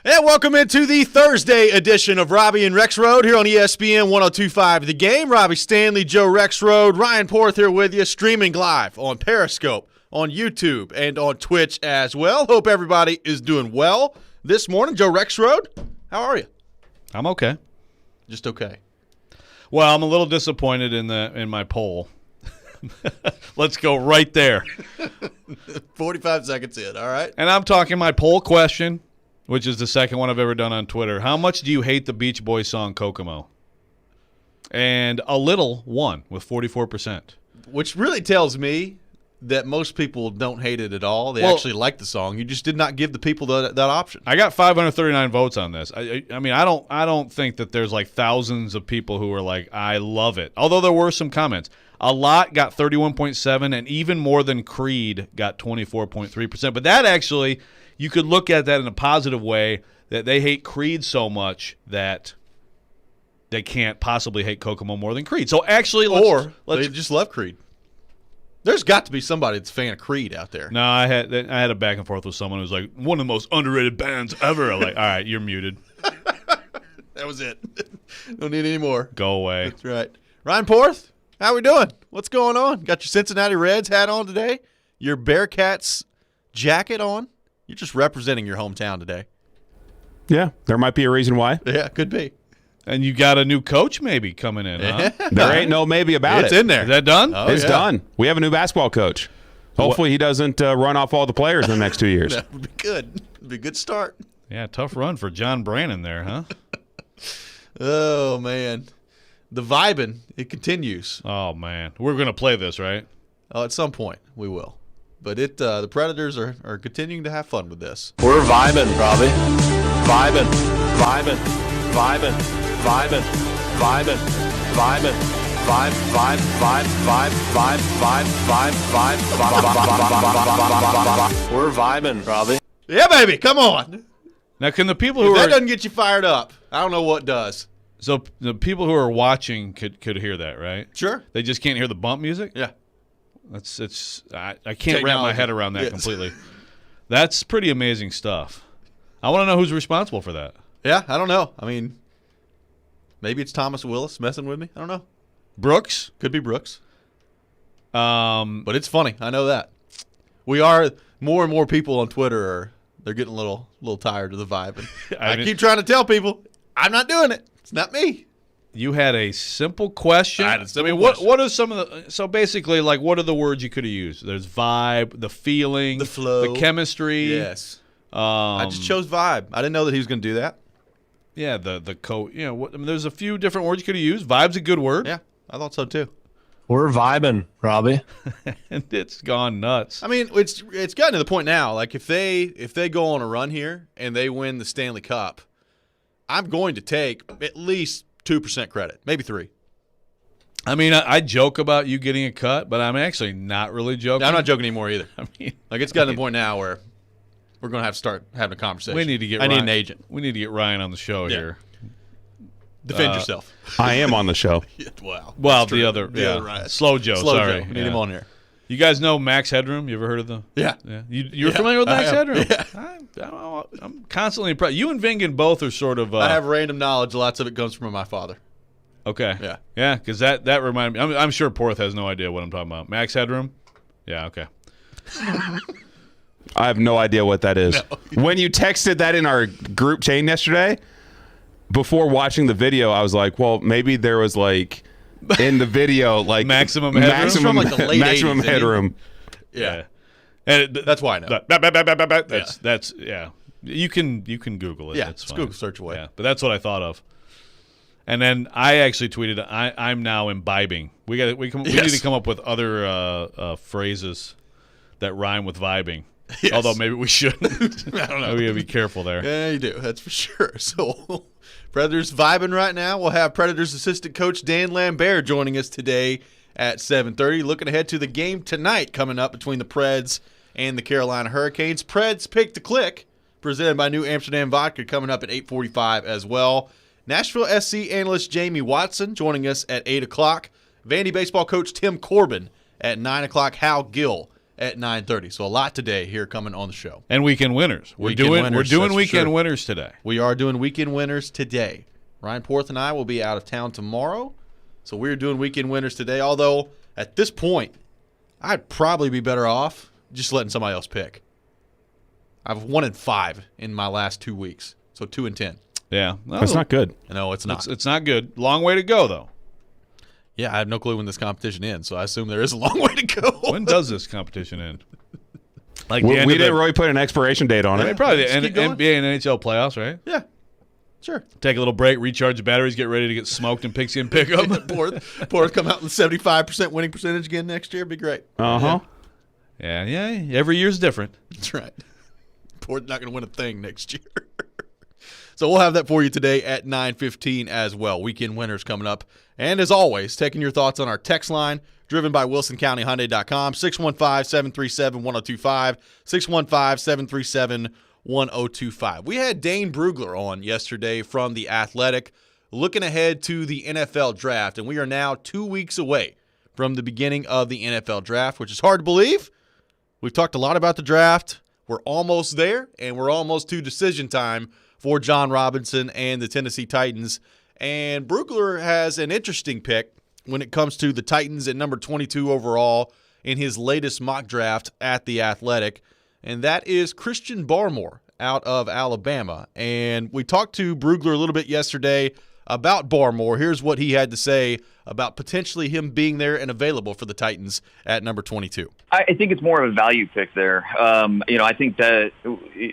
And welcome into the Thursday edition of Robby and Rexrode here on ESPN 102.5 The Game. Robby Stanley, Joe Rexrode, Ryan Porth here with you, streaming live on Periscope, on YouTube, and on Twitch as well. Hope everybody is doing well this morning. Joe Rexrode, how are you? I'm okay. Just okay. Well, I'm a little disappointed in my poll. Let's go right there. 45 seconds in, all right? And I'm talking my poll question, which is the second one I've ever done on Twitter. How much do you hate the Beach Boys song Kokomo? And a little won with 44%. Which really tells me that most people don't hate it at all. They actually like the song. You just did not give the people that option. I got 539 votes on this. I mean, I don't think that there's like thousands of people who are like, I love it. Although there were some comments. A lot got 31.7, and even more than Creed got 24.3%. But that actually, you could look at that in a positive way, that they hate Creed so much that they can't possibly hate Kokomo more than Creed. So actually, they just love Creed. There's got to be somebody that's a fan of Creed out there. No, I had a back and forth with someone who was like, one of the most underrated bands ever. I'm like, all right, you're muted. That was it. Don't need any more. Go away. That's right. Ryan Porth, how we doing? What's going on? Got your Cincinnati Reds hat on today? Your Bearcats jacket on? You're just representing your hometown today. Yeah, there might be a reason why. Yeah, could be. And you got a new coach maybe coming in, huh? There ain't no maybe about It's it. in there. Is that done? Oh, It's yeah. done. We have a new basketball coach. Hopefully he doesn't run off all the players in the next 2 years. That would be good. It'd be a good start. Yeah, tough run for John Brannon there, huh? Oh, man. The vibing, it continues. Oh, man. We're going to play this, right? At some point, we will. But the Predators are continuing to have fun with this. We're vibing, Robby. Vibing, vibing, vibing, vibing, vibing, vibing, vibe, vibe, vibe, vibe, vibe, vibe, vibe, vibe. We're vibing, Robby. Yeah, baby, come on. Now, can the people If who that are doesn't get you fired up, I don't know what does. so the people who are watching could hear that, right? Sure. They just can't hear the bump music. Yeah. I can't wrap my head around that completely. That's pretty amazing stuff. I want to know who's responsible for that. Yeah, I don't know. I mean, maybe it's Thomas Willis messing with me. I don't know. Brooks. Could be Brooks. But But it's funny. I know that. We are more and more people on Twitter they're getting a little tired of the vibe. And I keep trying to tell people I'm not doing it. It's not me. You had a simple question. I had a simple mean, question. what are some of the? So basically, like, what are the words you could have used? There's vibe, the feeling, The flow. the chemistry. Yes. I just chose vibe. I didn't know that he was going to do that. Yeah, the coat. You know, I mean, there's a few different words you could have used. Vibe's a good word. Yeah, I thought so too. We're vibing, Robby. And it's gone nuts. I mean, it's gotten to the point now. Like if they go on a run here and they win the Stanley Cup, I'm going to take at least 2% credit, maybe 3%. I mean, I joke about you getting a cut, but I'm actually not really joking. I'm not joking anymore either. I mean, Like it's gotten to the point now where we're going to have to start having a conversation. we need to get. I need Ryan, an agent. We need to get Ryan on the show Yeah. here. Defend yourself. I am on the show. Wow. Well, That's true. the other Ryan. Slow Joe. Slow sorry, Joe. We need him on here. You guys know Max Headroom? You ever heard of them? Yeah. Yeah. You're Yeah, familiar with I Max am. Headroom? Yeah. I'm constantly impressed. You and Vingan both are sort of. I have random knowledge. Lots of it comes from my father. Okay. Yeah. Yeah, because that reminded me. I'm sure Porth has no idea what I'm talking about. Max Headroom? Yeah, okay. I have no idea what that is. When you texted that in our group chain yesterday, before watching the video, I was like, well, maybe there was like in the video like Maximum headroom? maximum, It's from, like, the late maximum 80s, headroom. Yeah. And That's why I know. That's yeah. You can Google it. Yeah, It's it's fine. Google search away. Yeah, but that's what I thought of. And then I actually tweeted, I'm now imbibing. We need to come up with other phrases that rhyme with vibing. Yes. Although maybe we shouldn't. I don't know. We gotta be careful there. Yeah, you do. That's for sure. So, Predators vibing right now. We'll have Predators assistant coach Dan Lambert joining us today at 7:30. Looking ahead to the game tonight coming up between the Preds and the Carolina Hurricanes. Preds Pick to Click, presented by New Amsterdam Vodka, coming up at 8:45 as well. Nashville SC analyst Jamie Watson joining us at 8 o'clock. Vandy baseball coach Tim Corbin at 9 o'clock. Hal Gill at 9:30. So a lot today here coming on the show. And weekend winners. We're Weekend doing winners, that's for weekend sure. winners today. We are doing weekend winners today. Ryan Porth and I will be out of town tomorrow, so we're doing weekend winners today. Although at this point, I'd probably be better off just letting somebody else pick. I've 1 in 5 in my last 2 weeks, so 2 in 10. Yeah. That's not good. No, it's not. It's not good. Long way to go, though. Yeah, I have no clue when this competition ends, so I assume there is a long way to go. When does this competition end? Like We the end of didn't the- really put an expiration date on it. Probably the Just keep going. NBA and NHL playoffs, right? Yeah, sure. Take a little break, recharge the batteries, get ready to get smoked and pick up. Porth come out with 75% winning percentage again next year. Be great. Uh-huh. Yeah. Every year's different. That's right. Port's not going to win a thing next year. So we'll have that for you today at 9:15 as well. Weekend winners coming up. And as always, taking your thoughts on our text line, driven by WilsonCountyHyundai.com, 615-737-1025, 615-737-1025. We had Dane Brugler on yesterday from The Athletic, looking ahead to the NFL draft, and we are now 2 weeks away from the beginning of the NFL draft, which is hard to believe. We've talked a lot about the draft. We're almost there, and we're almost to decision time for John Robinson and the Tennessee Titans. And Brugler has an interesting pick when it comes to the Titans at number 22 overall in his latest mock draft at The Athletic, and that is Christian Barmore out of Alabama. And we talked to Brugler a little bit yesterday about Barmore. Here's what he had to say about potentially him being there and available for the Titans at number 22. I think it's more of a value pick there. I think that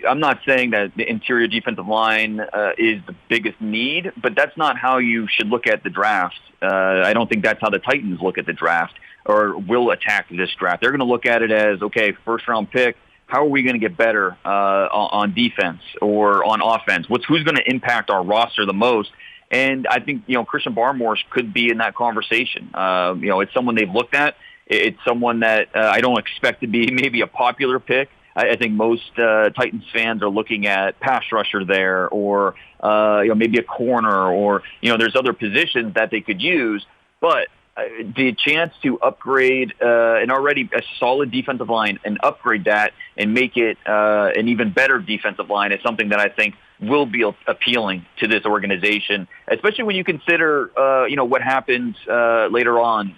I'm not saying that the interior defensive line is the biggest need, but that's not how you should look at the draft. I don't think that's how the Titans look at the draft or will attack this draft. They're going to look at it as, okay, first-round pick, how are we going to get better on defense or on offense? Who's going to impact our roster the most? And I think, Christian Barmore could be in that conversation. It's someone they've looked at. It's someone that I don't expect to be maybe a popular pick. I think most Titans fans are looking at pass rusher there or, maybe a corner or, there's other positions that they could use. But the chance to upgrade an already a solid defensive line and upgrade that and make it an even better defensive line is something that I think will be appealing to this organization, especially when you consider, what happens later on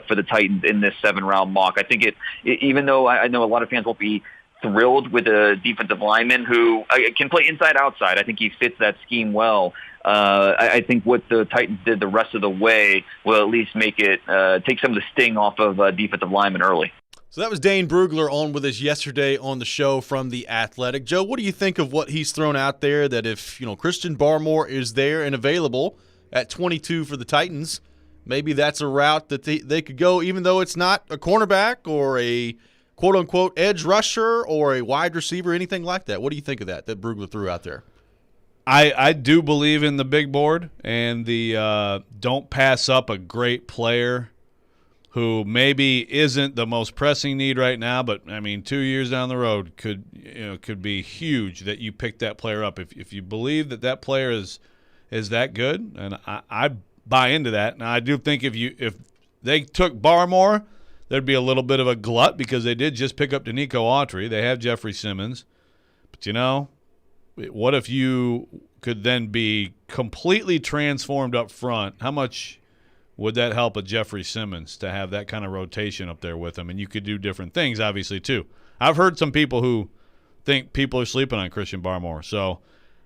for the Titans in this 7-round mock. I think even though I know a lot of fans won't be thrilled with a defensive lineman who can play inside-outside. I think he fits that scheme well. I think what the Titans did the rest of the way will at least make it take some of the sting off of defensive linemen early. So that was Dane Brugler on with us yesterday on the show from The Athletic. Joe, what do you think of what he's thrown out there, that if Christian Barmore is there and available at 22 for the Titans, maybe that's a route that they could go, even though it's not a cornerback or a quote-unquote edge rusher or a wide receiver, anything like that? What do you think of that Brugler threw out there? I do believe in the big board and the don't pass up a great player who maybe isn't the most pressing need right now, but 2 years down the road could be huge that you pick that player up if you believe that player is that good, and I buy into that. Now I do think if they took Barmore, there'd be a little bit of a glut because they did just pick up Danico Autry. They have Jeffrey Simmons, but what if you could then be completely transformed up front? How much would that help a Jeffrey Simmons to have that kind of rotation up there with him? And you could do different things, obviously, too. I've heard some people who think people are sleeping on Christian Barmore. So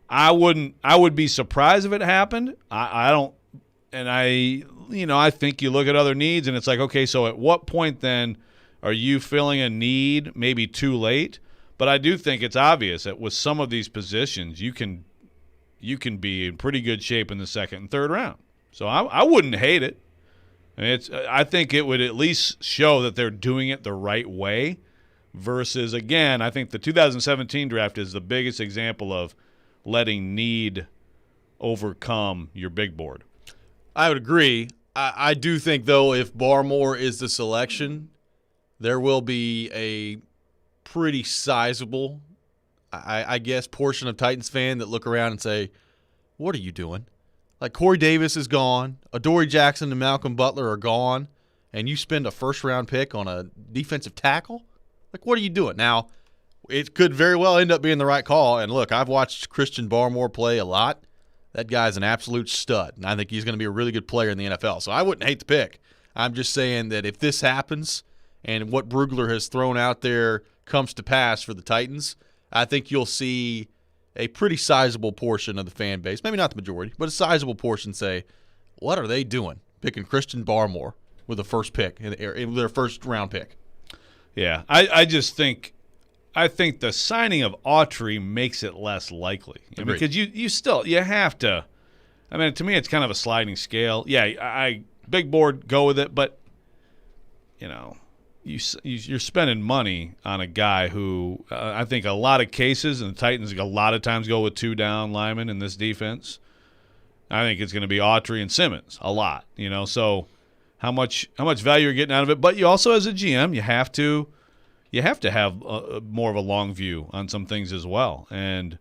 I would be surprised if it happened. I don't, and I think you look at other needs and it's like, okay, so at what point then are you filling a need maybe too late? But I do think it's obvious that with some of these positions, you can be in pretty good shape in the second and third round. So I wouldn't hate it. I think it would at least show that they're doing it the right way versus, again, I think the 2017 draft is the biggest example of letting need overcome your big board. I would agree. I do think, though, if Barmore is the selection, there will be a pretty sizable, I guess, portion of Titans fan that look around and say, what are you doing? Like, Corey Davis is gone, Adoree Jackson and Malcolm Butler are gone, and you spend a first-round pick on a defensive tackle? Like, what are you doing? Now, it could very well end up being the right call. And look, I've watched Christian Barmore play a lot. That guy's an absolute stud, and I think he's going to be a really good player in the NFL. So I wouldn't hate the pick. I'm just saying that if this happens and what Brugler has thrown out there comes to pass for the Titans, I think you'll see a pretty sizable portion of the fan base, maybe not the majority, but a sizable portion say, what are they doing picking Christian Barmore with a first pick, in their first round pick? Yeah, I just think the signing of Autry makes it less likely. I mean, because you have to. I mean, to me, it's kind of a sliding scale. Yeah, I big board, go with it, but you're spending money on a guy who I think a lot of cases, and the Titans a lot of times go with 2 down linemen in this defense. I think it's going to be Autry and Simmons a lot. So how much value you're getting out of it, but you also, as a GM, you have to have more of a long view on some things as well. And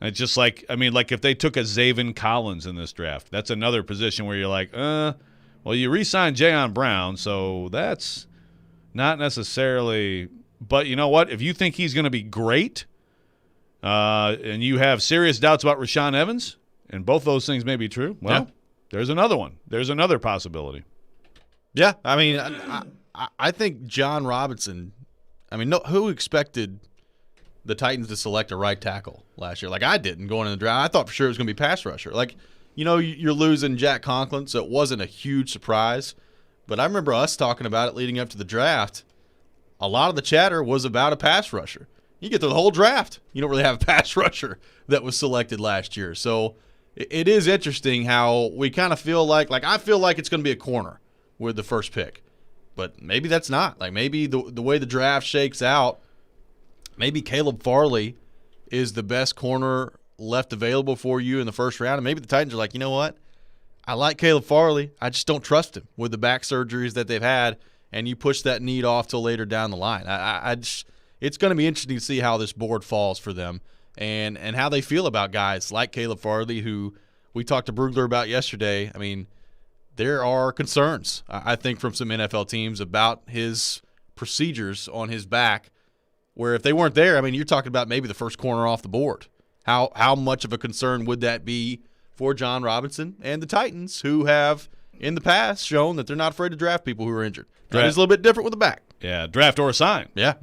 it's just like if they took a Zaven Collins in this draft, that's another position where you're like, well, you re-signed Jayon Brown, so that's not necessarily. But you know what? If you think he's going to be great, and you have serious doubts about Rashaan Evans, and both those things may be true, well, there's another one. There's another possibility. Yeah, I mean, I think John Robinson. I mean, who expected the Titans to select a right tackle last year? Like, I didn't going in the draft. I thought for sure it was going to be pass rusher. Like, you're losing Jack Conklin, so it wasn't a huge surprise. But I remember us talking about it leading up to the draft. A lot of the chatter was about a pass rusher. You get through the whole draft, you don't really have a pass rusher that was selected last year. So it is interesting how we kind of feel like I feel like it's going to be a corner with the first pick. But maybe that's not. Like, maybe the way the draft shakes out, maybe Caleb Farley is the best corner left available for you in the first round. And maybe the Titans are like, you know what? I like Caleb Farley. I just don't trust him with the back surgeries that they've had. And you push that need off till later down the line. It's going to be interesting to see how this board falls for them and how they feel about guys like Caleb Farley, who we talked to Brugler about yesterday. I mean, there are concerns, I think, from some NFL teams about his procedures on his back, where if they weren't there, I mean, you're talking about maybe the first corner off the board. How much of a concern would that be for John Robinson and the Titans, who have in the past shown that they're not afraid to draft people who are injured? That is a little bit different with the back. Yeah, draft or sign. Yeah,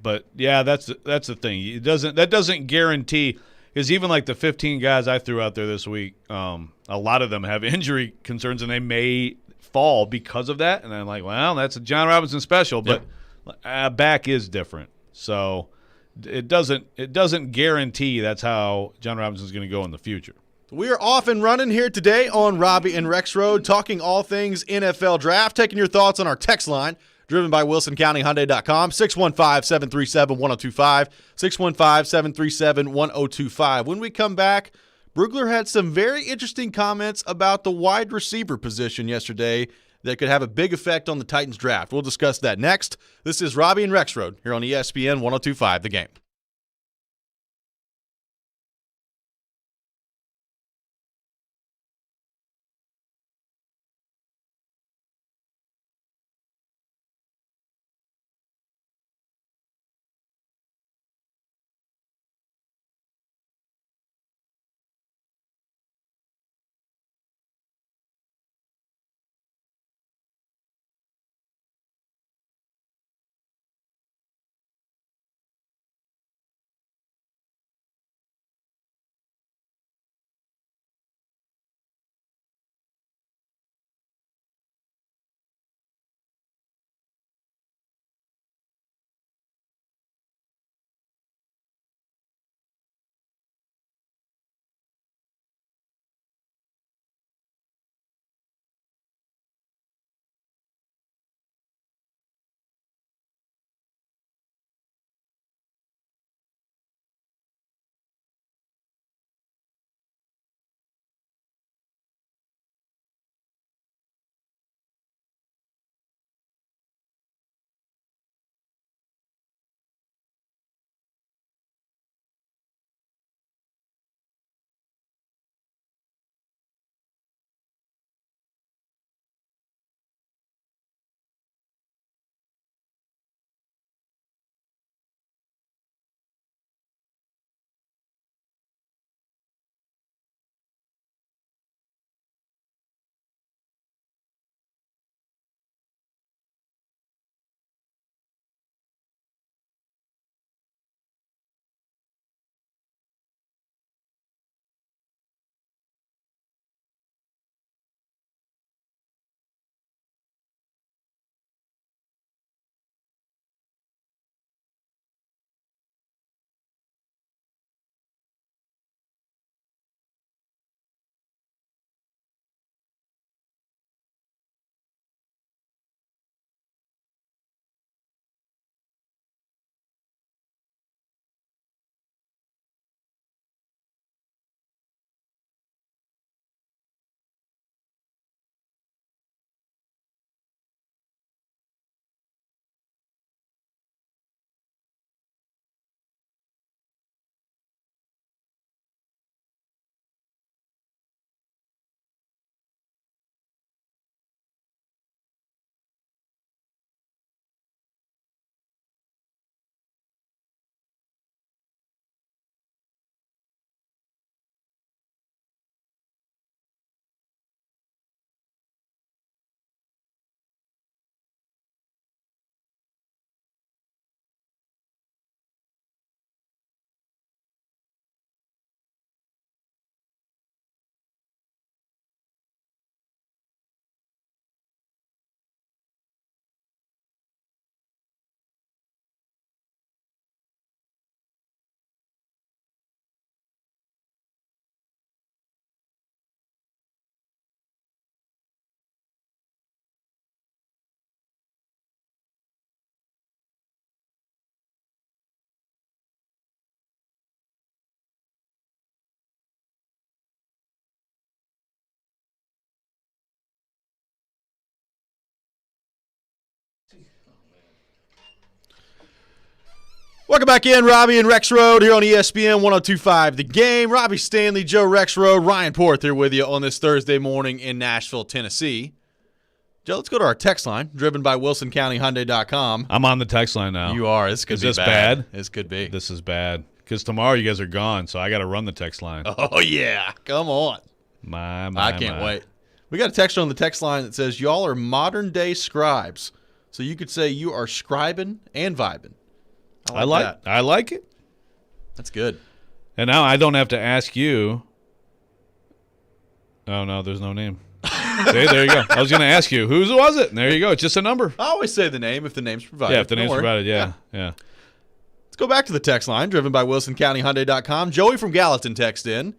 but yeah, that's the thing. That doesn't guarantee, because even like the 15 guys I threw out there this week, a lot of them have injury concerns, and they may fall because of that. And I'm like, well, that's a John Robinson special, but back is different. So it doesn't guarantee that's how John Robinson's going to go in the future. We are off and running here today on Robby and Rexrode, talking all things NFL draft, taking your thoughts on our text line, driven by WilsonCountyHyundai.com, 615-737-1025, 615-737-1025. When we come back, Brugler had some very interesting comments about the wide receiver position yesterday that could have a big effect on the Titans draft. We'll discuss that next. This is Robby and Rexrode here on ESPN 102.5 The Game. Welcome back in, Robby and Rexrode here on ESPN 102.5 The Game. Robby Stanley, Joe Rexrode, Ryan Porth here with you on this Thursday morning in Nashville, Tennessee. Joe, let's go to our text line, driven by WilsonCountyHyundai.com. I'm on the text line now. You are. This could Is be this bad. bad? This could be. This is bad. Because tomorrow you guys are gone, so I got to run the text line. Oh, yeah. Come on. I can't wait. We got a text on the text line that says, y'all are modern-day scribes. So you could say you are scribing and vibing. I like it. That's good. And now I don't have to ask you. Oh, no, there's no name. See, there you go. I was going to ask you, whose was it? And there you go. It's just a number. I always say the name if the name's provided. Yeah, if the name's provided, yeah. Let's go back to the text line, driven by WilsonCountyHyundai.com. Joey from Gallatin texted in.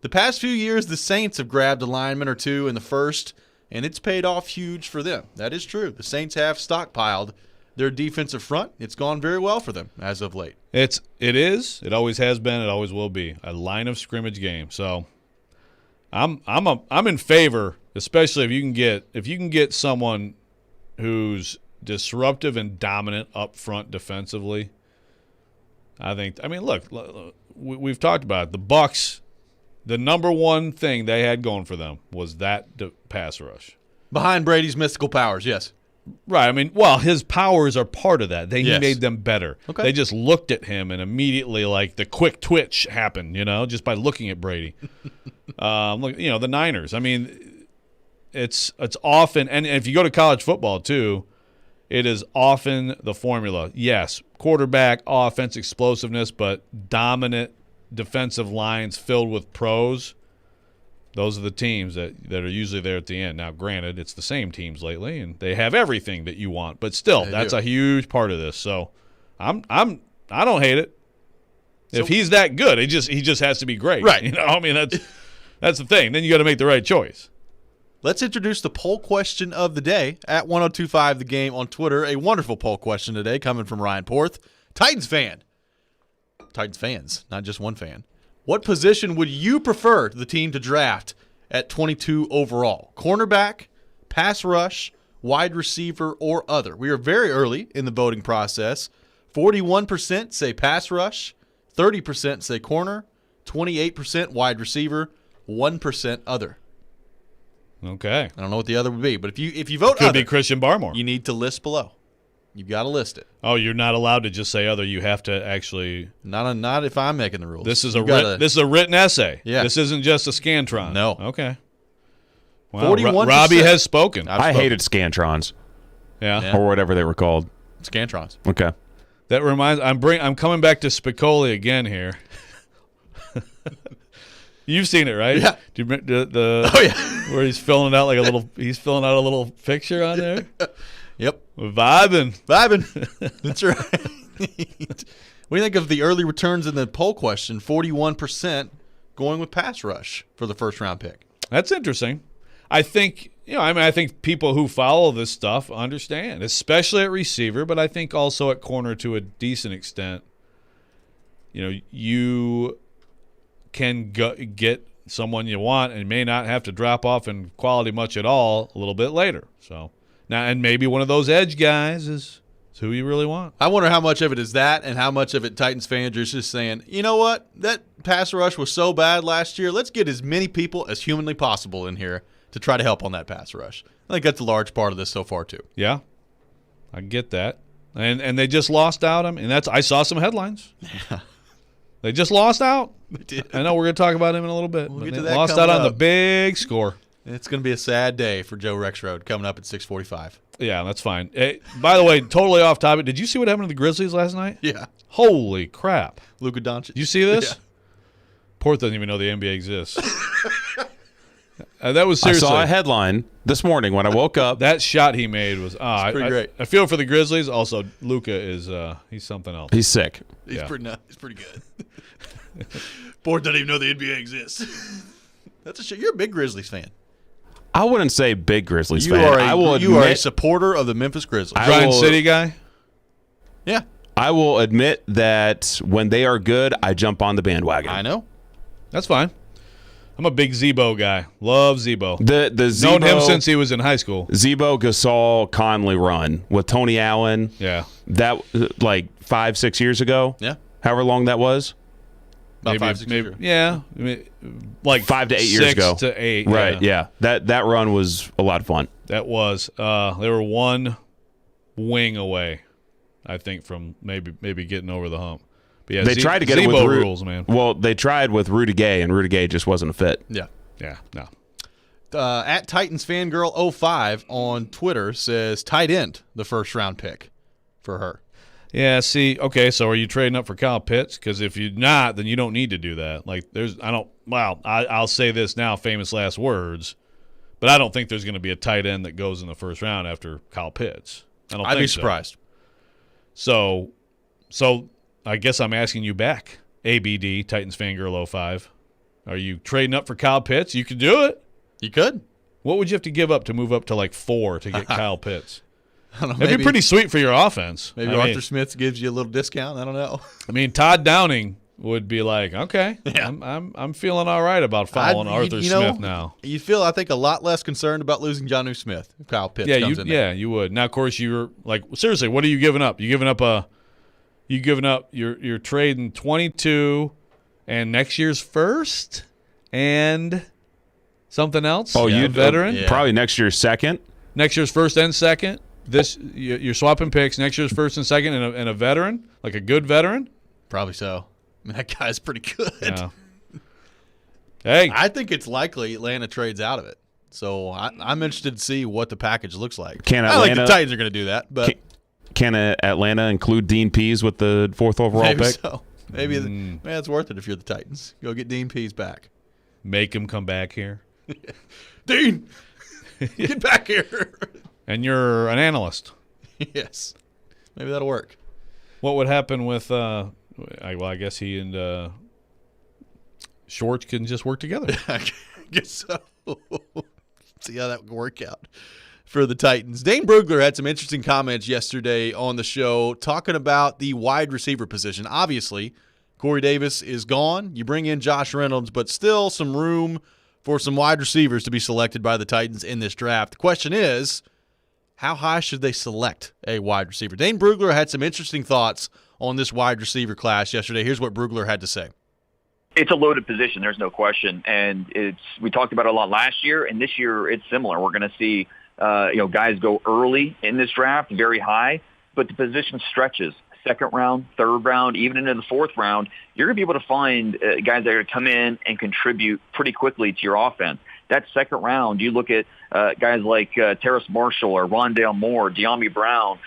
The past few years, the Saints have grabbed a lineman or two in the first, and it's paid off huge for them. That is true. The Saints have stockpiled their defensive front. It's gone very well for them as of late. It is. It always has been. It always will be a line of scrimmage game. So I'm in favor, especially if you can get someone who's disruptive and dominant up front defensively. Look, we've talked about it. The Bucs, the number one thing they had going for them was that pass rush. Behind Brady's mystical powers, yes. Right. His powers are part of that. He made them better. Okay. They just looked at him and immediately, the quick twitch happened, just by looking at Brady. The Niners. It's often, and if you go to college football too, it is often the formula. Yes, quarterback, offense, explosiveness, but dominant defensive lines filled with pros. Those are the teams that are usually there at the end. Now, granted, it's the same teams lately, and they have everything that you want. But still, that's a huge part of this. So, I don't hate it. If he's that good, he just has to be great. Right. That's the thing. Then you got to make the right choice. Let's introduce the poll question of the day at 102.5 The Game on Twitter. A wonderful poll question today coming from Ryan Porth, Titans fan. Titans fans, not just one fan. What position would you prefer the team to draft at 22 overall? Cornerback, pass rush, wide receiver, or other? We are very early in the voting process. 41% say pass rush, 30% say corner, 28% wide receiver, 1% other. Okay. I don't know what the other would be, but if you vote Could other, be Christian Barmore. you need to list below. You've got to list it. Oh, you're not allowed to just say other. You have to actually. Not if I'm making the rules. This is a written essay. Yeah. This isn't just a Scantron. No. Okay. Well, 41%. Robby has spoken. I hated Scantrons Yeah. or whatever they were called. Scantrons. Okay. That reminds. I'm coming back to Spicoli again here. You've seen it, right? Yeah. Do you remember the Oh yeah. where he's filling out he's filling out a little picture on there. Yep. Vibing. That's right. What do you think of the early returns in the poll question? 41% going with pass rush for the first round pick. That's interesting. I think I think people who follow this stuff understand, especially at receiver, but I think also at corner to a decent extent. You can get someone you want and may not have to drop off in quality much at all a little bit later. So now, and maybe one of those edge guys is who you really want. I wonder how much of it is that and how much of it Titans fans are just saying, you know what? That pass rush was so bad last year. Let's get as many people as humanly possible in here to try to help on that pass rush. I think that's a large part of this so far, too. Yeah, I get that. And they just lost out. I saw some headlines. Yeah. They just lost out. They did. I know we're going to talk about him in a little bit. We'll but get they to that lost coming out on the up. big score. It's going to be a sad day for Joe Rexrode coming up at 6:45. Yeah, that's fine. Hey, by the way, totally off topic. Did you see what happened to the Grizzlies last night? Yeah. Holy crap. Luka Doncic. Did you see this? Yeah. Porth doesn't even know the NBA exists. That was seriously. I saw a headline this morning when I woke up. That shot he made was pretty great. I feel for the Grizzlies. Also, Luka is he's something else. He's sick. He's Yeah. pretty good. Board doesn't even know the NBA exists. That's a shit. You're a big Grizzlies fan. I wouldn't say big Grizzlies You fan. are I will you are a admit, supporter of the Memphis Grizzlies. Grind City guy? Yeah, I will admit that when they are good, I jump on the bandwagon. I know. That's fine. I'm a big Zebo guy. Love Zebo. The Zebo, Known him since he was in high school. Zebo, Gasol, Conley run with Tony Allen. Yeah. That like 5-6 years ago. Yeah. However long that was. About 5-6 years. Yeah. I mean, like 5 to 8 years ago. 6 to 8. Right. Yeah. That run was a lot of fun. That was. They were one wing away, I think, from maybe getting over the hump. But yeah, They tried to get Zebo it with rules, man. Well, they tried with Rudy Gay, and Rudy Gay just wasn't a fit. Yeah. Yeah. No. At Titans Fangirl 05 on Twitter says tight end, the first round pick for her. Yeah, see, okay, so are you trading up for Kyle Pitts? Because if you're not, then you don't need to do that. Like, I'll say this now, famous last words, but I don't think there's going to be a tight end that goes in the first round after Kyle Pitts. I'd be surprised. So I guess I'm asking you back, ABD, Titans Fangirl 05. Are you trading up for Kyle Pitts? You could do it. You could. What would you have to give up to move up to like 4 to get Kyle Pitts? I don't know, That'd be pretty sweet for your offense. Maybe Arthur Smith gives you a little discount. I don't know. I mean, Todd Downing would be like, okay, Yeah. I'm feeling all right about following Arthur Smith now. You feel, I think, a lot less concerned about losing Jonnu Smith if Kyle Pitts comes in there. Yeah, you would. Now, of course, you're like, seriously, what are you giving up? You're trading 22 and next year's first and something else. Oh, you veteran? Yeah. Probably next year's second. Next year's first and second. You're swapping picks. Next year's first and second, and a veteran, like a good veteran. Probably so. I mean, that guy's pretty good. Yeah. Hey, I think it's likely Atlanta trades out of it. So I'm interested to see what the package looks like. Can I don't think Atlanta- the Titans are going to do that, but Can Atlanta include Dean Pease with the 4th overall maybe pick? so. Maybe it's worth it if you're the Titans. Go get Dean Pease back. make him come back here. Dean, get back here. And you're an analyst. Yes. Maybe that'll work. What would happen with I guess he and Shorts can just work together. I guess so. See how that would work out for the Titans. Dane Brugler had some interesting comments yesterday on the show talking about the wide receiver position. Obviously, Corey Davis is gone. You bring in Josh Reynolds, but still some room for some wide receivers to be selected by the Titans in this draft. The question is, how high should they select a wide receiver? Dane Brugler had some interesting thoughts on this wide receiver class yesterday. Here's what Brugler had to say. It's a loaded position, there's no question, and we talked about it a lot last year, and this year it's similar. We're going to see guys go early in this draft, very high, but the position stretches. Second round, third round, even into the fourth round, you're going to be able to find guys that are going to come in and contribute pretty quickly to your offense. That second round, you look at guys like Terrace Marshall or Rondale Moore, De'Ami Brown.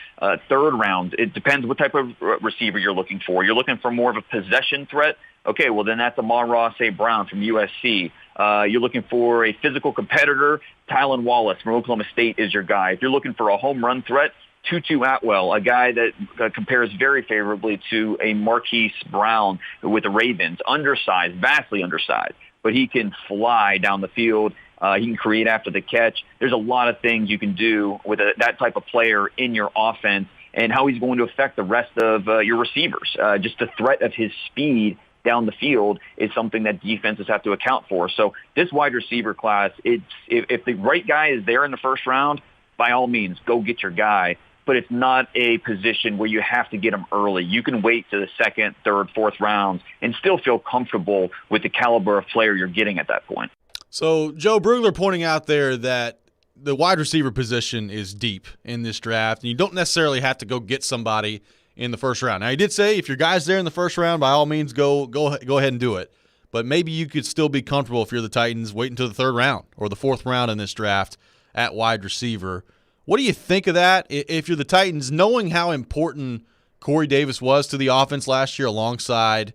Third round, it depends what type of receiver you're looking for. You're looking for more of a possession threat. Okay, well, then that's Amon-Ra St. Brown from USC. You're looking for a physical competitor, Tylan Wallace from Oklahoma State is your guy. If you're looking for a home run threat, Tutu Atwell, a guy that compares very favorably to a Marquise Brown with the Ravens. Undersized, vastly undersized, but he can fly down the field. He can create after the catch. There's a lot of things you can do with that type of player in your offense and how he's going to affect the rest of your receivers. Just the threat of his speed down the field is something that defenses have to account for. So this wide receiver class, if the right guy is there in the first round, by all means, go get your guy. But it's not a position where you have to get him early. You can wait to the second, third, fourth rounds and still feel comfortable with the caliber of player you're getting at that point. So Joe Brugler pointing out there that the wide receiver position is deep in this draft, and you don't necessarily have to go get somebody in the first round. Now, he did say if your guy's there in the first round, by all means, go ahead and do it. But maybe you could still be comfortable if you're the Titans, wait until the third round or the fourth round in this draft at wide receiver. What do you think of that? If you're the Titans, knowing how important Corey Davis was to the offense last year alongside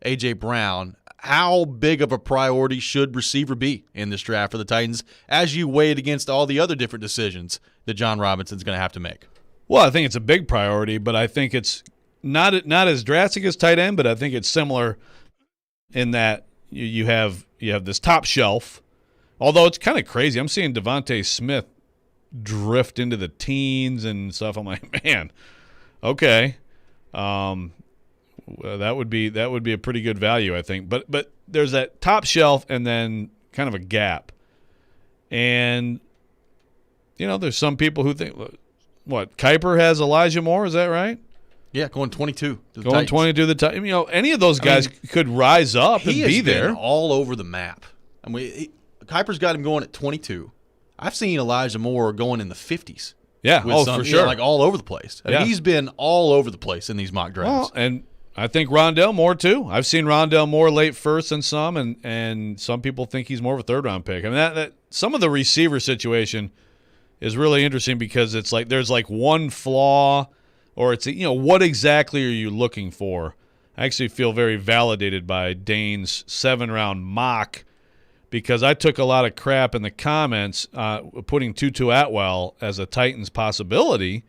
A.J. Brown, how big of a priority should receiver be in this draft for the Titans as you weigh it against all the other different decisions that John Robinson's going to have to make? Well, I think it's a big priority, but I think it's not as drastic as tight end, but I think it's similar in that you have this top shelf. Although it's kind of crazy. I'm seeing Devontae Smith drift into the teens and stuff. I'm like, man, okay. That would be a pretty good value, I think. But there's that top shelf and then kind of a gap. And, there's some people who think, what, Kuiper has Elijah Moore, is that right? Yeah, going 22. To the Going Titans. 20 to the Titans. Any of those guys could rise up and He be has there. been all over the map. Kuiper's got him going at 22. I've seen Elijah Moore going in the 50s. Yeah, for sure. Like all over the place. Yeah. He's been all over the place in these mock drafts. Well, and I think Rondell Moore too. I've seen Rondell Moore late first and some people think he's more of a third-round pick. I mean, that some of the receiver situation is really interesting because it's like there's like one flaw, or it's what exactly are you looking for? I actually feel very validated by Dane's 7-round mock, because I took a lot of crap in the comments putting Tutu Atwell as a Titans possibility.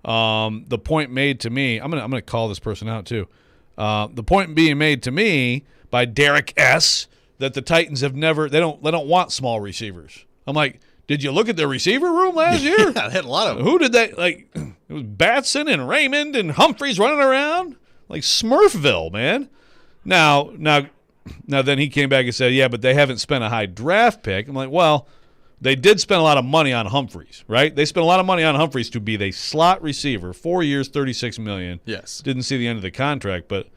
The point made to me, I'm gonna call this person out too. The point being made to me by Derek S. that the Titans have never they don't want small receivers. I'm like, did you look at their receiver room last year? Yeah, they had a lot of them. Who did they like? It was Batson and Raymond and Humphreys running around like Smurfville, man. Now, then he came back and said, yeah, but they haven't spent a high draft pick. I'm like, well, they did spend a lot of money on Humphreys, right? They spent a lot of money on Humphreys to be the slot receiver, 4 years, $36 million. Yes. Didn't see the end of the contract, but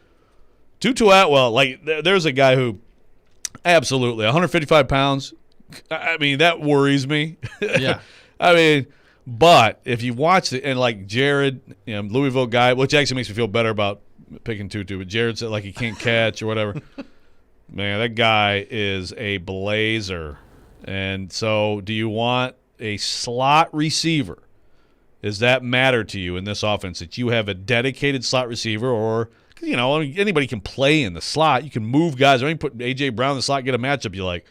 Tutu Atwell, like, there's a guy who absolutely 155 pounds. I mean, that worries me. Yeah. I mean, but if you watch it, and like Jared, Louisville guy, which actually makes me feel better about picking Tutu, but Jared said like he can't catch or whatever. Man, that guy is a blazer. And so do you want a slot receiver? Does that matter to you in this offense, that you have a dedicated slot receiver? Or, anybody can play in the slot. You can move guys. Or you can put A.J. Brown in the slot, get a matchup you like.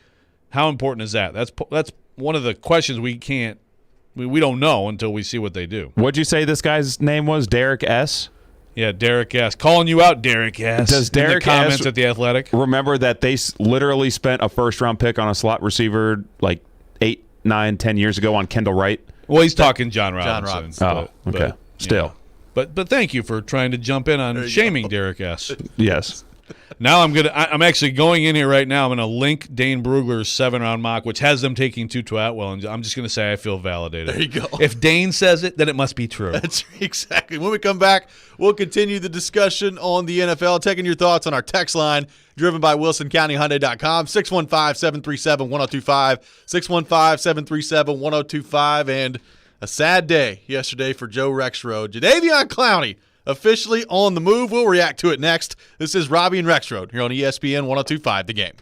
How important is that? That's one of the questions we don't know until we see what they do. What'd you say this guy's name was? Derek S.? Yeah, Derek S. Calling you out, Derek S. Does Derek in the comments S. at The Athletic? Remember that they literally spent a first-round pick on a slot receiver like 8, 9, 10 years ago on Kendall Wright? Well, he's talking John Robinson. Oh, okay. Still. But thank you for trying to jump in on shaming Derek S. Yes. Now I'm actually going in here right now. I'm going to link Dane Brugler's 7-round mock, which has them taking Tutu Atwell, and I'm just going to say I feel validated. There you go. If Dane says it, then it must be true. That's exactly. When we come back, we'll continue the discussion on the NFL, taking your thoughts on our text line, driven by WilsonCountyHyundai.com, 615-737-1025, 615-737-1025, and a sad day yesterday for Joe Rexrode. Jadeveon Clowney officially on the move. We'll react to it next. This is Robby and Rexrode here on ESPN 1025, The Game.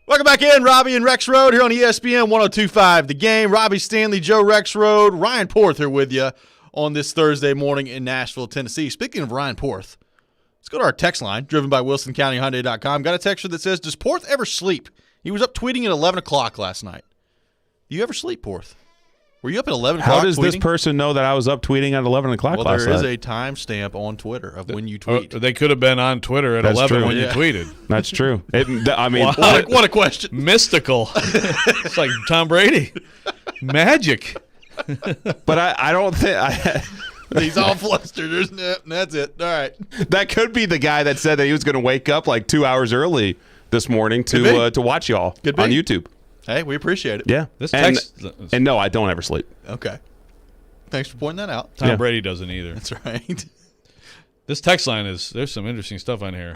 Welcome back in, Robby and Rexrode here on ESPN 102.5 The Game. Robby Stanley, Joe Rexrode, Ryan Porth here with you on this Thursday morning in Nashville, Tennessee. Speaking of Ryan Porth, let's go to our text line, driven by WilsonCountyHyundai.com. Got a texture that says, does Porth ever sleep? He was up tweeting at 11 o'clock last night. Do you ever sleep, Porth? Were you up at 11 o'clock How does tweeting? this person know that I was up tweeting at 11 o'clock last night? Well, there is a timestamp on Twitter of when you tweet. They could have been on Twitter at That's 11 true. when Yeah. you tweeted. That's true. I mean, What a question. Mystical. It's like Tom Brady. Magic. but I don't think He's all flustered. That's it. All right. that could be the guy that said that he was going to wake up like 2 hours early this morning to watch y'all Could be. on YouTube. Hey, we appreciate it. Yeah. This and, text- and no, I don't ever sleep. Okay. Thanks for pointing that out. Tom Yeah. Brady doesn't either. That's right. This text line there's some interesting stuff on here.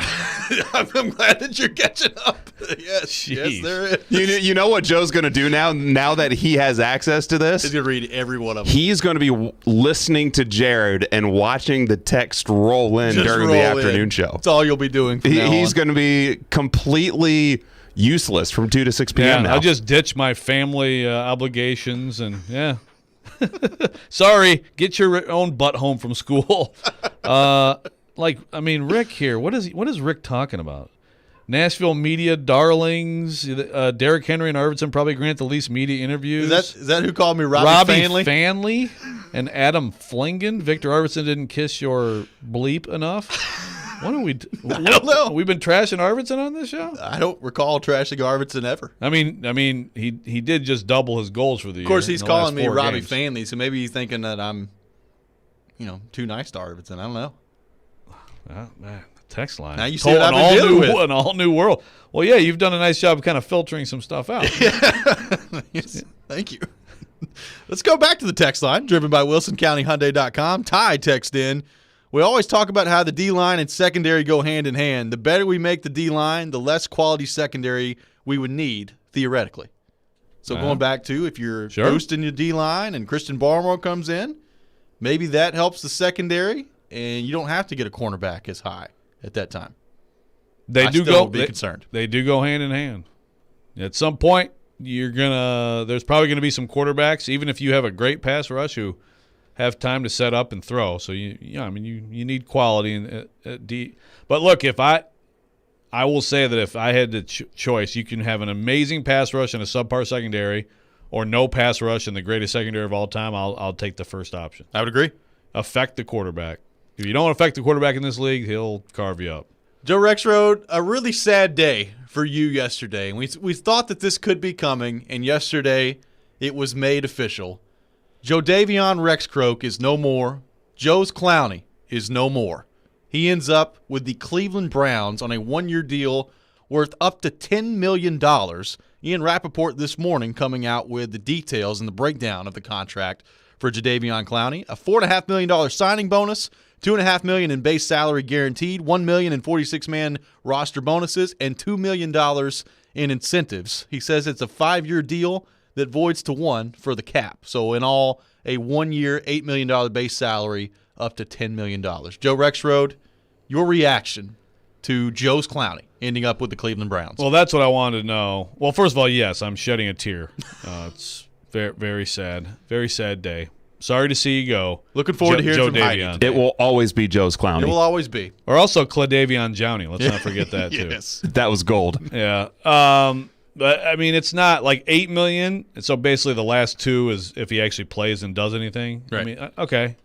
I'm glad that you're catching up. Yes, Jeez. there is. You know what Joe's going to do now that he has access to this? He's going to read every one of them. He's going to be listening to Jared and watching the text roll in Just during roll the in. afternoon show. That's all you'll be doing from now He's on. going to be completely useless from 2 to 6 p.m. now. I'll just ditch my family obligations and sorry, get your own butt home from school. Rick here. What is Rick talking about? Nashville media darlings. Derrick Henry and Arvidsson probably grant the least media interviews. Is that who called me Robby Fanley? And Adam Flingen. Victor Arvidsson didn't kiss your bleep enough. What are we? I don't know. We've been trashing Arvidsson on this show. I don't recall trashing Arvidsson ever. I mean, he did just double his goals for the year. Of course, he's in the last calling me 4 Robby games. Fanley, so maybe he's thinking that I'm, too nice to Arvidsson. I don't know. Man, the text line. Now you see what I've been dealing with. An all new world. Well, yeah, you've done a nice job of kind of filtering some stuff out. Yes, thank you. Let's go back to the text line, driven by WilsonCountyHyundai.com. Ty text in. We always talk about how the D-line and secondary go hand in hand. The better we make the D-line, the less quality secondary we would need, theoretically. So going back to if you're boosting your D-line and Christian Barmore comes in, maybe that helps the secondary, and you don't have to get a cornerback as high at that time. They I do still go. would be concerned. They do go hand in hand. At some point, there's probably gonna be some quarterbacks, even if you have a great pass rush, who have time to set up and throw. So you need quality in D. But look, if I will say that if I had the choice, you can have an amazing pass rush and a subpar secondary, or no pass rush and the greatest secondary of all time. I'll take the first option. I would agree. Affect the quarterback. If you don't affect the quarterback in this league, he'll carve you up. Joe Rexrode, a really sad day for you yesterday. And we thought that this could be coming, and yesterday it was made official. Jo'Davion Rexcroke is no more. Joe's Clowney is no more. He ends up with the Cleveland Browns on a 1-year deal worth up to $10 million. Ian Rappaport this morning coming out with the details and the breakdown of the contract for Jo'Davion Clowney. A $4.5 million signing bonus, $2.5 million in base salary guaranteed, $1 million in 46-man roster bonuses, and $2 million in incentives. He says it's a 5-year deal that voids to 1 for the cap. So in all, a 1-year, $8 million base salary up to $10 million. Joe Rexrode, your reaction to Joe's Clowney ending up with the Cleveland Browns? Well, that's what I wanted to know. Well, first of all, yes, I'm shedding a tear. It's very, very sad. Very sad day. Sorry to see you go. Looking forward to hearing from Heidi Jo'Davion. today. It will always be Joe's Clowney. It will always be. Or also Cladavion Jowney. Let's not forget that, too. Yes. That was gold. Yeah. But, I mean, it's not like $8 million. So basically the last 2 is if he actually plays and does anything. Right. I mean, okay.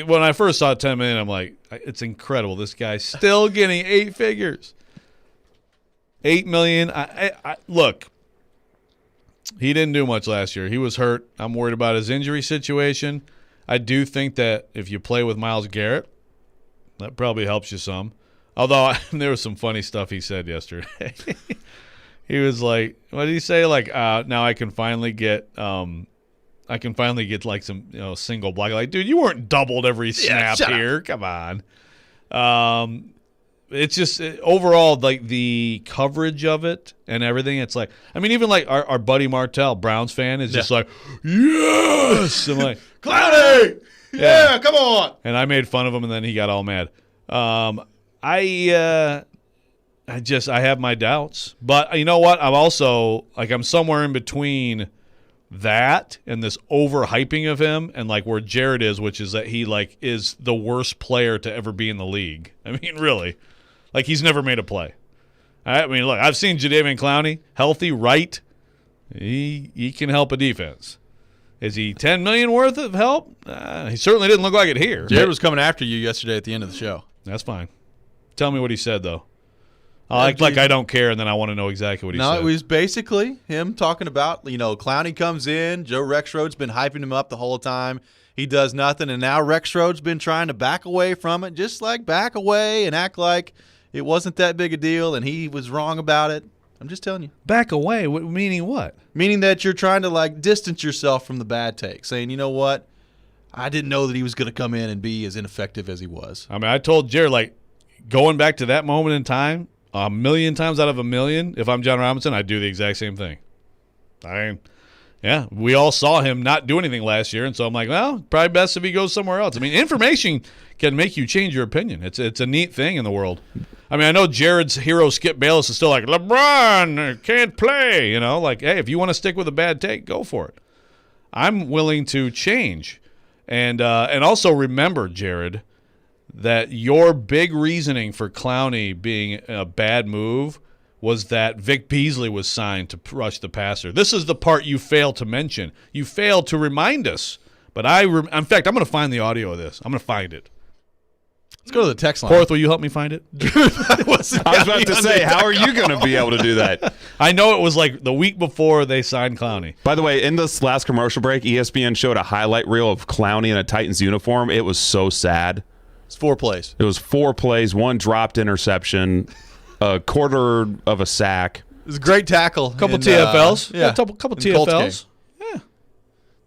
When I first saw $10 million, I'm like, it's incredible. This guy's still getting 8 figures. $8 million. Look, he didn't do much last year. He was hurt. I'm worried about his injury situation. I do think that if you play with Myles Garrett, that probably helps you some. Although there was some funny stuff he said yesterday. He was like, what did he say? Like, now I can finally get like some single block. Like, dude, you weren't doubled every snap here. Come on. It's just overall, like, the coverage of it and everything. It's like, I mean, even like our buddy Martell, Browns fan, is just like, yes. I'm like, Clowney! Yeah, come on. and I made fun of him, and then he got all mad. I I have my doubts. But you know what? I'm also I'm somewhere in between that and this overhyping of him and where Jared is, which is that he is the worst player to ever be in the league. I mean, really. He's never made a play. I mean, look, I've seen Jadeveon Clowney healthy, right? He can help a defense. Is he $10 million worth of help? He certainly didn't look like it here. Jared was coming after you yesterday at the end of the show. That's fine. Tell me what he said, though. I act like I don't care, and then I want to know exactly what he said. No, it was basically him talking about, Clowney comes in. Joe Rexrode's been hyping him up the whole time. He does nothing, and now Rexrode's been trying to back away from it, just back away and act like it wasn't that big a deal, and he was wrong about it. I'm just telling you. Back away? Meaning what? Meaning that you're trying to, distance yourself from the bad take, saying, you know what? I didn't know that he was going to come in and be as ineffective as he was. I mean, I told Jared, going back to that moment in time, a million times out of a million, if I'm John Robinson, I'd do the exact same thing. We all saw him not do anything last year, and so I'm like, well, probably best if he goes somewhere else. I mean, information can make you change your opinion. It's a neat thing in the world. I mean, I know Jared's hero Skip Bayless is still LeBron can't play. Hey, if you want to stick with a bad take, go for it. I'm willing to change, and also remember, Jared, that your big reasoning for Clowney being a bad move was that Vic Beasley was signed to rush the passer. This is the part you failed to mention. You failed to remind us. But in fact, I'm going to find the audio of this. I'm going to find it. Let's go to the text line. Porth, will you help me find it? I was about to say, how are you going to be able to do that? I know it was the week before they signed Clowney. By the way, in this last commercial break, ESPN showed a highlight reel of Clowney in a Titans uniform. It was so sad. It's 4 plays. It was 4 plays, 1 dropped interception, a quarter of a sack. It was a great tackle. Couple TFLs. Yeah. A couple TFLs.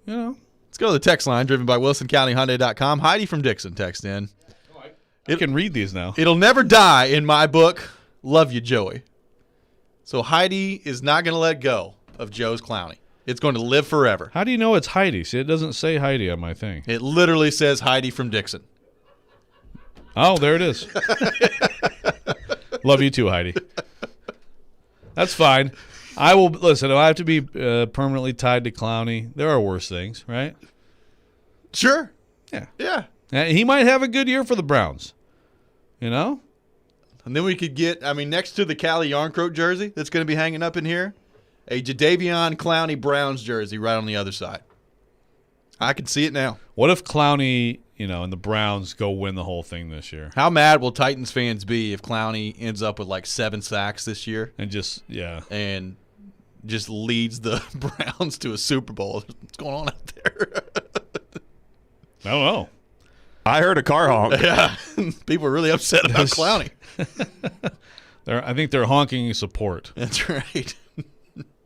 Yeah. Let's go to the text line, driven by WilsonCountyHyundai.com. Heidi from Dixon text in. I can read these now. It'll never die in my book. Love you, Joey. So Heidi is not going to let go of Joe's Clowney. It's going to live forever. How do you know it's Heidi? See, it doesn't say Heidi on my thing. It literally says Heidi from Dixon. Oh, there it is. Love you too, Heidi. That's fine. I will listen. If I have to be permanently tied to Clowney, there are worse things, right? Sure. Yeah. Yeah. He might have a good year for the Browns. And then we could get, next to the Cali Yarncroat jersey that's going to be hanging up in here, a Jadeveon Clowney Browns jersey right on the other side. I can see it now. What if Clowney, and the Browns go win the whole thing this year? How mad will Titans fans be if Clowney ends up with 7 sacks this year? And just leads the Browns to a Super Bowl. What's going on out there? I don't know. I heard a car honk. Yeah. People are really upset about Clowney. I think they're honking support. That's right.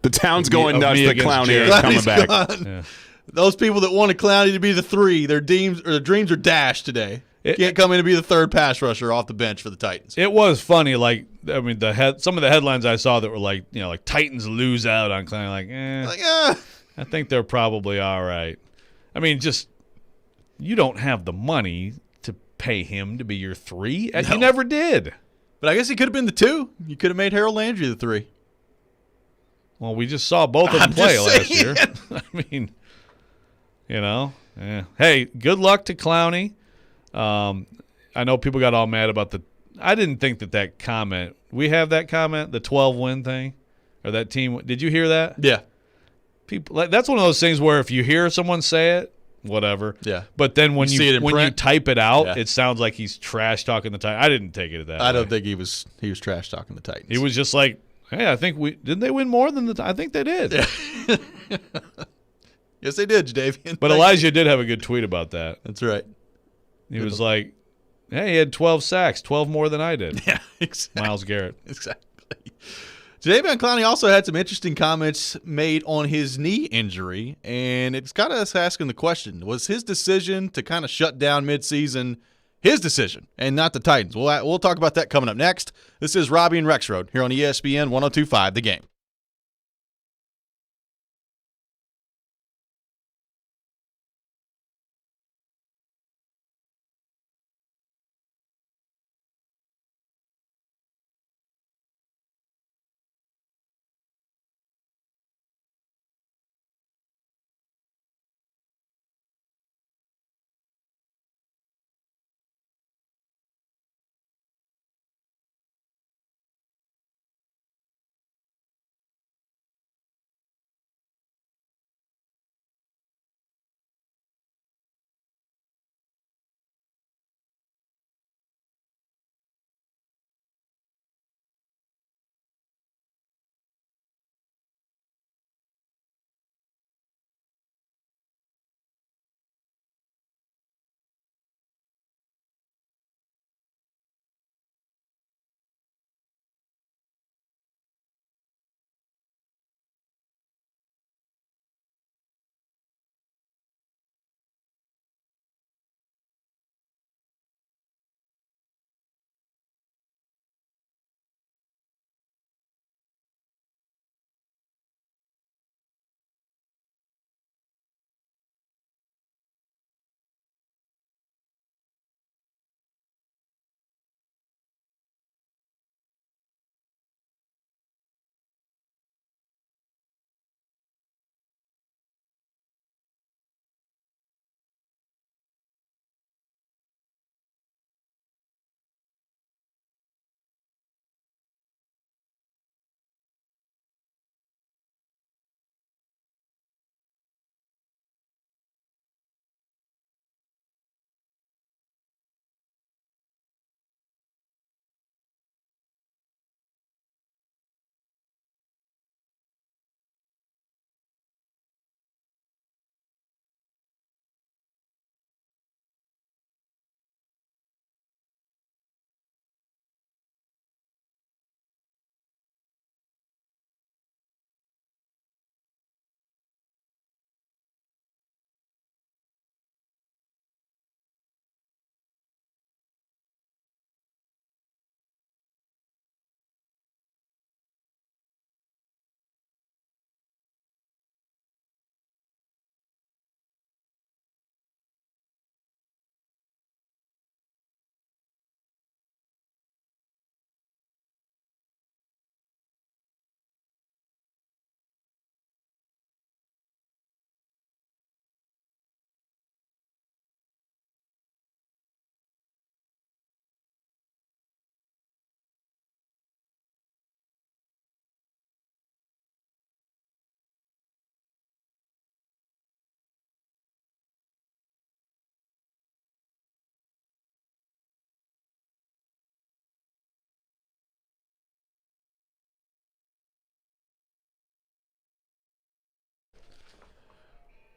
The town's going nuts that Clowney ain't coming back. Yeah. Those people that wanted Clowney to be the 3, their dreams are dashed today. Can't come in and be the 3rd pass rusher off the bench for the Titans. It was funny. Some of the headlines I saw that were Titans lose out on Clowney. I think they're probably all right. You don't have the money to pay him to be your 3. No. You never did. But I guess he could have been the 2. You could have made Harold Landry the 3. Well, we just saw both of them play last year. Yeah. Hey, good luck to Clowney. I know people got all mad about I didn't think that comment. We have that comment, the 12-win thing, or that team. Did you hear that? Yeah. People. That's one of those things where if you hear someone say it, whatever. Yeah. But then when you type it out, It sounds like he's trash talking the Titans. I didn't take it that way. I don't think he was trash talking the Titans. He was just like, hey, I think didn't they win more than I think they did. Yeah. Yes, they did, Jadeveon. But Elijah did have a good tweet about that. That's right. He was like, hey, he had 12 sacks, 12 more than I did. Yeah, exactly. Myles Garrett. Exactly. Jadeveon Clowney also had some interesting comments made on his knee injury, and it's got us asking the question, was his decision to kind of shut down midseason his decision and not the Titans? We'll talk about that coming up next. This is Robby and Rexrode here on ESPN 102.5 The Game.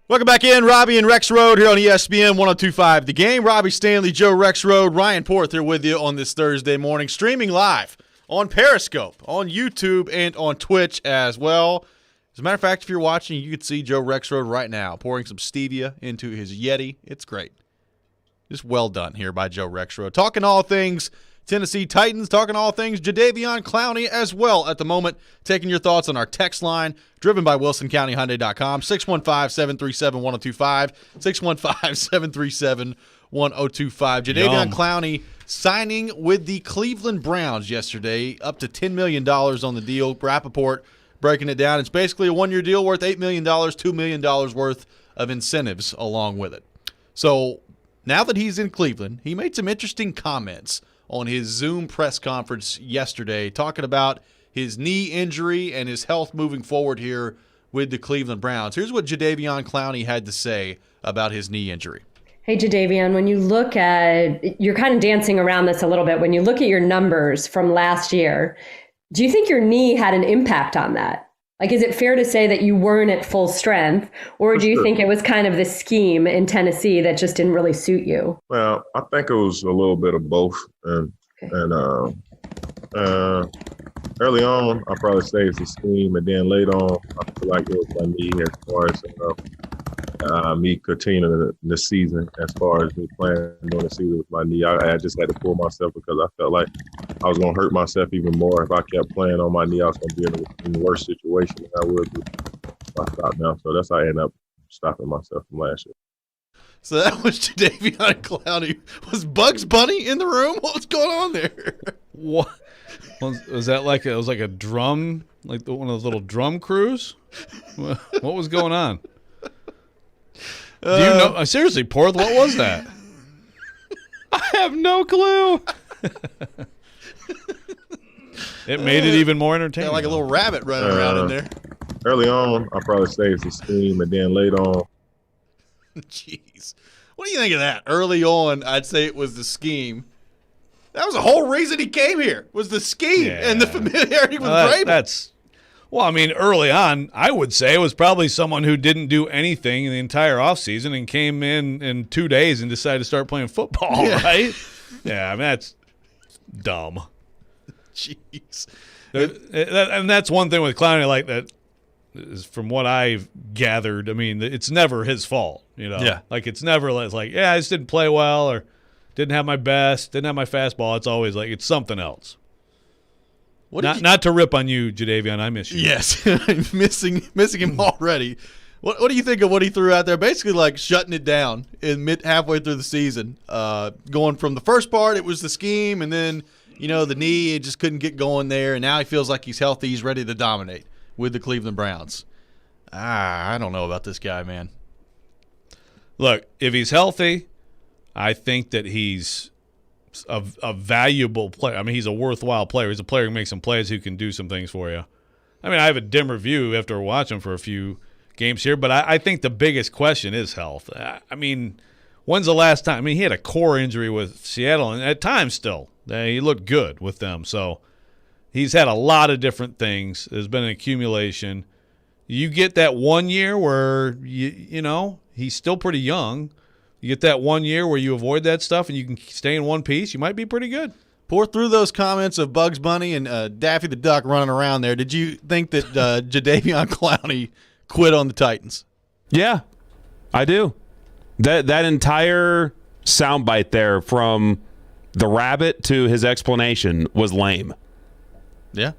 Welcome back in, Robby and Rexrode here on ESPN 102.5 The Game. Robby Stanley, Joe Rexrode, Ryan Porth here with you on this Thursday morning, streaming live on Periscope, on YouTube, and on Twitch as well. As a matter of fact, if you're watching, you can see Joe Rexrode right now pouring some stevia into his Yeti. It's great. Just well done here by Joe Rexrode. Talking all things Tennessee Titans, talking all things Jadeveon Clowney as well at the moment. Taking your thoughts on our text line, driven by WilsonCountyHyundai.com, 615-737-1025, 615-737-1025. Jadeveon Clowney signing with the Cleveland Browns yesterday, up to $10 million on the deal. Rappaport breaking it down. It's basically a one-year deal worth $8 million, $2 million worth of incentives along with it. So now that he's in Cleveland, he made some interesting comments on his Zoom press conference yesterday, talking about his knee injury and his health moving forward here with the Cleveland Browns. Here's what Jadeveon Clowney had to say about his knee injury. Hey, Jadeveon, when you look at, you're kind of dancing around this a little bit, when you look at your numbers from last year, do you think your knee had an impact on that? Like, is it fair to say that you weren't at full strength, or do you think it was kind of the scheme in Tennessee that just didn't really suit you? Well, I think it was a little bit of both. And early on, I probably say it's a scheme, and then later on, I feel like it was my knee as far as me continuing the season, as far as me playing during the season with my knee. I just had to pull myself because I felt like I was going to hurt myself even more if I kept playing on my knee. I was going to be in a worse situation than I would be if I stopped now. So that's how I ended up stopping myself from last year. So that was Jadeveon Clowney. Was Bugs Bunny in the room? What was going on there? What was that like? It was like a drum, like one of those little drum crews. What was going on? Do you know? Seriously, Porth, what was that? I have no clue. It made it even more entertaining. Like a little rabbit running around in there. Early on, I probably say it's a scheme, and then later on. Jeez. What do you think of that? Early on, I'd say it was the scheme. That was the whole reason he came here, was the scheme and the familiarity with Vrabel. Well, I mean, early on, I would say it was probably someone who didn't do anything in the entire offseason and came in 2 days and decided to start playing football, right? Yeah, I mean, that's dumb. Jeez. And that's one thing with Clowney, like that, is from what I've gathered, I mean, it's never his fault, you know? Yeah. Like, it's never like, I just didn't play well or didn't have my best, didn't have my fastball. It's always like it's something else. Not to rip on you, Jadeveon. I miss you. Yes, I'm missing him already. What do you think of what he threw out there? Basically, like shutting it down halfway through the season. Going from the first part, it was the scheme, and then the knee, it just couldn't get going there. And now he feels like he's healthy. He's ready to dominate with the Cleveland Browns. I don't know about this guy, man. Look, if he's healthy, I think that he's a valuable player. I mean, he's a worthwhile player. He's a player who makes some plays, who can do some things for you. I mean, I have a dim review after watching for a few games here, but I think the biggest question is health. I mean, when's the last time? I mean, he had a core injury with Seattle, and at times still, he looked good with them. So he's had a lot of different things. There's been an accumulation. You get that 1 year where, he's still pretty young. You get that 1 year where you avoid that stuff and you can stay in one piece, you might be pretty good. Pour through those comments of Bugs Bunny and Daffy the Duck running around there. Did you think that Jadeveon Clowney quit on the Titans? Yeah, I do. That entire soundbite there, from the rabbit to his explanation, was lame. Yeah.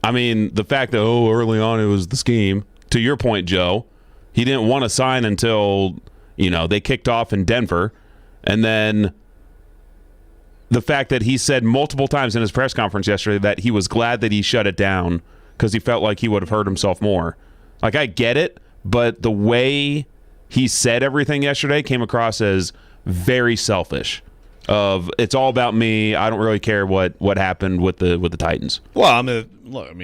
I mean, the fact that, early on it was the scheme. To your point, Joe, he didn't want to sign until they kicked off in Denver. And then the fact that he said multiple times in his press conference yesterday that he was glad that he shut it down because he felt like he would have hurt himself more. Like, I get it, but the way he said everything yesterday came across as very selfish. It's all about me. I don't really care what happened with the Titans. Well, I mean, look,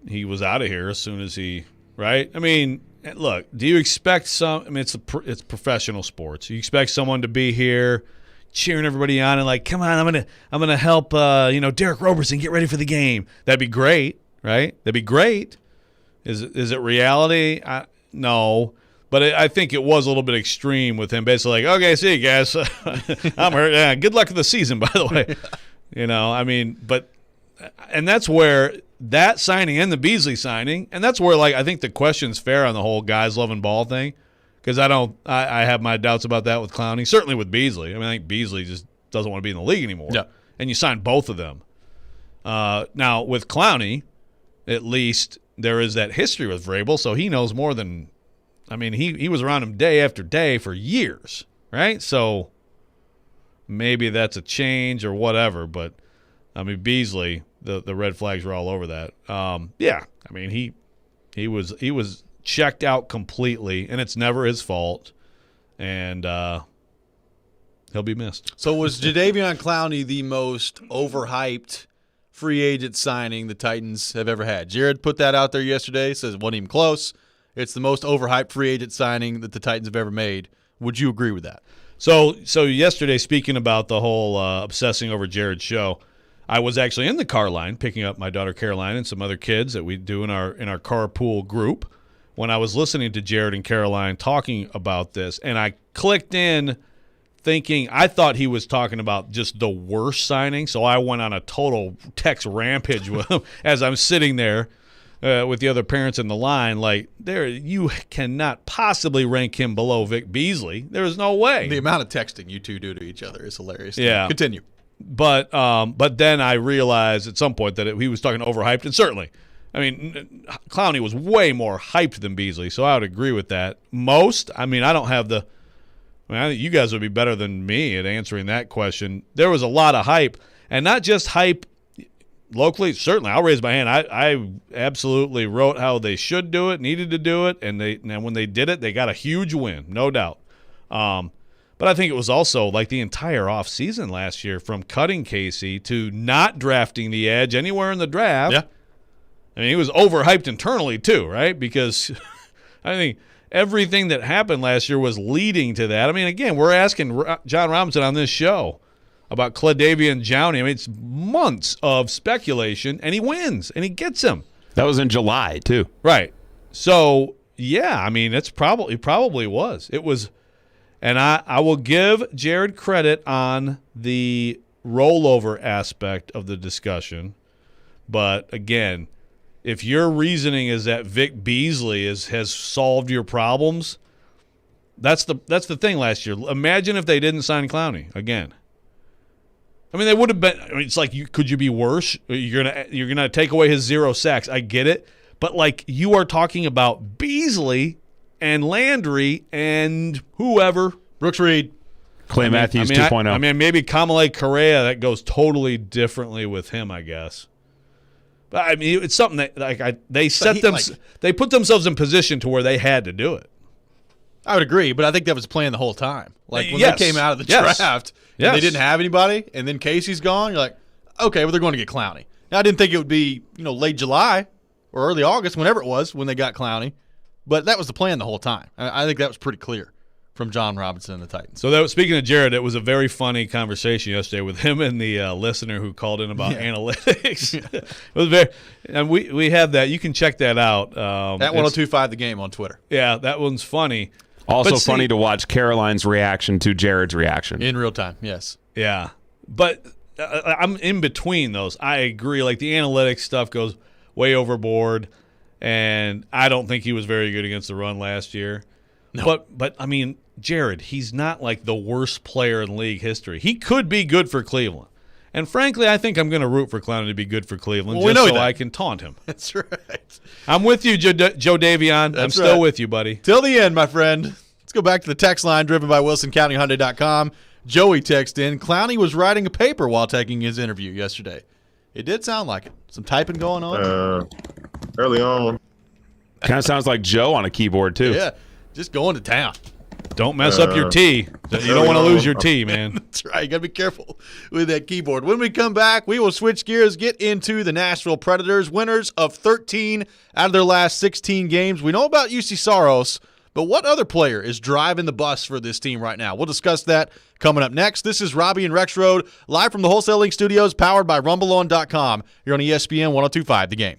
he was out of here as soon as he, right? I mean, look, do you expect it's professional sports. You expect someone to be here cheering everybody on and like, come on, I'm gonna help Derek Roberson get ready for the game. That'd be great, right? That'd be great. Is it reality? No. But I think it was a little bit extreme with him basically like, okay, see you guys. I'm hurt. Yeah, good luck with the season, by the way. I mean, and that's where that signing and the Beasley signing, and that's where, like, I think the question's fair on the whole guys loving ball thing, because I have my doubts about that with Clowney. Certainly with Beasley. I mean, I think Beasley just doesn't want to be in the league anymore. Yeah. And you sign both of them. Now, with Clowney, at least there is that history with Vrabel, so he knows more than – I mean, he was around him day after day for years, right? So maybe that's a change or whatever, but, I mean, Beasley, the red flags were all over that. Yeah, I mean, he was checked out completely, and it's never his fault, and he'll be missed. So was Jadeveon Clowney the most overhyped free agent signing the Titans have ever had? Jared put that out there yesterday, says it wasn't even close. It's the most overhyped free agent signing that the Titans have ever made. Would you agree with that? So yesterday, speaking about the whole obsessing over Jared's show, I was actually in the car line picking up my daughter Caroline and some other kids that we do in our carpool group when I was listening to Jared and Caroline talking about this, and I clicked in thinking I thought he was talking about just the worst signing, so I went on a total text rampage with him as I'm sitting there with the other parents in the line. Like, you cannot possibly rank him below Vic Beasley. There's no way. The amount of texting you two do to each other is hilarious. Yeah. Continue. But then I realized at some point that he was talking overhyped, and certainly, I mean, Clowney was way more hyped than Beasley, so I would agree with that. I don't have I think you guys would be better than me at answering that question. There was a lot of hype, and not just hype locally. Certainly, I'll raise my hand. I absolutely wrote how they should do it, needed to do it, and when they did it, they got a huge win, no doubt. But I think it was also like the entire offseason last year, from cutting Casey to not drafting the edge anywhere in the draft. Yeah. I mean, he was overhyped internally too, right? Because I think everything that happened last year was leading to that. I mean, again, we're asking John Robinson on this show about Cladavian Jowney. I mean, it's months of speculation, and he wins, and he gets him. That was in July, too. Right. So, yeah, I mean, it probably was. It was, and I will give Jared credit on the rollover aspect of the discussion. But, again, if your reasoning is that Vic Beasley has solved your problems, that's the thing last year. Imagine if they didn't sign Clowney again. I mean, they would have been. I mean, it's like, could you be worse? You're gonna take away his 0 sacks. I get it, but like, you are talking about Beasley and Landry and whoever, Brooks Reed, Clay Matthews 2.0. I mean, maybe Kamalei Correa. That goes totally differently with him, I guess. But I mean, it's something that they put themselves in position to where they had to do it. I would agree, but I think that was planned the whole time. Like, when Yes. they came out of the Yes. draft, Yes. and they didn't have anybody, and then Casey's gone, you're like, okay, well, they're going to get Clowney. Now, I didn't think it would be, late July or early August, whenever it was, when they got Clowney, but that was the plan the whole time. I think that was pretty clear from John Robinson and the Titans. So speaking of Jared, it was a very funny conversation yesterday with him and the listener who called in about analytics. It was very, and we have that. You can check that out. At 102.5 The Game on Twitter. Yeah, that one's funny. Also funny to watch Caroline's reaction to Jared's reaction. In real time, yes. Yeah. But I'm in between those. I agree. Like, the analytics stuff goes way overboard, and I don't think he was very good against the run last year. No. But I mean, Jared, he's not like the worst player in league history. He could be good for Cleveland. And frankly, I think I'm going to root for Clowney to be good for Cleveland just so I can taunt him. That's right. I'm with you, Joe Davion. I'm still with you, buddy. Till the end, my friend. Let's go back to the text line driven by WilsonCountyHyundai.com. Joey texted in, Clowney was writing a paper while taking his interview yesterday. It did sound like it. Some typing going on. Early on. Kind of sounds like Joe on a keyboard, too. Yeah, just going to town. Don't mess up your T. You don't want to lose your T, man. That's right. You got to be careful with that keyboard. When we come back, we will switch gears, get into the Nashville Predators, winners of 13 out of their last 16 games. We know about UC Saros, but what other player is driving the bus for this team right now? We'll discuss that coming up next. This is Robby and Rexrode, live from the Wholesaling Studios, powered by RumbleOn.com. You're on ESPN 102.5 The Game.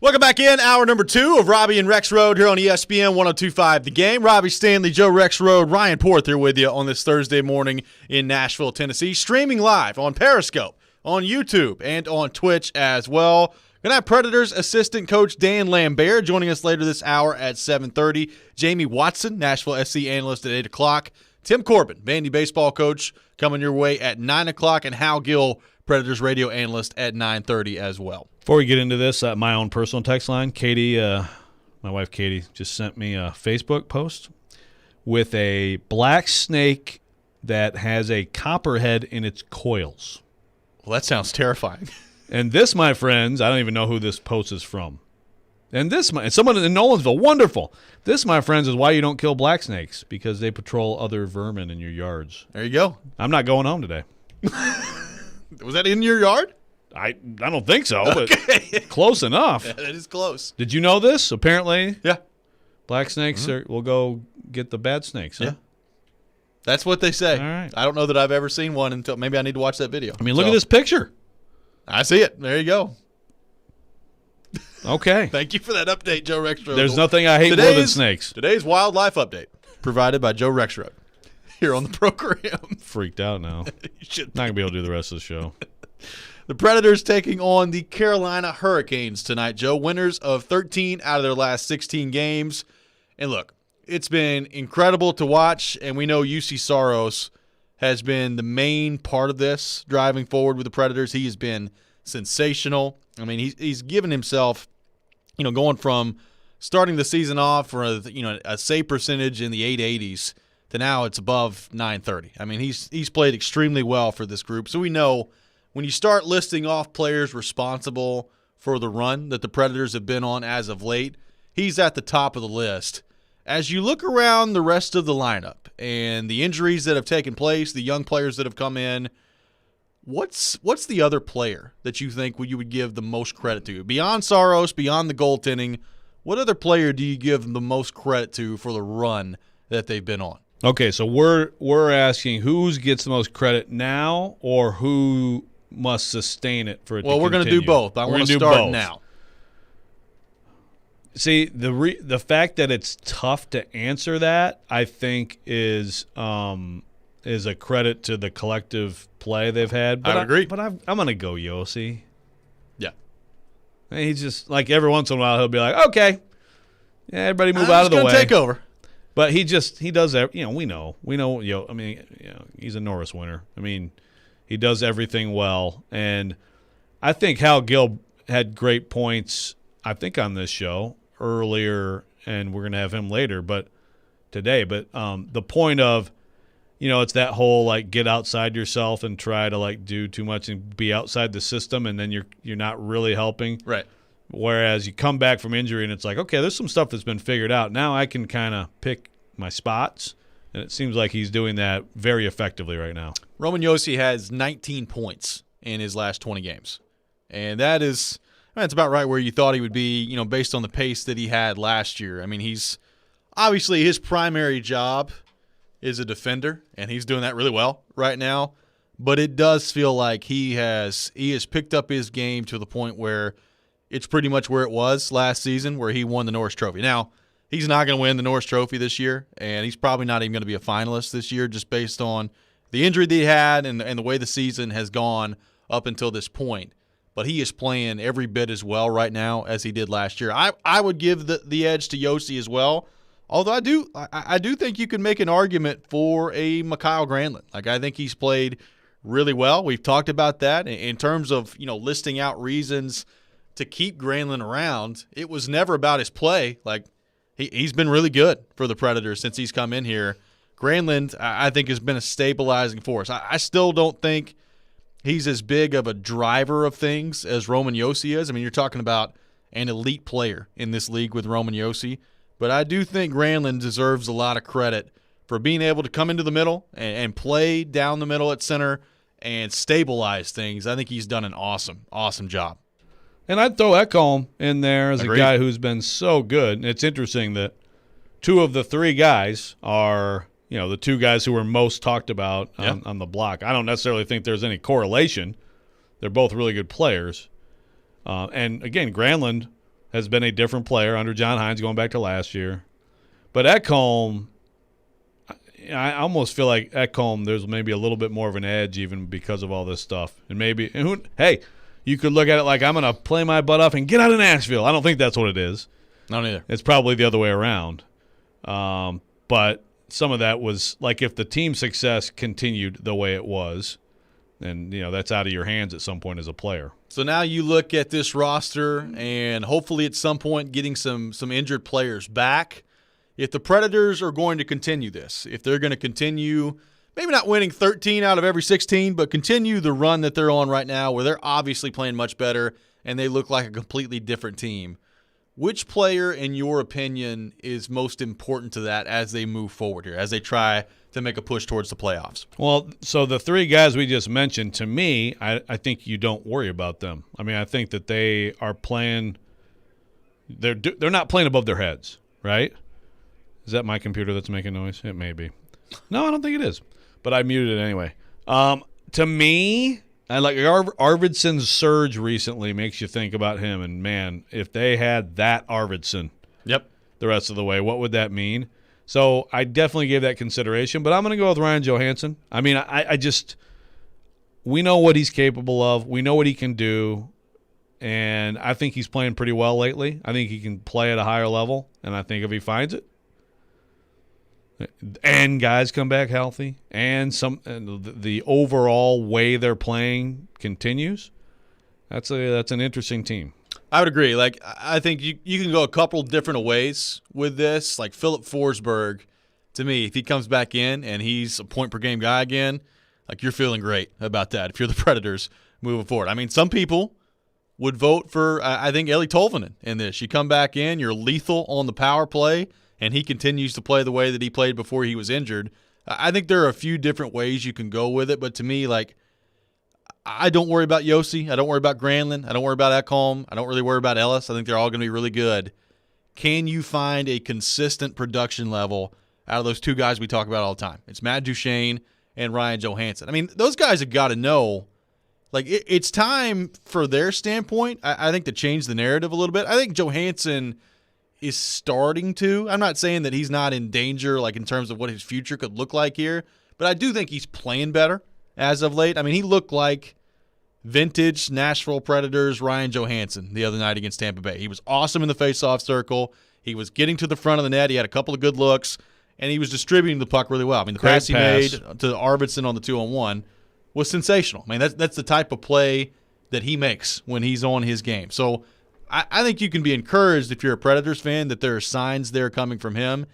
Welcome back in. Hour number 2 of Robby and Rexrode here on ESPN 102.5 The Game. Robby Stanley, Joe Rexrode, Ryan Porth here with you on this Thursday morning in Nashville, Tennessee. Streaming live on Periscope, on YouTube, and on Twitch as well. Gonna have Predators assistant coach Dan Lambert joining us later this hour at 7:30. Jamie Watson, Nashville SC analyst at 8 o'clock. Tim Corbin, Vandy baseball coach, coming your way at 9 o'clock. And Hal Gill, Predators radio analyst at 9:30 as well. Before we get into this, my own personal text line, Katie, my wife Katie, just sent me a Facebook post with a black snake that has a copperhead in its coils. Well, that sounds terrifying. And this, my friends, I don't even know who this post is from. And someone in Nolansville, wonderful. This, my friends, is why you don't kill black snakes, because they patrol other vermin in your yards. There you go. I'm not going home today. Was that in your yard? I don't think so, but close enough. Yeah, that is close. Did you know this? Apparently, Yeah. black snakes will go get the bad snakes. Huh? Yeah. That's what they say. All right. I don't know that I've ever seen one until maybe I need to watch that video. I mean, look at this picture. I see it. There you go. Okay. Thank you for that update, Joe Rexrode. There's nothing I hate more than snakes. Today's wildlife update provided by Joe Rexrode here on the program. Freaked out now. You should. Not going to be able to do the rest of the show. The Predators taking on the Carolina Hurricanes tonight, Joe. Winners of 13 out of their last 16 games. And look, it's been incredible to watch, and we know UC Saros has been the main part of this driving forward with the Predators. He has been sensational. I mean, he's given himself, going from starting the season off for a save percentage in the 880s to now it's above 930. I mean, he's played extremely well for this group. So we know when you start listing off players responsible for the run that the Predators have been on as of late, he's at the top of the list. As you look around the rest of the lineup and the injuries that have taken place, the young players that have come in, what's the other player that you think you would give the most credit to? Beyond Saros, beyond the goaltending, what other player do you give the most credit to for the run that they've been on? Okay, so we're asking who gets the most credit now or who must sustain it for it to continue. Well, we're going to do both. I want to start now. See, the fact that it's tough to answer that, I think, is a credit to the collective play they've had. But I would agree. But I'm going to go Yossi. Yeah. He's just, like, every once in a while he'll be like, okay, yeah, everybody move out of the way. He's going to take over. But he does that. We know. I mean, he's a Norris winner. I mean, he does everything well. And I think Hal Gill had great points, I think, on this show earlier, and we're going to have him later, but today. But the point of, it's that whole, like, get outside yourself and try to, like, do too much and be outside the system, and then you're not really helping. Right. Whereas you come back from injury and it's like, okay, there's some stuff that's been figured out. Now I can kind of pick my spots, and it seems like he's doing that very effectively right now. Roman Josi has 19 points in his last 20 games, and that's about right where you thought he would be, based on the pace that he had last year. I mean, he's obviously his primary job is a defender, and he's doing that really well right now. But it does feel like he has picked up his game to the point where it's pretty much where it was last season, where he won the Norris Trophy. Now, he's not going to win the Norris Trophy this year, and he's probably not even going to be a finalist this year just based on the injury that he had and the way the season has gone up until this point. But he is playing every bit as well right now as he did last year. I would give the edge to Josi as well, although I do think you can make an argument for a Mikael Granlund. Like, I think he's played really well. We've talked about that in terms of listing out reasons to keep Granlund around. It was never about his play. Like, he's been really good for the Predators since he's come in here. Granlund, I think, has been a stabilizing force. I still don't think he's as big of a driver of things as Roman Josi is. I mean, you're talking about an elite player in this league with Roman Josi. But I do think Granlund deserves a lot of credit for being able to come into the middle and play down the middle at center and stabilize things. I think he's done an awesome, awesome job. And I'd throw Ekholm in there as Agreed. a guy who's been so good. And it's interesting that two of the three guys are, the two guys who were most talked about on the block. I don't necessarily think there's any correlation. They're both really good players. And again, Granlund has been a different player under John Hines going back to last year. But Ekholm, I almost feel like Ekholm, there's maybe a little bit more of an edge even because of all this stuff. And hey, you could look at it like I'm going to play my butt off and get out of Nashville. I don't think that's what it is. Not either. It's probably the other way around. But some of that was like if the team success continued the way it was, then that's out of your hands at some point as a player. So now you look at this roster and hopefully at some point getting some injured players back. If the Predators are going to continue this, if they're going to continue maybe not winning 13 out of every 16, but continue the run that they're on right now where they're obviously playing much better and they look like a completely different team, which player, in your opinion, is most important to that as they move forward here, as they try to make a push towards the playoffs? Well, so the three guys we just mentioned, to me, I think you don't worry about them. I mean, I think that they are playing – they're not playing above their heads, right? Is that my computer that's making noise? It may be. No, I don't think it is, but I muted it anyway. To me – I like Arvidsson's surge recently makes you think about him. And, man, if they had that Arvidsson the rest of the way, what would that mean? So I definitely gave that consideration. But I'm going to go with Ryan Johansson. I mean, I just – we know what he's capable of. We know what he can do. And I think he's playing pretty well lately. I think he can play at a higher level. And I think if he finds it, and guys come back healthy, and the overall way they're playing continues, that's an interesting team. I would agree. Like, I think you can go a couple different ways with this. Like Philip Forsberg, to me, if he comes back in and he's a point-per-game guy again, like you're feeling great about that if you're the Predators moving forward. I mean, some people would vote for, I think, Eeli Tolvanen in this. You come back in, you're lethal on the power play, and he continues to play the way that he played before he was injured. I think there are a few different ways you can go with it, but to me, like, I don't worry about Yossi. I don't worry about Granlund. I don't worry about Ekholm. I don't really worry about Ellis. I think they're all going to be really good. Can you find a consistent production level out of those two guys we talk about all the time? It's Matt Duchene and Ryan Johansson. I mean, those guys have got to know, like, it's time for their standpoint, I think, to change the narrative a little bit. I think Johansson is starting to. I'm not saying that he's not in danger, like in terms of what his future could look like here, but I do think he's playing better as of late. I mean, he looked like vintage Nashville Predators Ryan Johansson the other night against Tampa Bay. He was awesome in the faceoff circle. He was getting to the front of the net. He had a couple of good looks, and he was distributing the puck really well. I mean, the pass he made to Arvidsson on the 2-on-1 was sensational. I mean, that's the type of play that he makes when he's on his game. So I think you can be encouraged if you're a Predators fan that there are signs there coming from him.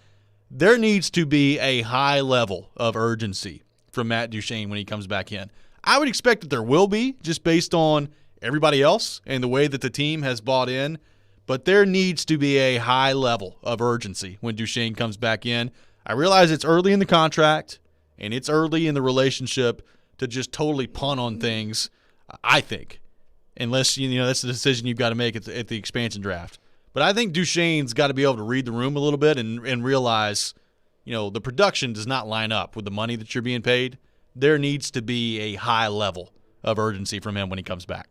There needs to be a high level of urgency from Matt Duchene when he comes back in. I would expect that there will be, just based on everybody else and the way that the team has bought in. But there needs to be a high level of urgency when Duchene comes back in. I realize it's early in the contract and it's early in the relationship to just totally punt on things, I think. Unless, that's the decision you've got to make at the expansion draft. But I think Duchene's got to be able to read the room a little bit and realize, the production does not line up with the money that you're being paid. There needs to be a high level of urgency from him when he comes back.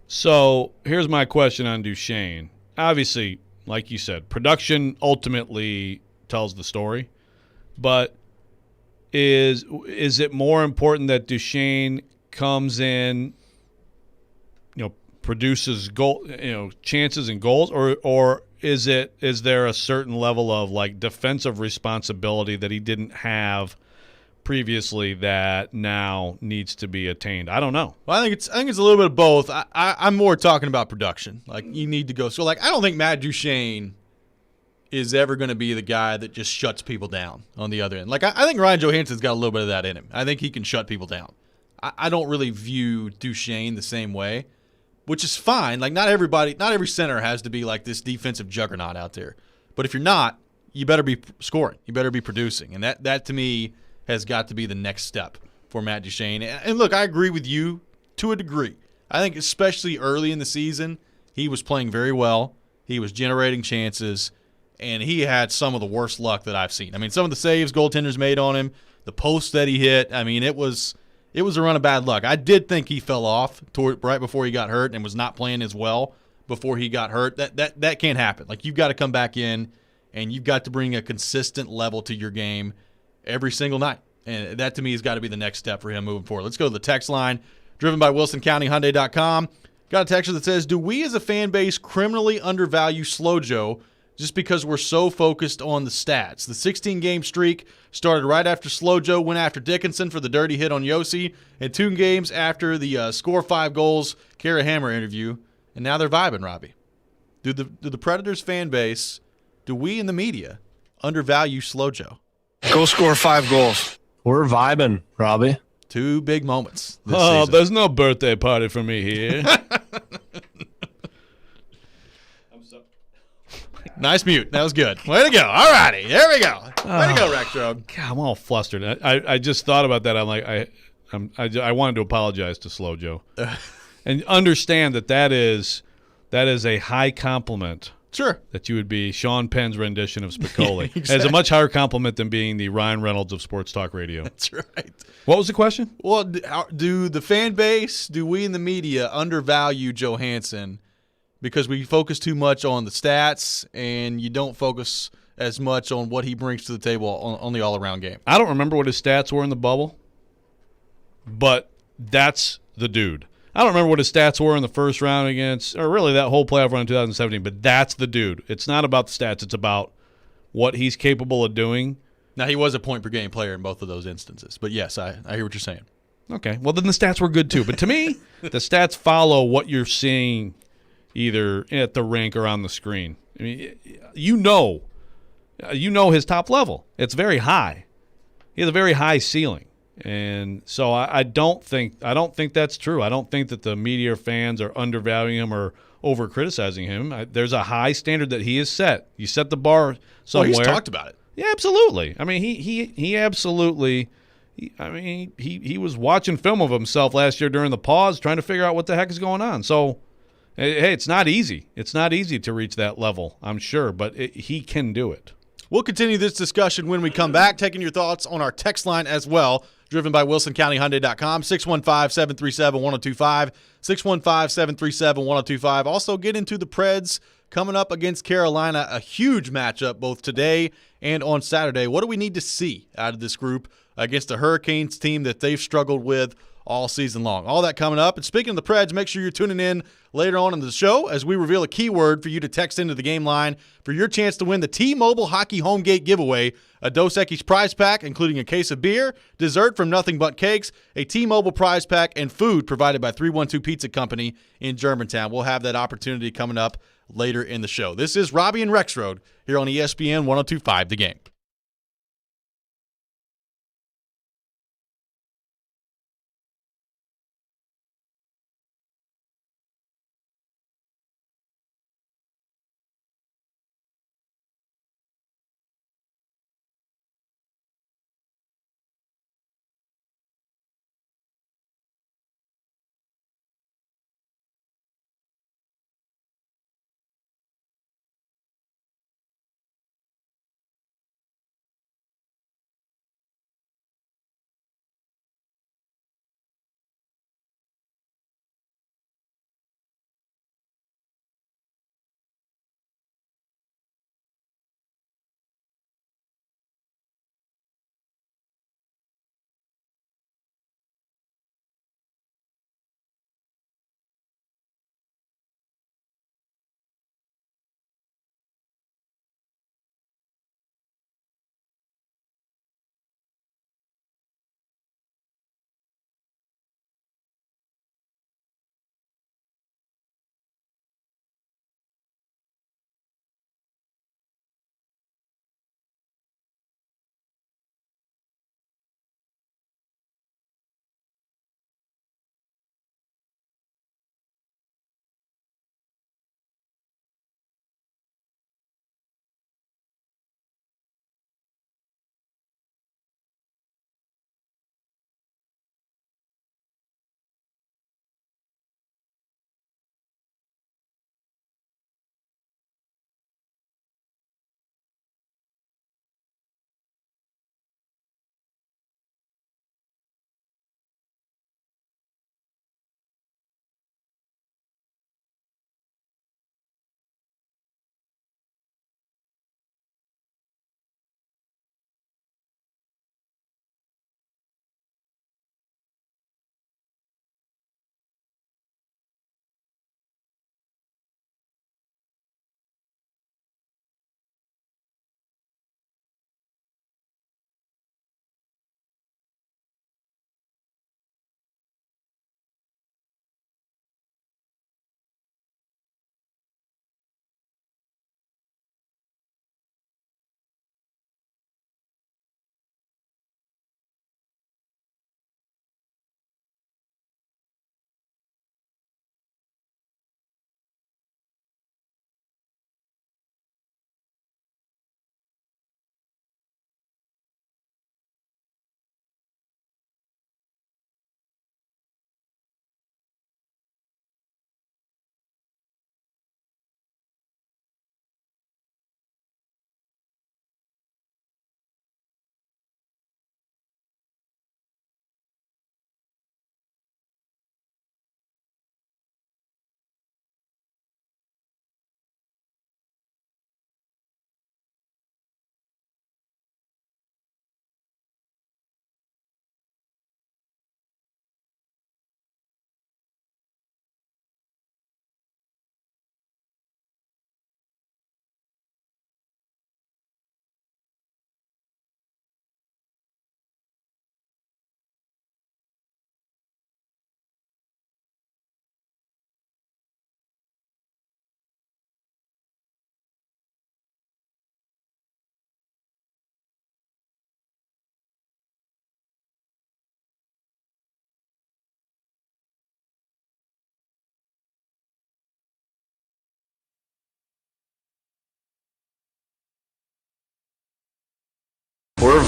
So here's my question on Duchene. Obviously, like you said, production ultimately tells the story. But is it more important that Duchene comes in, produces goal, chances and goals, or is there a certain level of like defensive responsibility that he didn't have previously that now needs to be attained? I don't know. Well, I think it's a little bit of both. I'm more talking about production. Like, you need to go. So, like, I don't think Matt Duchene is ever going to be the guy that just shuts people down on the other end. Like, I think Ryan Johansson's got a little bit of that in him. I think he can shut people down. I don't really view Duchene the same way, which is fine. Like, not every center has to be like this defensive juggernaut out there. But if you're not, you better be scoring. You better be producing. And that to me has got to be the next step for Matt Duchene. And look, I agree with you to a degree. I think especially early in the season, he was playing very well. He was generating chances, and he had some of the worst luck that I've seen. I mean, some of the saves goaltenders made on him, the posts that he hit, I mean, it was It was a run of bad luck. I did think he fell off right before he got hurt and was not playing as well before he got hurt. That can't happen. Like, you've got to come back in and you've got to bring a consistent level to your game every single night. And that, to me, has got to be the next step for him moving forward. Let's go to the text line, driven by WilsonCountyHyundai.com. Got a texter that says, do we as a fan base criminally undervalue Slow Joe just because we're so focused on the stats? The 16-game streak started right after Slow Joe went after Dickinson for the dirty hit on Yossi, and 2 games after the score 5 goals Kara Hammer interview, and now they're vibing, Robby. Do the Predators fan base, do we in the media undervalue Slow Joe? Go score 5 goals. We're vibing, Robby. 2 big moments this season. There's no birthday party for me here. Nice mute. That was good. Way to go. All righty. There we go. Way to go, Rexrode. God, I'm all flustered. I just thought about that. I'm like, I wanted to apologize to Slow Joe, and understand that is a high compliment. Sure. That you would be Sean Penn's rendition of Spicoli. Exactly. It's a much higher compliment than being the Ryan Reynolds of sports talk radio. That's right. What was the question? Well, do the fan base, do we in the media undervalue Johansson because we focus too much on the stats and you don't focus as much on what he brings to the table on the all-around game? I don't remember what his stats were in the bubble, but that's the dude. I don't remember what his stats were in the first round against, or really that whole playoff run in 2017, but that's the dude. It's not about the stats. It's about what he's capable of doing. Now, he was a point-per-game player in both of those instances, but yes, I hear what you're saying. Okay, well, then the stats were good too. But to me, the stats follow what you're seeing either at the rink or on the screen. I mean, you know his top level. It's very high. He has a very high ceiling. And so I don't think that's true. I don't think that the media or fans are undervaluing him or over-criticizing him. There's a high standard that he has set. You set the bar somewhere. Well, he's talked about it. Yeah, absolutely. I mean, he absolutely he was watching film of himself last year during the pause trying to figure out what the heck is going on. So, hey, it's not easy. It's not easy to reach that level, I'm sure, but he can do it. We'll continue this discussion when we come back, taking your thoughts on our text line as well, driven by WilsonCountyHyundai.com, 615-737-1025, 615-737-1025. Also, get into the Preds coming up against Carolina, a huge matchup both today and on Saturday. What do we need to see out of this group against a Hurricanes team that they've struggled with all season long? All that coming up. And speaking of the Preds, make sure you're tuning in later on in the show as we reveal a keyword for you to text into the game line for your chance to win the T-Mobile Hockey Home Gate giveaway, a Dos Equis prize pack, including a case of beer, dessert from Nothing But Cakes, a T-Mobile prize pack, and food provided by 312 Pizza Company in Germantown. We'll have that opportunity coming up later in the show. This is Robby and Rexrode here on ESPN 102.5 The Game.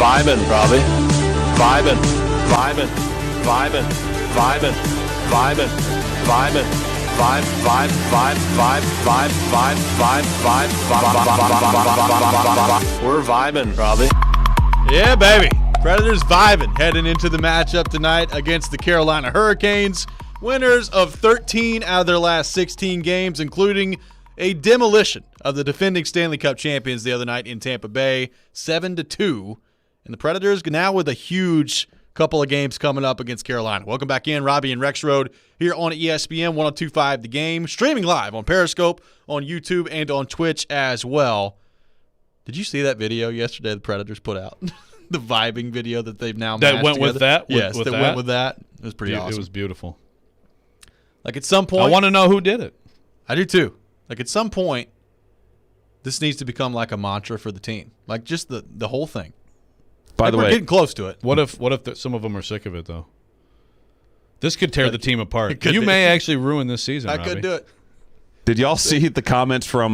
vibing, Robby. Vibing, vibing, vibing, vibing, vibing, vibing, vibe, vibe, vibe, vibe, vibe, vibe, vibe, vibe. We're vibing, Robby. Yeah, baby. Predators vibing heading into the matchup tonight against the Carolina Hurricanes. Winners of 13 out of their last 16 games, including a demolition of the defending Stanley Cup champions the other night in Tampa Bay, 7-2. And the Predators now with a huge couple of games coming up against Carolina. Welcome back in, Robby and Rexrode here on ESPN 102.5 The Game, streaming live on Periscope, on YouTube, and on Twitch as well. Did you see that video yesterday the Predators put out? The vibing video that they've now That mashed went together? with that? Yes, With that that? went with that. It was pretty awesome. It was beautiful. Like at some point, I want to know who did it. I do too. Like at some point, this needs to become like a mantra for the team. Like just the whole thing. By Like the we're way, getting close to it. What if some of them are sick of it though? This could tear the team apart. could You be. may actually ruin this season. I Robbie. could do it. did y'all see the comments from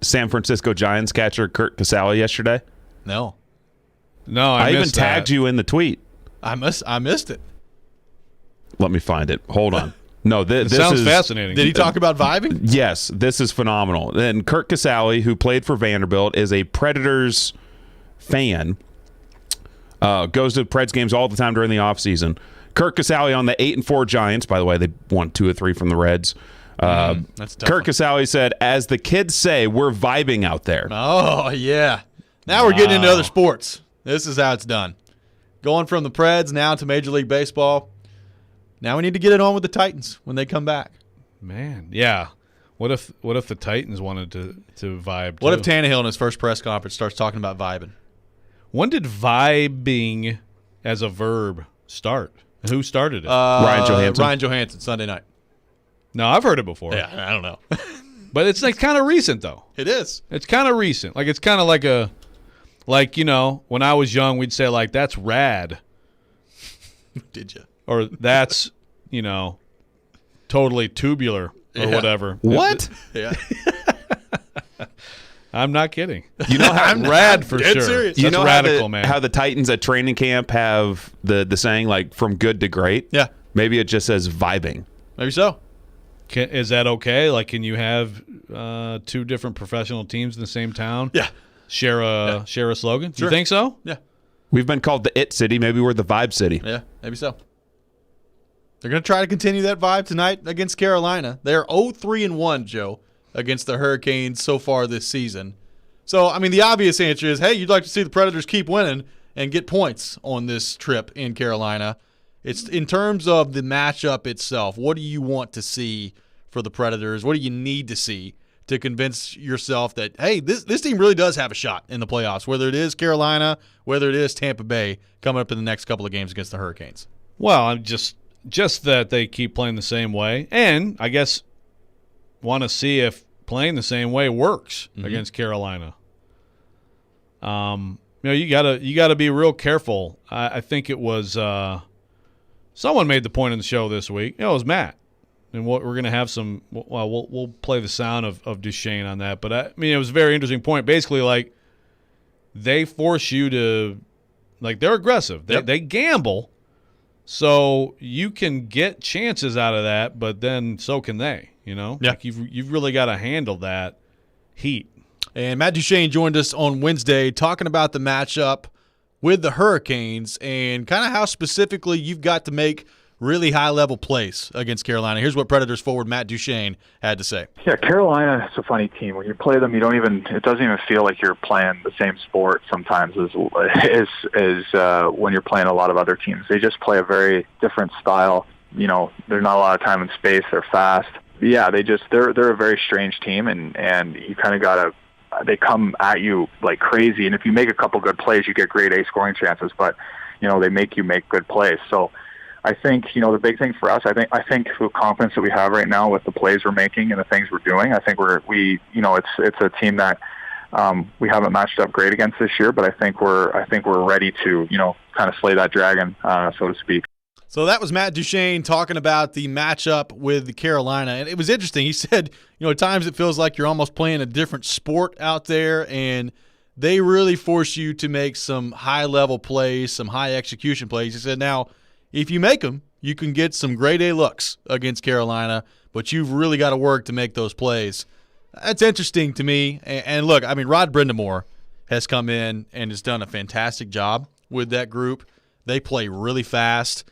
San Francisco Giants catcher Kurt Casale yesterday? No, No, I even missed tagged that. you in the tweet. I missed it. Let me find it. Hold on. No, this Sounds is fascinating. Did he talk about vibing? Yes, this is phenomenal. And Kurt Casale, who played for Vanderbilt, is a Predators fan. Goes to Preds games all the time during the offseason. Kurt Casale on the 8-4 Giants. By the way, they won 2 or 3 from the Reds. That's tough. Kurt Casale said, "As the kids say, we're vibing out there." Oh yeah. Now we're getting into other sports. This is how it's done. Going from the Preds now to Major League Baseball. Now we need to get it on with the Titans when they come back. Man, yeah. What if the Titans wanted to vibe? What too? if Tannehill in his first press conference starts talking about vibing? When did vibing as a verb start? Who started it? Ryan Johansson. Ryan Johansson, Sunday night. No, I've heard it before. Yeah, I don't know. But it's like kind of recent though. It is. It's kind of recent. Like it's kind of like you know, when I was young, we'd say like that's rad, Did you? or that's you know, totally tubular or Yeah. whatever. What? Yeah. I'm not kidding. You know how Rad for dead sure. serious. That's you know radical, how man. how the Titans at training camp have the saying like from good to great? Yeah. Maybe it just says vibing. Maybe so. Is that okay? Like, can you have 2 different professional teams in the same town? Yeah. Share a slogan? Sure. You think so? Yeah. We've been called the It City. Maybe we're the Vibe City. Yeah. Maybe so. They're going to try to continue that vibe tonight against Carolina. They're 0-3-1, Joe, against the Hurricanes so far this season. So, I mean, the obvious answer is, hey, you'd like to see the Predators keep winning and get points on this trip in Carolina. It's in terms of the matchup itself. What do you want to see for the Predators? What do you need to see to convince yourself that, hey, this team really does have a shot in the playoffs, whether it is Carolina, whether it is Tampa Bay coming up in the next couple of games against the Hurricanes? Well, I'm just that they keep playing the same way, and I guess want to see if playing the same way works against Carolina. You know, you gotta be real careful. I think it was someone made the point in the show this week. It was Matt, and we're gonna have some. Well, we'll play the sound of Duchesne on that. But I mean, it was a very interesting point. Basically, like they force you to, like they're aggressive. They gamble. So you can get chances out of that, but then so can they, you know? Yeah. Like you've really got to handle that heat. And Matt Duchesne joined us on Wednesday talking about the matchup with the Hurricanes and kind of how specifically you've got to make really high-level plays against Carolina. Here's what Predators forward Matt Duchesne had to say. Yeah, Carolina is a funny team. When you play them, it doesn't even feel like you're playing the same sport sometimes as when you're playing a lot of other teams. They just play a very different style. You know, there's not a lot of time and space. They're fast. Yeah, they're a very strange team, and you kind of gotta. They come at you like crazy, and if you make a couple good plays, you get grade A scoring chances. But you know, they make you make good plays. So I think, you know, the big thing for us, I think the confidence that we have right now with the plays we're making and the things we're doing, I think it's a team that we haven't matched up great against this year, but I think we're ready to, you know, kind of slay that dragon, so to speak. So that was Matt Duchesne talking about the matchup with Carolina. And it was interesting. He said, you know, at times it feels like you're almost playing a different sport out there, and they really force you to make some high-level plays, some high execution plays. He said, now, if you make them, you can get some grade A looks against Carolina, but you've really got to work to make those plays. That's interesting to me. And look, I mean, Rod Brindamore has come in and has done a fantastic job with that group. They play really fast.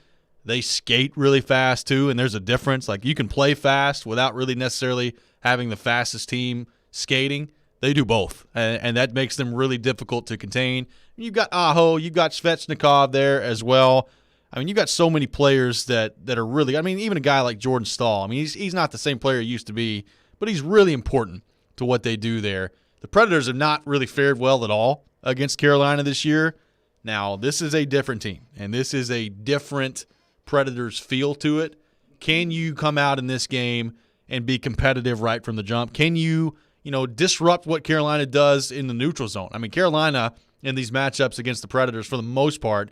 They skate really fast, too, and there's a difference. Like, you can play fast without really necessarily having the fastest team skating. They do both, and that makes them really difficult to contain. You've got Aho, you've got Svechnikov there as well. I mean, you've got so many players that are really – I mean, even a guy like Jordan Stahl. I mean, he's not the same player he used to be, but he's really important to what they do there. The Predators have not really fared well at all against Carolina this year. Now, this is a different team, and this is a different Predators feel to it. Can you come out in this game and be competitive right from the jump? Can you – disrupt what Carolina does in the neutral zone? I mean, Carolina in these matchups against the Predators, for the most part,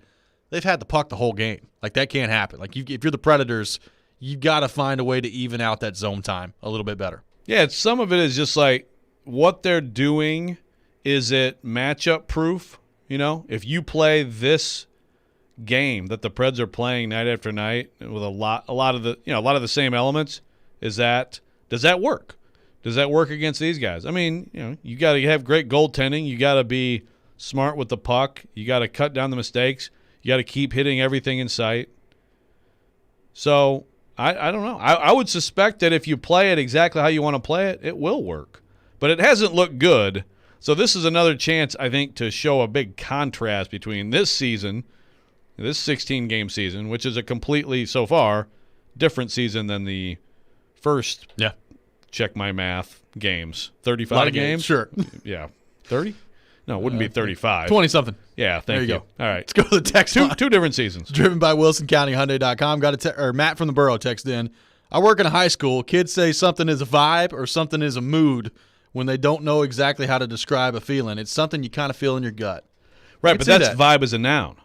they've had the puck the whole game. Like, that can't happen. Like, if you're the Predators, you got to find a way to even out that zone time a little bit better. Yeah, some of it is just like what they're doing. Is it matchup proof? If you play this game that the Preds are playing night after night with a lot of the same elements, does that work? Does that work against these guys? I mean, you got to have great goaltending. You got to be smart with the puck. You got to cut down the mistakes. You got to keep hitting everything in sight. So I don't know. I would suspect that if you play it exactly how you want to play it, it will work. But it hasn't looked good. So this is another chance, I think, to show a big contrast between this season, this 16-game season, which is a completely, so far, different season than the first. Yeah. Check my math. Games. 35 games? Sure. Yeah. 30? No, it wouldn't be 35. 20-something. Yeah, thank you. Go. All right. Let's go to the text Two line. different seasons. Driven by WilsonCountyHyundai.com. Got Matt from the Borough text in. I work in a high school. Kids say something is a vibe or something is a mood when they don't know exactly how to describe a feeling. It's something you kind of feel in your gut. Right, but that's vibe as a noun.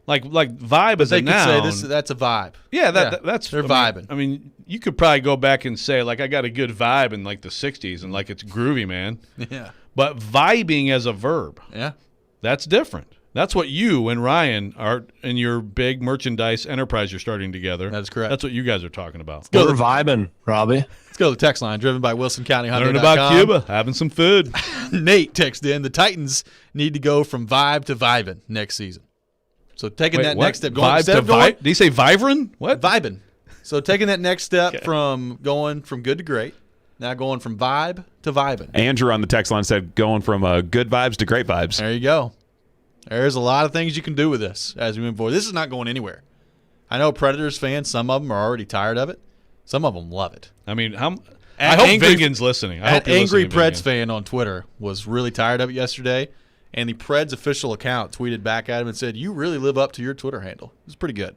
Like vibe as a noun. They could say that's a vibe. Yeah, that's they're vibing. I mean, you could probably go back and say, like, I got a good vibe in, like, the 60s, and, like, it's groovy, man. Yeah. But vibing as a verb, yeah, that's different. That's what you and Ryan are in your big merchandise enterprise you're starting together. That's correct. That's what you guys are talking about. We're vibing, Robbie. Let's go to the text line, driven by WilsonCountyHyundai.com. Learn about Cuba, having some food. Nate texted in, the Titans need to go from vibe to vibing next season. So taking that next step, going instead of going, did he say vibrin? What? Vibing. So taking that next step from going from good to great, now going from vibe to vibing. Andrew on the text line said going from good vibes to great vibes. There you go. There's a lot of things you can do with this as we move forward. This is not going anywhere. I know Predators fans, some of them are already tired of it. Some of them love it. I mean, I hope Vingan's listening. I hope Angry listening, Preds fan on Twitter was really tired of it yesterday. And the Preds official account tweeted back at him and said, "You really live up to your Twitter handle." It was pretty good.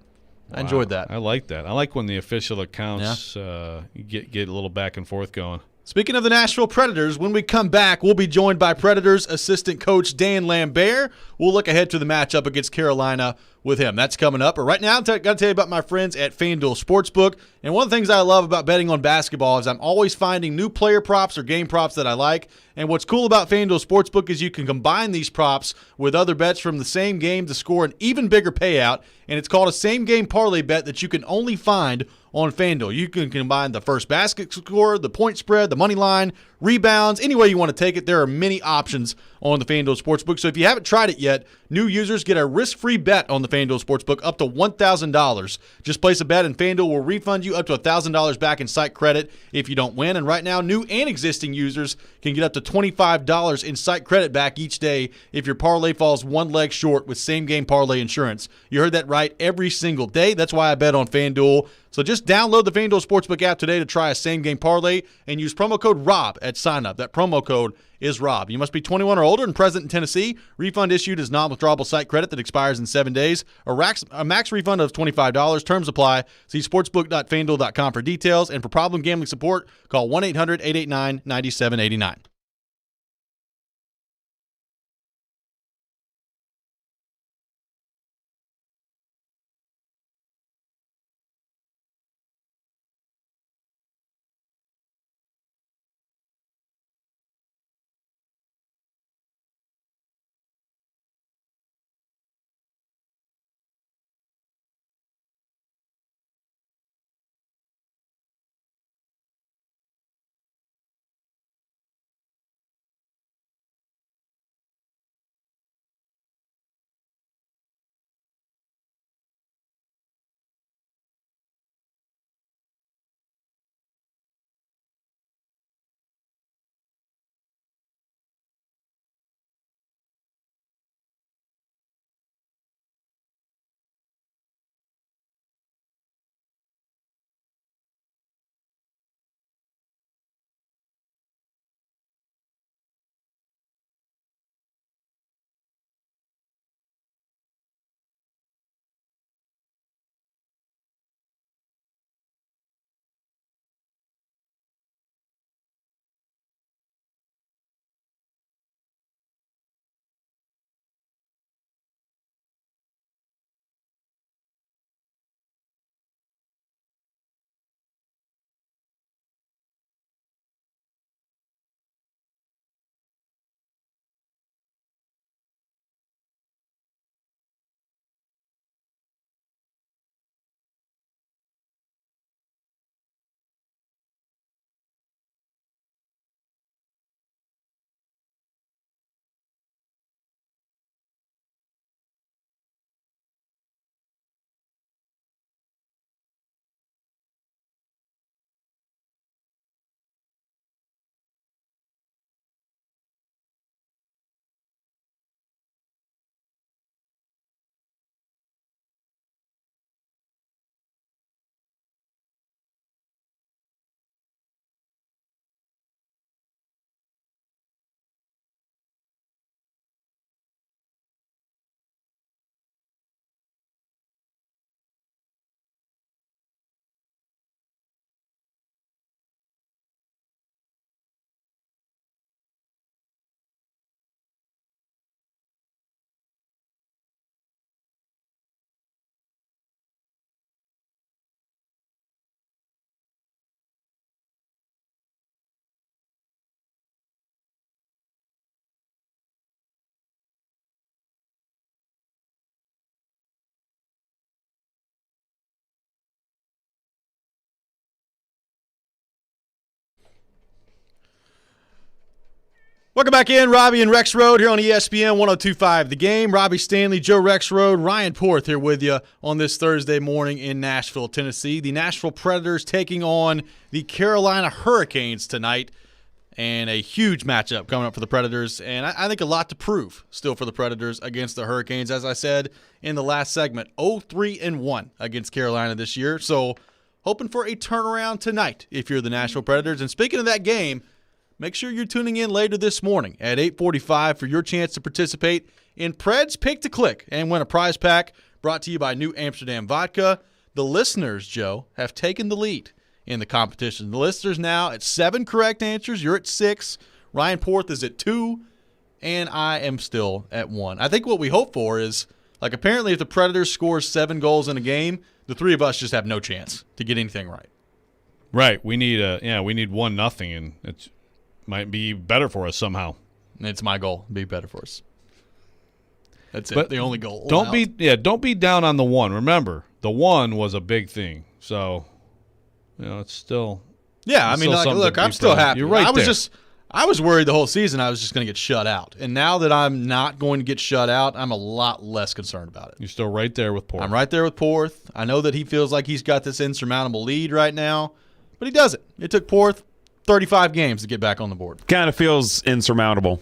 Wow. I enjoyed that. I like that. I like when the official accounts get a little back and forth going. Speaking of the Nashville Predators, when we come back, we'll be joined by Predators assistant coach Dan Lambert. We'll look ahead to the matchup against Carolina with him. That's coming up. But right now, I've got to tell you about my friends at FanDuel Sportsbook. And one of the things I love about betting on basketball is I'm always finding new player props or game props that I like. And what's cool about FanDuel Sportsbook is you can combine these props with other bets from the same game to score an even bigger payout. And it's called a same-game parlay bet that you can only find on FanDuel. You can combine the first basket score, the point spread, the money line, rebounds, any way you want to take it. There are many options on the FanDuel Sportsbook. So if you haven't tried it yet, new users get a risk-free bet on the FanDuel Sportsbook up to $1,000. Just place a bet and FanDuel will refund you up to $1,000 back in site credit if you don't win. And right now, new and existing users can get up to $25 in site credit back each day if your parlay falls one leg short with same-game parlay insurance. You heard that right, every single day. That's why I bet on FanDuel. So just download the FanDuel Sportsbook app today to try a same-game parlay and use promo code ROB at sign-up. That promo code is ROB. You must be 21 or older and present in Tennessee. Refund issued as non-withdrawable site credit that expires in 7 days. A max refund of $25. Terms apply. See sportsbook.fanduel.com for details. And for problem gambling support, call 1-800-889-9789. Welcome back in, Robby and Rexrode here on ESPN 102.5 The Game. Robby Stanley, Joe Rexrode, Ryan Porth here with you on this Thursday morning in Nashville, Tennessee. The Nashville Predators taking on the Carolina Hurricanes tonight, and a huge matchup coming up for the Predators, and I think a lot to prove still for the Predators against the Hurricanes. As I said in the last segment, 0-3-1 against Carolina this year, so hoping for a turnaround tonight if you're the Nashville Predators. And speaking of that game, make sure you're tuning in later this morning at 8:45 for your chance to participate in Preds Pick to Click and win a prize pack brought to you by New Amsterdam Vodka. The listeners, Joe, have taken the lead in the competition. The listeners now at 7 correct answers. You're at 6. Ryan Porth is at 2, and I am still at 1. I think what we hope for is, like, apparently if the Predators score 7 goals in a game, the three of us just have no chance to get anything right. Right. We need 1-0, and it might be better for us somehow. It's my goal. Be better for us. That's But it. The only goal. Don't be down on the 1. Remember, the 1 was a big thing. So, it's still. Yeah, I it's mean, still like, something look, to be I'm still proud of. happy. You're right there. I was worried the whole season I was just going to get shut out. And now that I'm not going to get shut out, I'm a lot less concerned about it. You're still right there with Porth. I'm right there with Porth. I know that he feels like he's got this insurmountable lead right now, but he doesn't. It took Porth 35 games to get back on the board. Kind of feels insurmountable.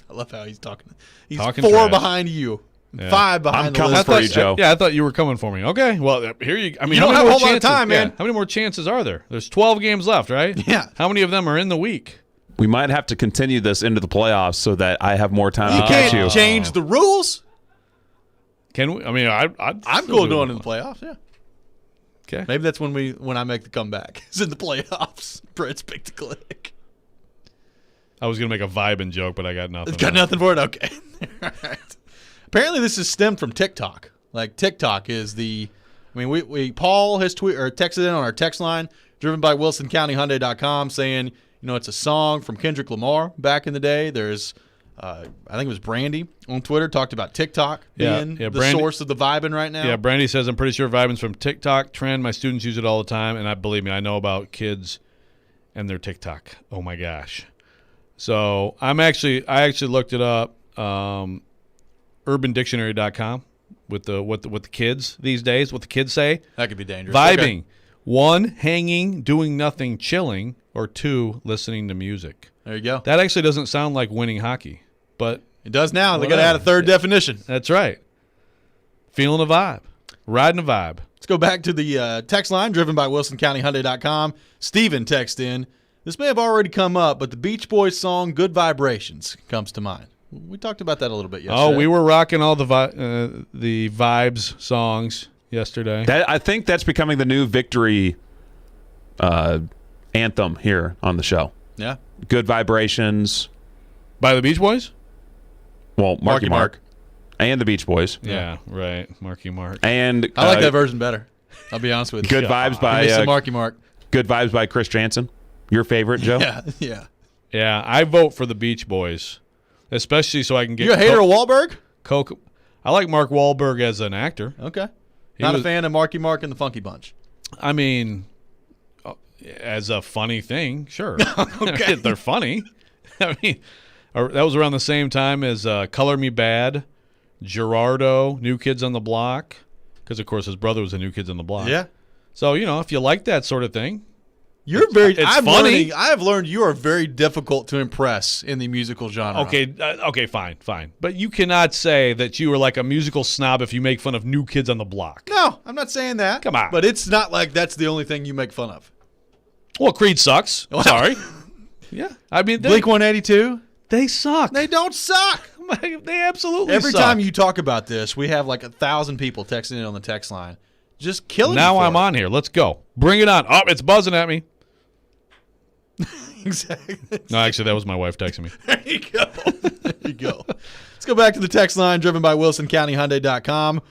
I love how he's talking. He's Talking 4 trash. behind you, Yeah. 5 behind I'm the coming list. for you, Joe. Yeah, I thought you were coming for me. Okay, well, here you. I mean, You how don't many have a more whole lot of chances? time, man. Yeah, how many more chances are there? There's 12 games left, right? Yeah. How many of them are in the week? We might have to continue this into the playoffs so that I have more time You to catch can't you. change the rules. Can we? I mean, I'm cool doing it in the playoffs, yeah. Okay. Maybe that's when I make the comeback. It's in the playoffs. Preds Pick to Click. I was gonna make a vibing joke, but I got nothing. It's got nothing for it? Okay. All right. Apparently this is stemmed from TikTok. Like, TikTok is Paul has texted in on our text line, driven by WilsonCountyHyundai.com, saying, it's a song from Kendrick Lamar back in the day. There's, I think it was Brandy on Twitter, talked about TikTok being the Brandy, source of the vibing right now. Yeah, Brandy says, I'm pretty sure vibing's from TikTok trend. My students use it all the time, and believe me, I know about kids and their TikTok. Oh my gosh. So I actually looked it up, UrbanDictionary.com with the kids these days. What the kids say? That could be dangerous. Vibing. Okay. 1, hanging, doing nothing, chilling, or 2, listening to music. There you go. That actually doesn't sound like winning hockey, but It does now. They got to Whatever. add a third definition. that's right. Feeling a vibe, riding a vibe. Let's go back to the text line driven by WilsonCountyHyundai.com. Steven texted in, this may have already come up, but the Beach Boys song Good Vibrations comes to mind. We talked about that a little bit yesterday. Oh, we were rocking all the vibes songs yesterday. I think that's becoming the new victory anthem here on the show. Yeah. Good Vibrations. By the Beach Boys? Well, Marky Mark. And the Beach Boys. Yeah, right. Marky Mark. And I like that version better. I'll be honest with you. Good Vibes Give me some by Marky Mark. Good Vibes by Chris Jansen. Your favorite, Joe? Yeah. Yeah, I vote for the Beach Boys, especially so I can get. You a hater of Wahlberg? Coke. I like Mark Wahlberg as an actor. Okay. He Not was- a fan of Marky Mark and the Funky Bunch. I mean, as a funny thing, sure. Okay. They're funny. I mean, that was around the same time as Color Me Bad, Gerardo, New Kids on the Block, because, of course, his brother was a New Kids on the Block. Yeah. So, if you like that sort of thing. You're very. it's funny. I have learned you are very difficult to impress in the musical genre. Okay, fine. But you cannot say that you are like a musical snob if you make fun of New Kids on the Block. No, I'm not saying that. Come on. But it's not like that's the only thing you make fun of. Well, Creed sucks. Sorry. Yeah. I mean, Blink 182. they suck. They don't suck. They absolutely Every suck. time you talk about this, we have like 1,000 people texting in on the text line, just killing. Now you for I'm it. on here. Let's go. Bring it on. Oh, it's buzzing at me. Exactly. No, actually, that was my wife texting me. There you go. There you go. Let's go back to the text line driven by WilsonCountyHyundai.com.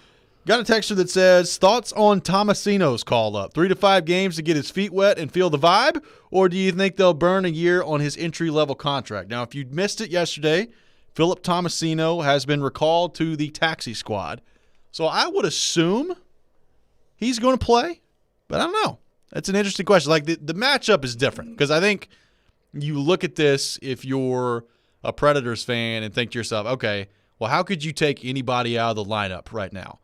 Got a texture that says, thoughts on Tomasino's call up? 3 to 5 games to get his feet wet and feel the vibe? Or do you think they'll burn a year on his entry-level contract? Now, if you missed it yesterday, Philip Tomasino has been recalled to the taxi squad. So I would assume he's going to play, but I don't know. That's an interesting question. Like, the matchup is different because I think you look at this if you're a Predators fan and think to yourself, okay, well, how could you take anybody out of the lineup right now?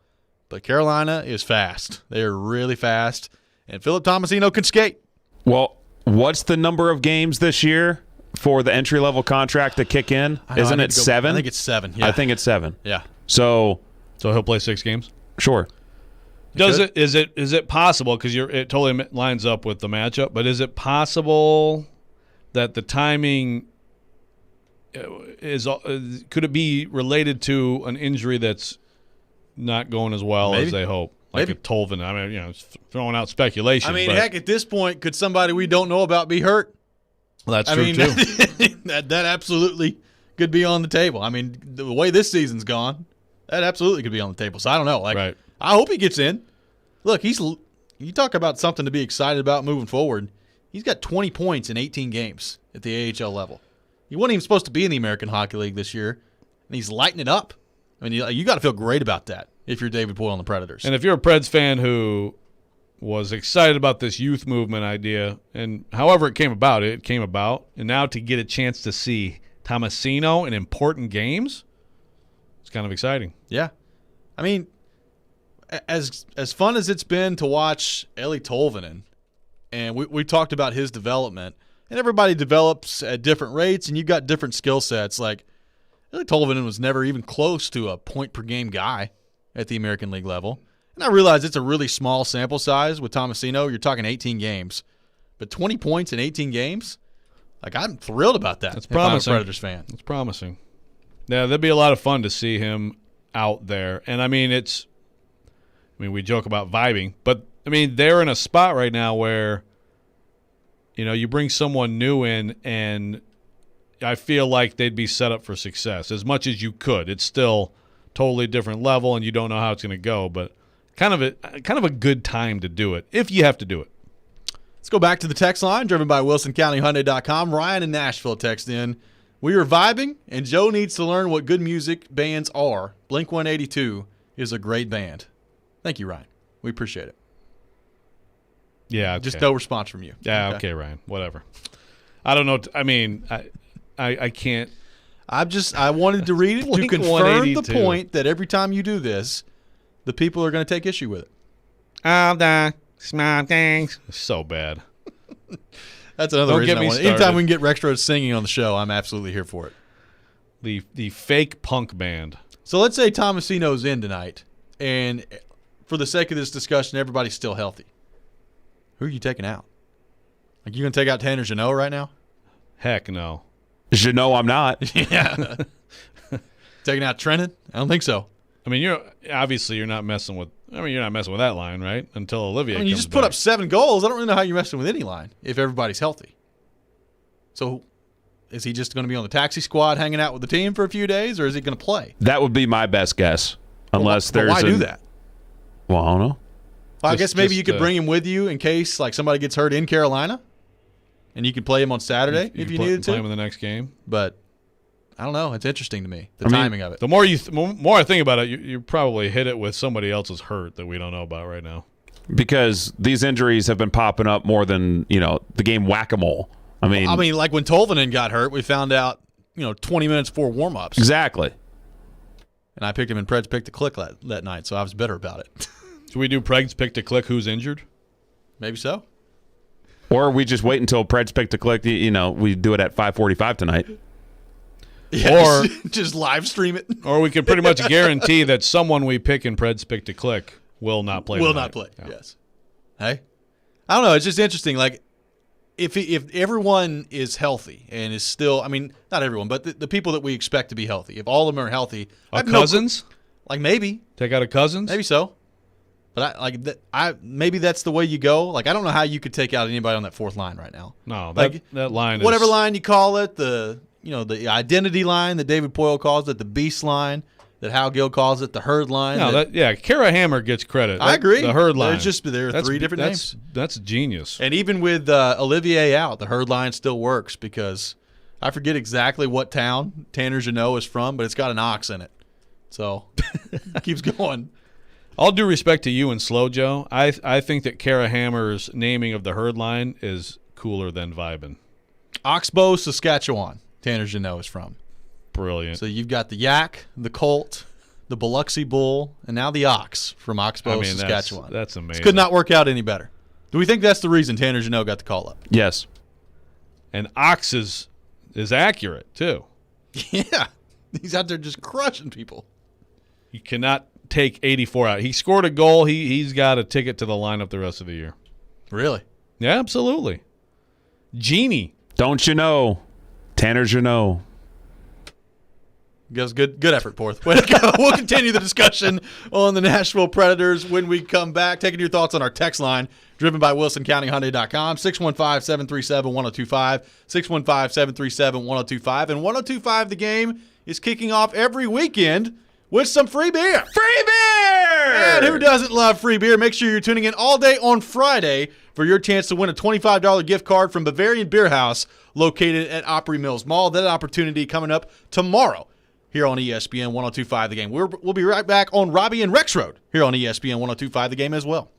But Carolina is fast. They're really fast. And Philip Tomasino can skate. Well, what's the number of games this year for the entry-level contract to kick in? Isn't it 7? I think it's 7. Yeah. I think it's 7. Yeah. So he'll play 6 games? Sure. Is it possible, because it totally lines up with the matchup, but is it possible that the timing could it be related to an injury that's not going as well as they hope? Like a Tolvanen. I mean, it's throwing out speculation. I mean, but heck, at this point, could somebody we don't know about be hurt? Well, that's true, too. That absolutely could be on the table. I mean, the way this season's gone, that absolutely could be on the table. So I don't know. Right. I hope he gets in. Look, you talk about something to be excited about moving forward. He's got 20 points in 18 games at the AHL level. He wasn't even supposed to be in the American Hockey League this year, and he's lighting it up. I mean, you got to feel great about that if you're David Poile on the Predators. And if you're a Preds fan who was excited about this youth movement idea, and however it came about, and now to get a chance to see Tomasino in important games, it's kind of exciting. Yeah. I mean, as fun as it's been to watch Eeli Tolvanen, and we talked about his development, and everybody develops at different rates, and you've got different skill sets. Like, Eeli Tolvanen was never even close to a point-per-game guy at the American League level. And I realize it's a really small sample size with Tomasino. You're talking 18 games. But 20 points in 18 games? Like, I'm thrilled about that. That's promising. I'm a Predators fan. It's promising. Yeah, that'd be a lot of fun to see him out there. And, I mean, we joke about vibing, but, I mean, they're in a spot right now where, you bring someone new in, and I feel like they'd be set up for success as much as you could. It's still totally different level, and you don't know how it's going to go, but kind of a good time to do it if you have to do it. Let's go back to the text line, driven by WilsonCountyHyundai.com. Ryan in Nashville text in, we are vibing, and Joe needs to learn what good music bands are. Blink-182 is a great band. Thank you, Ryan. We appreciate it. Yeah, okay. Just no response from you. Yeah, okay, Ryan. Whatever. I don't know. I mean, I can't. I wanted to read it to confirm the point that every time you do this, the people are going to take issue with it. All the small things. So bad. That's another Don't reason get I me want it. started. Anytime we can get Rexrode singing on the show, I'm absolutely here for it. The fake punk band. So let's say Tomasino's in tonight, and for the sake of this discussion, everybody's still healthy. Who are you taking out? Like, you going to take out Tanner Jeannot right now? Heck no. Jeannot, I'm not. Yeah. Taking out Trenton? I don't think so. I mean, you're not messing with that line, right? Until Olivier you comes just put back. up 7 goals. I don't really know how you're messing with any line if everybody's healthy. So is he just going to be on the taxi squad hanging out with the team for a few days, or is he going to play? That would be my best guess. Unless but why do that? Well, I don't know. Well, I guess maybe you could bring him with you in case like somebody gets hurt in Carolina, and you can play him on Saturday if you needed to. Play him in the next game. But I don't know. It's interesting to me, timing of it. The more more I think about it, you probably hit it with somebody else's hurt that we don't know about right now. Because these injuries have been popping up more than the game whack-a-mole. I mean, like when Tolvanen got hurt, we found out 20 minutes before warm-ups. Exactly. And I picked him in Preds Pick to Click that night, so I was better about it. Should we do Preds Pick to Click who's injured? Maybe so. Or we just wait until Preds Pick to Click, we do it at 5:45 tonight. Yeah, or just live stream it. Or we could pretty much guarantee that someone we pick in Preds Pick to Click will not play Will tonight. not play, yes. Hey? I don't know. It's just interesting. Like, if everyone is healthy and is still, I mean, not everyone, but the people that we expect to be healthy, if all of them are healthy. Cousins? Like, maybe. Take out a Cousins? Maybe so. But maybe that's the way you go. Like, I don't know how you could take out anybody on that fourth line right now. No, that line whatever is... line you call it, the identity line that David Poile calls it, the beast line that Hal Gill calls it, the herd line. Kara Hammer gets credit. I agree. The herd line. There are 3 different names. That's genius. And even with Olivier out, the herd line still works because I forget exactly what town Tanner Jeannot is from, but it's got an ox in it. So it keeps going. All due respect to you and Slow Joe, I think that Kara Hammer's naming of the herd line is cooler than Vibin. Oxbow, Saskatchewan. Tanner Jeannot is from. Brilliant. So you've got the yak, the colt, the Biloxi bull, and now the ox from Oxbow, Saskatchewan. That's amazing. This could not work out any better. Do we think that's the reason Tanner Jeannot got the call up? Yes. And ox is accurate, too. Yeah. He's out there just crushing people. You cannot take 84 out. He scored a goal. He's got a ticket to the lineup the rest of the year. Really? Yeah, absolutely. Genie. Don't you know? Tanner Jeannot. Goes good effort, Porth. Way to go. We'll continue the discussion on the Nashville Predators when we come back. Taking your thoughts on our text line, driven by WilsonCountyHyundai.com, 615-737-1025, 615-737-1025. And 1025 The Game is kicking off every weekend with some free beer. Free beer! And who doesn't love free beer? Make sure you're tuning in all day on Friday for your chance to win a $25 gift card from Bavarian Beer House located at Opry Mills Mall. That opportunity coming up tomorrow here on ESPN 1025 The Game. We'll be right back on Robby and Rexrode here on ESPN 1025 The Game as well.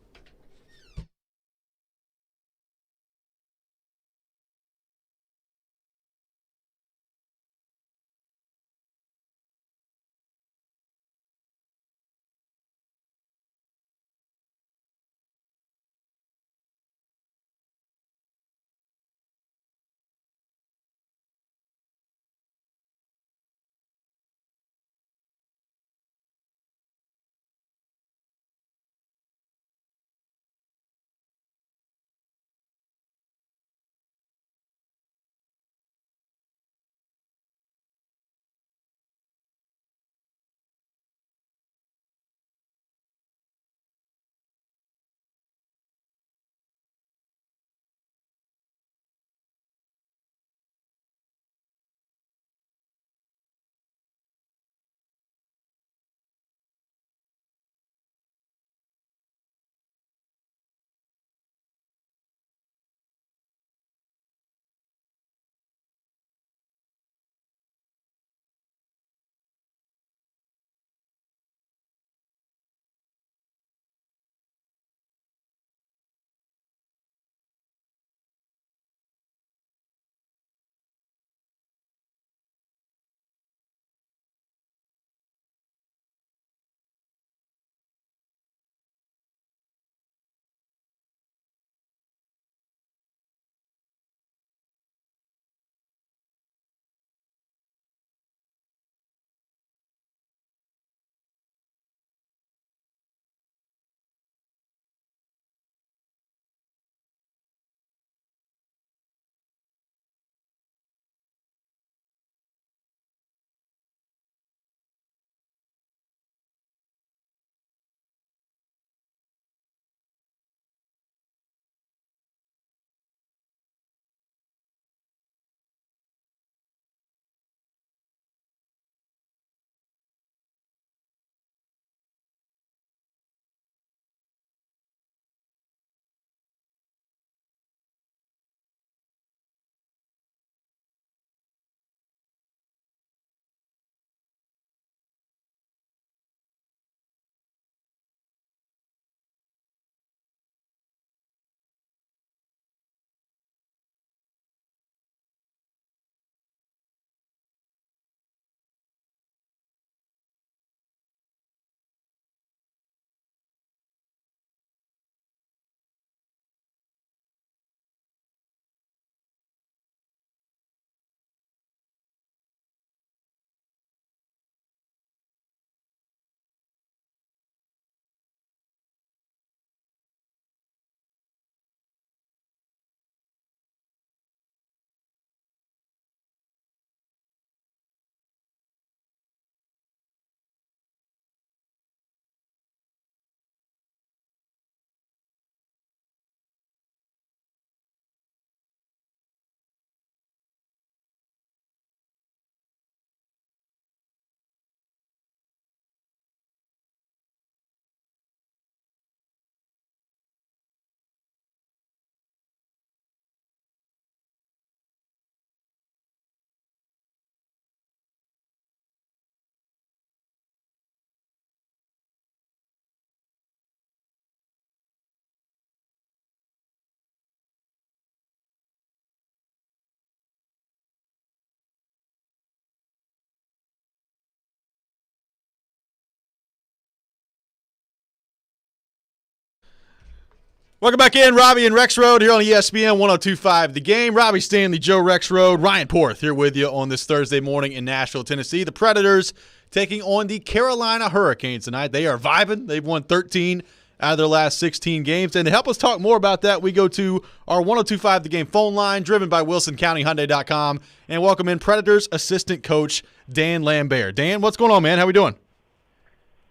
Welcome back in, Robby and Rexrode here on ESPN 102.5 The Game. Robby Stanley, Joe Rexrode, Ryan Porth here with you on this Thursday morning in Nashville, Tennessee. The Predators taking on the Carolina Hurricanes tonight. They are vibing. They've won 13 out of their last 16 games. And to help us talk more about that, we go to our 102.5 The Game phone line, driven by WilsonCountyHyundai.com, and welcome in Predators assistant coach Dan Lambert. Dan, what's going on, man? How we doing?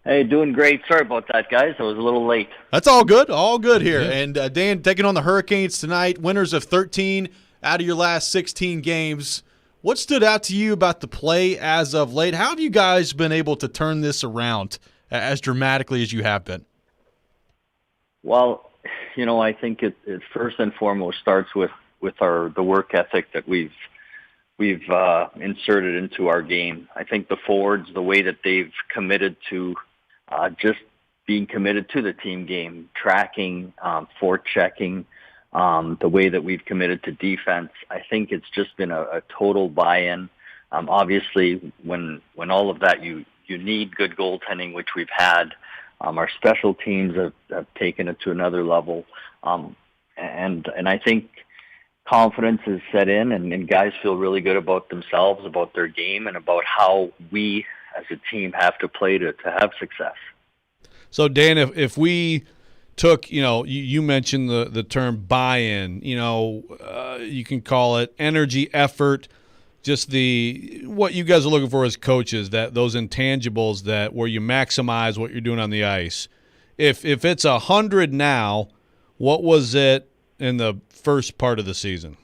Hey, doing great. Sorry about that, guys. I was a little late. That's all good. All good here. Yeah. And Dan, taking on the Hurricanes tonight, winners of 13 out of your last 16 games. What stood out to you about the play as of late? How have you guys been able to turn this around as dramatically as you have been? Well, I think it first and foremost starts with the work ethic that we've inserted into our game. I think the forwards, the way that they've committed to just being committed to the team game, tracking, forechecking, the way that we've committed to defense, I think it's just been a total buy-in. Obviously, when all of that, you need good goaltending, which we've had. Our special teams have taken it to another level, and I think confidence is set in, and guys feel really good about themselves, about their game, and about how we as a team have to play to have success. So, Dan, if we took, you mentioned the term buy-in, you can call it energy, effort, just what you guys are looking for as coaches, that those intangibles that where you maximize what you're doing on the ice. If it's 100 now, what was it in the first part of the season?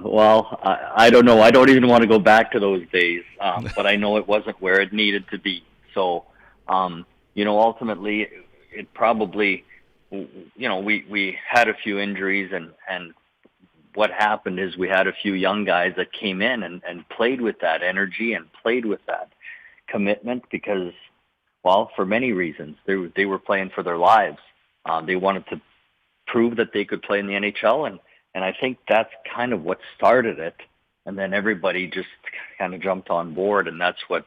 Well, I don't know. I don't even want to go back to those days, but I know it wasn't where it needed to be. So, ultimately, it probably, we had a few injuries, and what happened is we had a few young guys that came in and played with that energy and played with that commitment because, well, for many reasons. They were playing for their lives. They wanted to prove that they could play in the NHL, and I think that's kind of what started it. And then everybody just kind of jumped on board, and that's what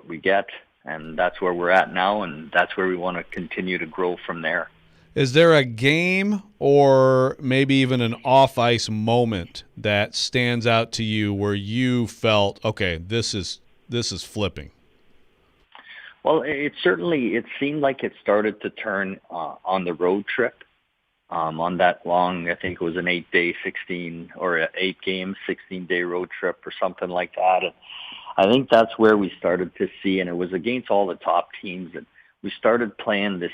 we get, and that's where we're at now, and that's where we want to continue to grow from there. Is there a game or maybe even an off-ice moment that stands out to you where you felt, okay, this is flipping? Well, it seemed like it started to turn on the road trip. On that long, I think it was an 8-day, 8-game, 16-day road trip or something like that. And I think that's where we started to see, and it was against all the top teams, and we started playing this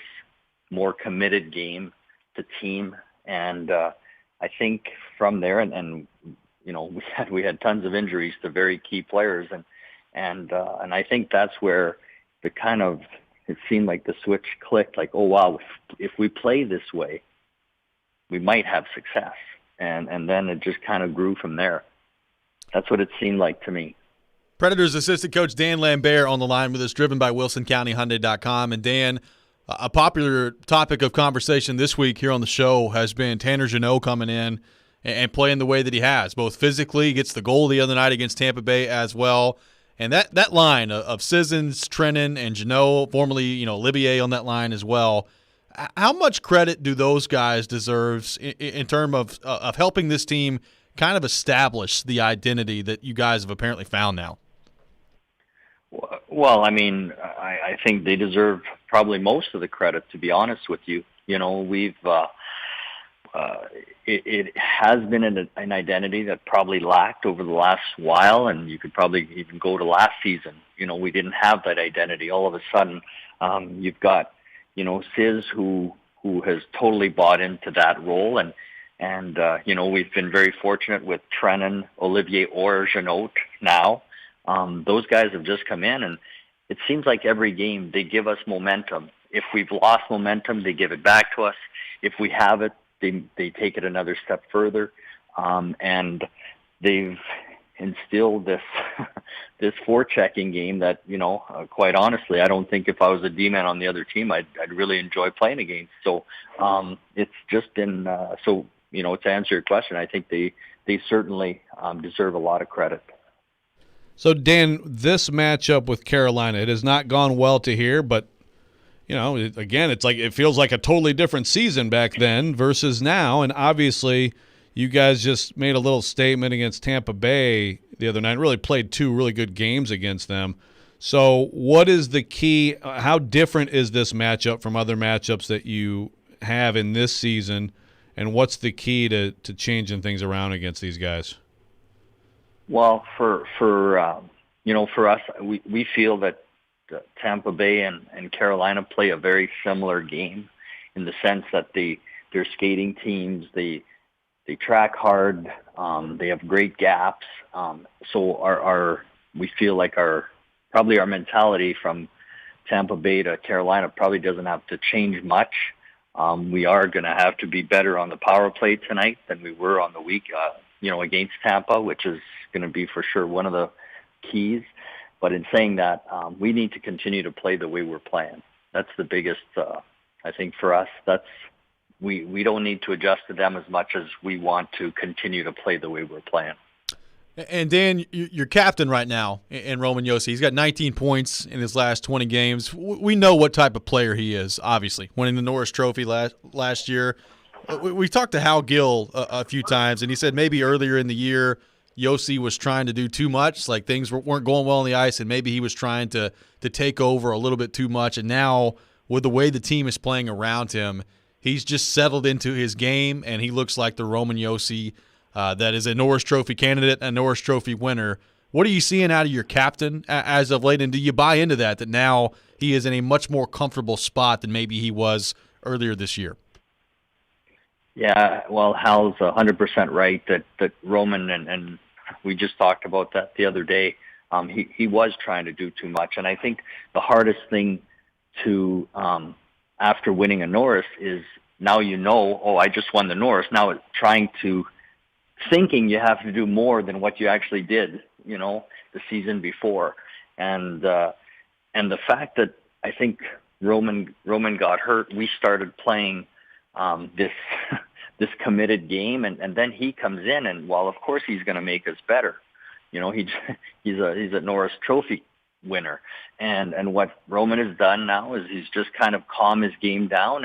more committed game to team. And I think from there, and we had tons of injuries to very key players, and I think that's where it seemed like the switch clicked, like, oh wow, if we play this way, we might have success. And then it just kind of grew from there. That's what it seemed like to me. Predators assistant coach Dan Lambert on the line with us, driven by WilsonCountyHyundai.com. And Dan, a popular topic of conversation this week here on the show has been Tanner Jeannot coming in and playing the way that he has, both physically. He gets the goal the other night against Tampa Bay as well. And that line of Sissons, Trennan, and Jeannot, formerly Olivier on that line as well, how much credit do those guys deserve in terms of helping this team kind of establish the identity that you guys have apparently found now? Well, I think they deserve probably most of the credit, to be honest with you. We've it has been an identity that probably lacked over the last while, and you could probably even go to last season. We didn't have that identity. All of a sudden, you've got Sis who has totally bought into that role, and we've been very fortunate with Trennan, Olivier, or Jeannot now. Those guys have just come in, and it seems like every game they give us momentum. If we've lost momentum, they give it back to us. If we have it, they take it another step further, and they've instilled this this forechecking game that quite honestly, I don't think if I was a D-man on the other team, I'd really enjoy playing against. So it's just been to answer your question, I think they certainly deserve a lot of credit. So Dan, this matchup with Carolina, it has not gone well to here, but again, it's like it feels like a totally different season back then versus now. And obviously, you guys just made a little statement against Tampa Bay the other night. Really played 2 really good games against them. So what is the key? How different is this matchup from other matchups that you have in this season? And what's the key to changing things around against these guys? Well, for us, we feel that Tampa Bay and Carolina play a very similar game in the sense that they're skating teams. They track hard. They have great gaps. So we feel like our mentality from Tampa Bay to Carolina probably doesn't have to change much. We are going to have to be better on the power play tonight than we were on the week, against Tampa, which is going to be for sure one of the keys. But in saying that, we need to continue to play the way we're playing. That's the biggest, I think, for us. We don't need to adjust to them as much as we want to continue to play the way we're playing. And Dan, you're captain right now in Roman Josi. He's got 19 points in his last 20 games. We know what type of player he is, obviously. Winning the Norris Trophy last year. We talked to Hal Gill a few times, and he said maybe earlier in the year Josi was trying to do too much, like things weren't going well on the ice, and maybe he was trying to take over a little bit too much. And now, with the way the team is playing around him, he's just settled into his game, and he looks like the Roman Josi that is a Norris Trophy candidate, a Norris Trophy winner. What are you seeing out of your captain as of late, and do you buy into that now he is in a much more comfortable spot than maybe he was earlier this year? Yeah, well, Hal's 100% right that Roman, and we just talked about that the other day, he was trying to do too much. And I think the hardest thing to, after winning a Norris is now I just won the Norris. Now it's thinking you have to do more than what you actually did, the season before. And the fact that I think Roman got hurt, we started playing this committed game, and then he comes in, and while of course he's going to make us better, he's a Norris Trophy winner, and what Roman has done now is he's just kind of calm his game down,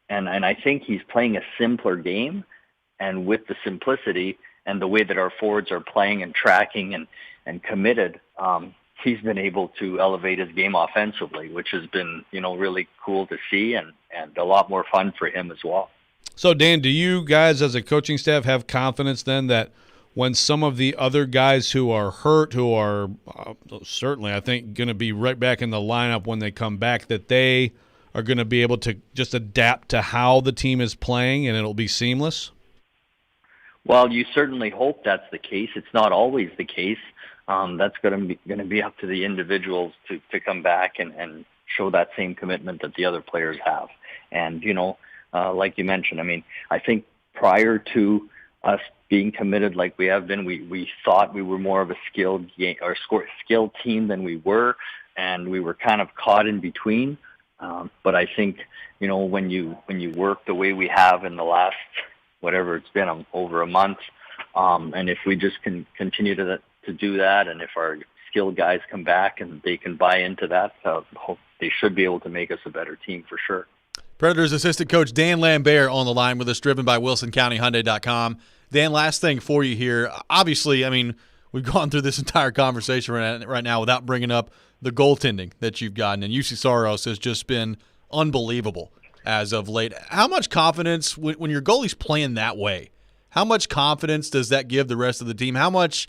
and I think he's playing a simpler game, and with the simplicity and the way that our forwards are playing and tracking and committed, he's been able to elevate his game offensively, which has been really cool to see and a lot more fun for him as well. So, Dan, do you guys as a coaching staff have confidence then that when some of the other guys who are hurt, who are certainly, I think, going to be right back in the lineup when they come back, that they are going to be able to just adapt to how the team is playing and it'll be seamless? Well, you certainly hope that's the case. It's not always the case. That's going to be up to the individuals to come back and show that same commitment that the other players have. And, like you mentioned, I think prior to us being committed like we have been, we thought we were more of a skilled team than we were, and we were kind of caught in between. But I think, when you work the way we have in the last, whatever it's been, over a month, and if we just can continue to do that, and if our skilled guys come back and they can buy into that, they should be able to make us a better team for sure. Predators assistant coach Dan Lambert on the line with us, driven by WilsonCountyHyundai.com. Dan, last thing for you here. Obviously, we've gone through this entire conversation right now without bringing up the goaltending that you've gotten, and UC Saros has just been unbelievable as of late. How much confidence, when your goalie's playing that way, how much confidence does that give the rest of the team? How much,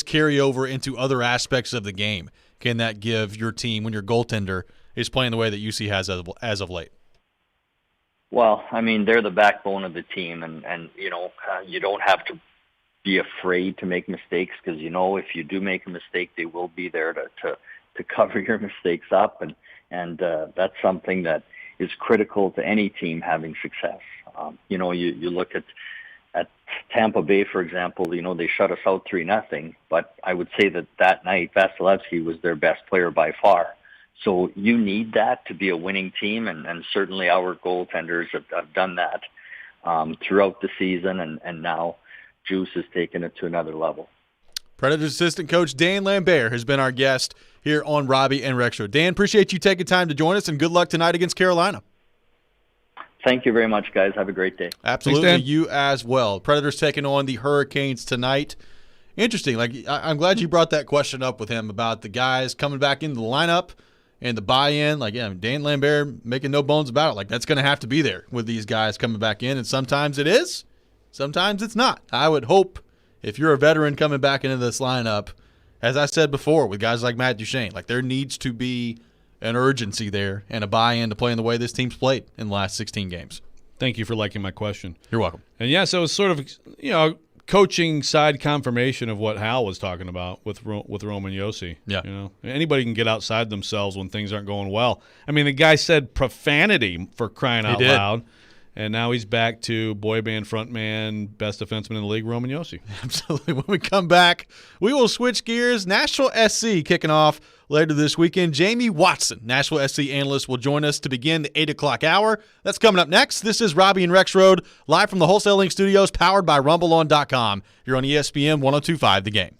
carry over into other aspects of the game can that give your team when your goaltender is playing the way that UC has as of late? Well, they're the backbone of the team, and you don't have to be afraid to make mistakes because, if you do make a mistake, they will be there to cover your mistakes up, and that's something that is critical to any team having success. You look at Tampa Bay, for example, they shut us out 3-0, but I would say that night Vasilevsky was their best player by far. So you need that to be a winning team, and certainly our goaltenders have done that throughout the season, and now Juice has taken it to another level. Predators assistant coach Dan Lambert has been our guest here on Robby and Rexrode. Dan, appreciate you taking time to join us, and good luck tonight against Carolina. Thank you very much, guys. Have a great day. Absolutely. Thanks, Dan. You as well. Predators taking on the Hurricanes tonight. Interesting. I'm glad you brought that question up with him about the guys coming back into the lineup and the buy-in. Dan Lambert making no bones about it. That's going to have to be there with these guys coming back in, and sometimes it is, sometimes it's not. I would hope if you're a veteran coming back into this lineup, as I said before, with guys like Matt Duchene, there needs to be an urgency there and a buy-in to playing the way this team's played in the last 16 games. Thank you for liking my question. You're welcome. And yeah, so it's sort of, coaching side confirmation of what Hal was talking about with Roman Yossi. Yeah. Anybody can get outside themselves when things aren't going well. I mean, the guy said profanity for crying out loud. And now he's back to boy band frontman, best defenseman in the league, Roman Yossi. Absolutely. When we come back, we will switch gears. Nashville SC kicking off later this weekend. Jamie Watson, Nashville SC analyst, will join us to begin the 8 o'clock hour. That's coming up next. This is Robby and Rexrode, live from the Wholesaling Studios, powered by RumbleOn.com. You're on ESPN 102.5 The Game.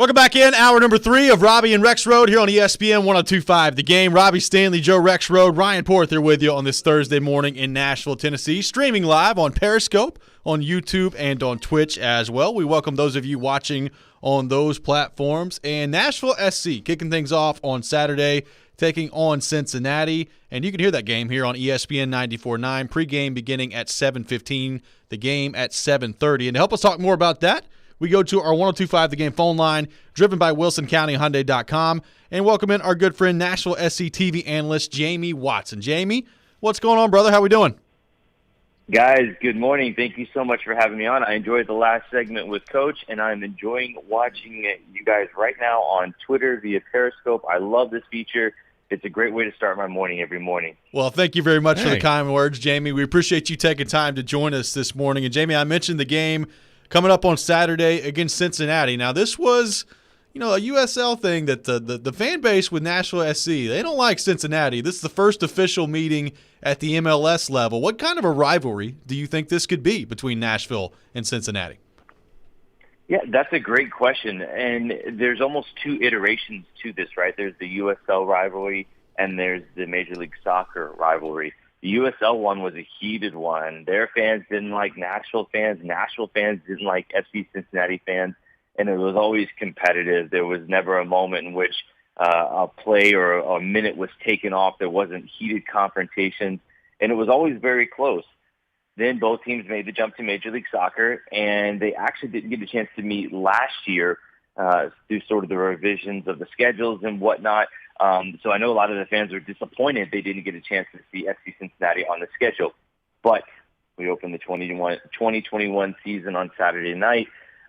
Welcome back in. Hour number 3 of Robby and Rexrode here on ESPN 102.5 The Game. Robby Stanley, Joe Rexrode, Ryan Porth here with you on this Thursday morning in Nashville, Tennessee. Streaming live on Periscope, on YouTube, and on Twitch as well. We welcome those of you watching on those platforms. And Nashville SC kicking things off on Saturday, taking on Cincinnati. And you can hear that game here on ESPN 94.9. Pregame beginning at 7:15. The game at 7:30. And to help us talk more about that, we go to our 102.5 The Game phone line, driven by WilsonCountyHyundai.com, and welcome in our good friend, Nashville SC TV analyst, Jamie Watson. Jamie, what's going on, brother? How we doing? Guys, good morning. Thank you so much for having me on. I enjoyed the last segment with Coach, and I'm enjoying watching you guys right now on Twitter via Periscope. I love this feature. It's a great way to start my morning every morning. Well, thank you very much for the kind words, Jamie. We appreciate you taking time to join us this morning. And, Jamie, I mentioned the game coming up on Saturday against Cincinnati. Now, this was, a USL thing that the fan base with Nashville SC, they don't like Cincinnati. This is the first official meeting at the MLS level. What kind of a rivalry do you think this could be between Nashville and Cincinnati? Yeah, that's a great question. And there's almost 2 iterations to this, right? There's the USL rivalry and there's the Major League Soccer rivalry. The USL one was a heated one. Their fans didn't like Nashville fans. Nashville fans didn't like FC Cincinnati fans. And it was always competitive. There was never a moment in which a play or a minute was taken off. There wasn't heated confrontations. And it was always very close. Then both teams made the jump to Major League Soccer, and they actually didn't get a chance to meet last year through sort of the revisions of the schedules and whatnot. So I know a lot of the fans are disappointed they didn't get a chance to see FC Cincinnati on the schedule. But we opened the 2021 season on Saturday night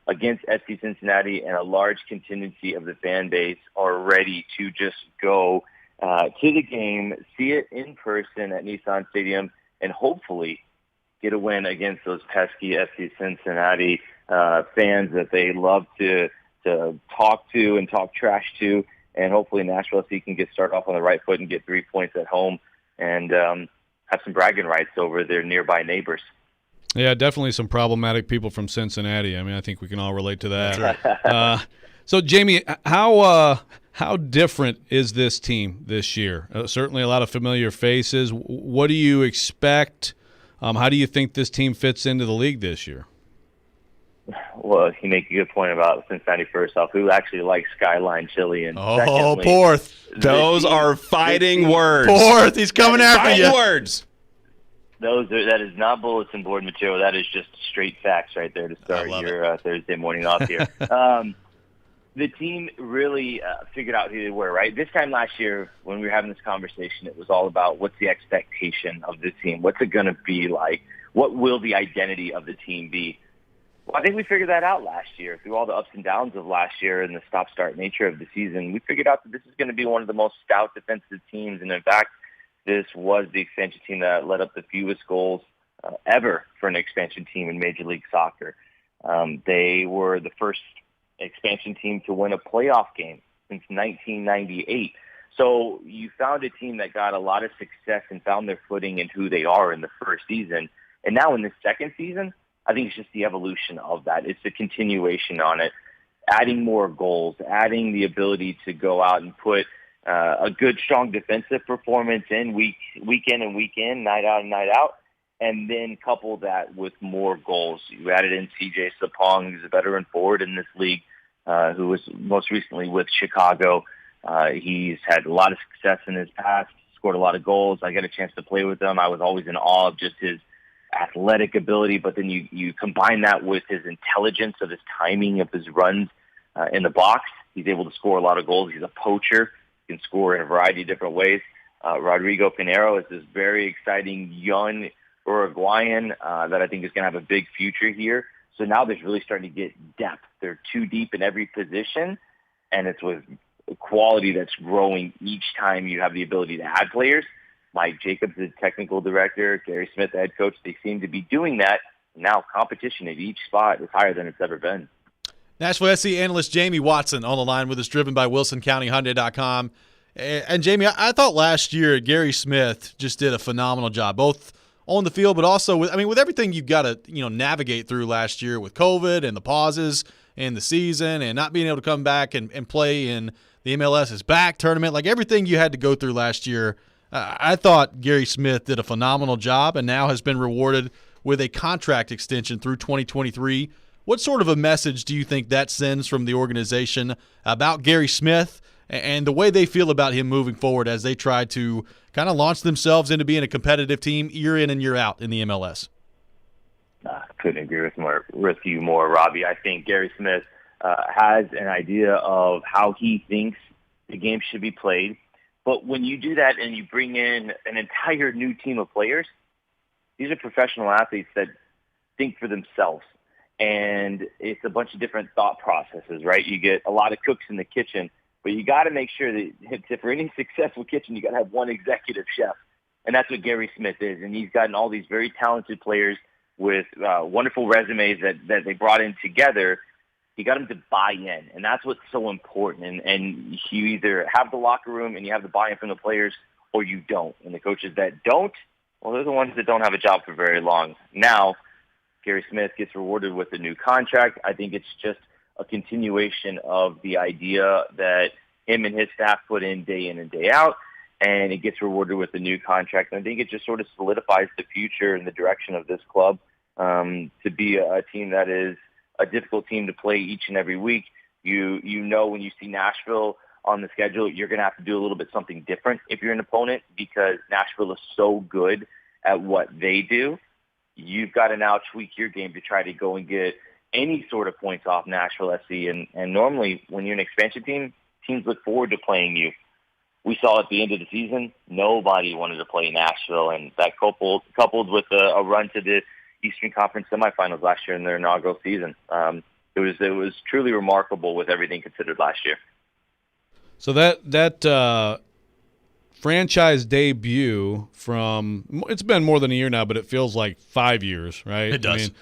against FC Cincinnati, and a large contingency of the fan base are ready to just go to the game, see it in person at Nissan Stadium, and hopefully get a win against those pesky FC Cincinnati fans that they love to talk to and talk trash to. And hopefully Nashville SC can start off on the right foot and get 3 points at home and have some bragging rights over their nearby neighbors. Yeah, definitely some problematic people from Cincinnati. I mean, I think we can all relate to that. So, Jamie, how different is this team this year? Certainly a lot of familiar faces. What do you expect? How do you think this team fits into the league this year? Well, you make a good point about Cincinnati first off. Who actually likes Skyline Chili? And secondly, Porth. Those are fighting words. Porth, he's coming after you. Fighting words. That is not bulletin board material. That is just straight facts right there to start your Thursday morning off here. The team really figured out who they were, right? This time last year when we were having this conversation, it was all about what's the expectation of the team? What's it going to be like? What will the identity of the team be? Well, I think we figured that out last year. Through all the ups and downs of last year and the stop-start nature of the season, we figured out that this is going to be one of the most stout defensive teams. And, in fact, this was the expansion team that led up the fewest goals ever for an expansion team in Major League Soccer. They were the first expansion team to win a playoff game since 1998. So you found a team that got a lot of success and found their footing in who they are in the first season. And now in the second season, I think it's just the evolution of that. It's the continuation on it, adding more goals, adding the ability to go out and put a good, strong defensive performance in week in and week in, night out and night out, and then couple that with more goals. You added in CJ Sapong, who's a veteran forward in this league, who was most recently with Chicago. He's had a lot of success in his past, scored a lot of goals. I got a chance to play with him. I was always in awe of just his athletic ability, but then you combine that with his intelligence, of his timing, of his runs in the box. He's able to score a lot of goals. He's a poacher. He can score in a variety of different ways. Rodrigo Pinheiro is this very exciting young Uruguayan that I think is going to have a big future here. So now there's really starting to get depth. They're too deep in every position, and it's with quality that's growing each time you have the ability to add players. Mike Jacobs is technical director, Gary Smith, the head coach. They seem to be doing that. Now competition at each spot is higher than it's ever been. Nashville SC analyst Jamie Watson on the line with us, driven by WilsonCountyHyundai.com. And Jamie, I thought last year Gary Smith just did a phenomenal job, both on the field, but also with everything you've got to navigate through last year with COVID and the pauses. in the season and not being able to come back and play in the MLS is back tournament, like everything you had to go through last year. I thought Gary Smith did a phenomenal job and now has been rewarded with a contract extension through 2023. What sort of a message do you think that sends from the organization about Gary Smith and the way they feel about him moving forward as they try to kind of launch themselves into being a competitive team year in and year out in the MLS? Couldn't agree with you more, Robby. I think Gary Smith has an idea of how he thinks the game should be played. But when you do that and you bring in an entire new team of players, these are professional athletes that think for themselves. And it's a bunch of different thought processes, right? You get a lot of cooks in the kitchen, but you got to make sure that for any successful kitchen, you got to have one executive chef. And that's what Gary Smith is. And he's gotten all these very talented players with wonderful resumes that they brought in together. You got them to buy in, and that's what's so important. And you either have the locker room and you have the buy-in from the players, or you don't. And the coaches that don't, well, they're the ones that don't have a job for very long. Now, Gary Smith gets rewarded with a new contract. I think it's just a continuation of the idea that him and his staff put in and day out, and it gets rewarded with a new contract. And I think it just sort of solidifies the future and the direction of this club to be a team that is a difficult team to play each and every week. You know when you see Nashville on the schedule, you're going to have to do a little bit something different if you're an opponent because Nashville is so good at what they do. You've got to now tweak your game to try to go and get any sort of points off Nashville SC. And normally when you're an expansion team, teams look forward to playing you. We saw at the end of the season, nobody wanted to play Nashville, and that coupled with a run to the Eastern Conference semifinals last year in their inaugural season. It was truly remarkable with everything considered last year. So that franchise debut it's been more than a year now, but it feels like 5 years, right? It does.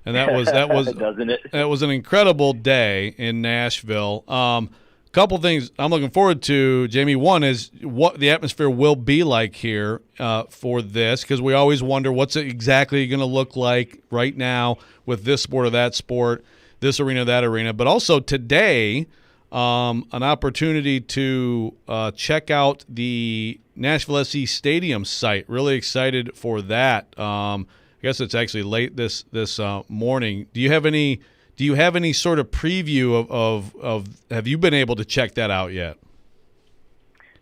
And that was doesn't it? That was an incredible day in Nashville. Couple things I'm looking forward to, Jamie. One is what the atmosphere will be like here for this, because we always wonder what's it exactly going to look like right now with this sport or that sport, this arena, that arena. But also today, an opportunity to check out the Nashville SC Stadium site. Really excited for that. I guess it's actually late this morning. Do you have any sort of preview of have you been able to check that out yet?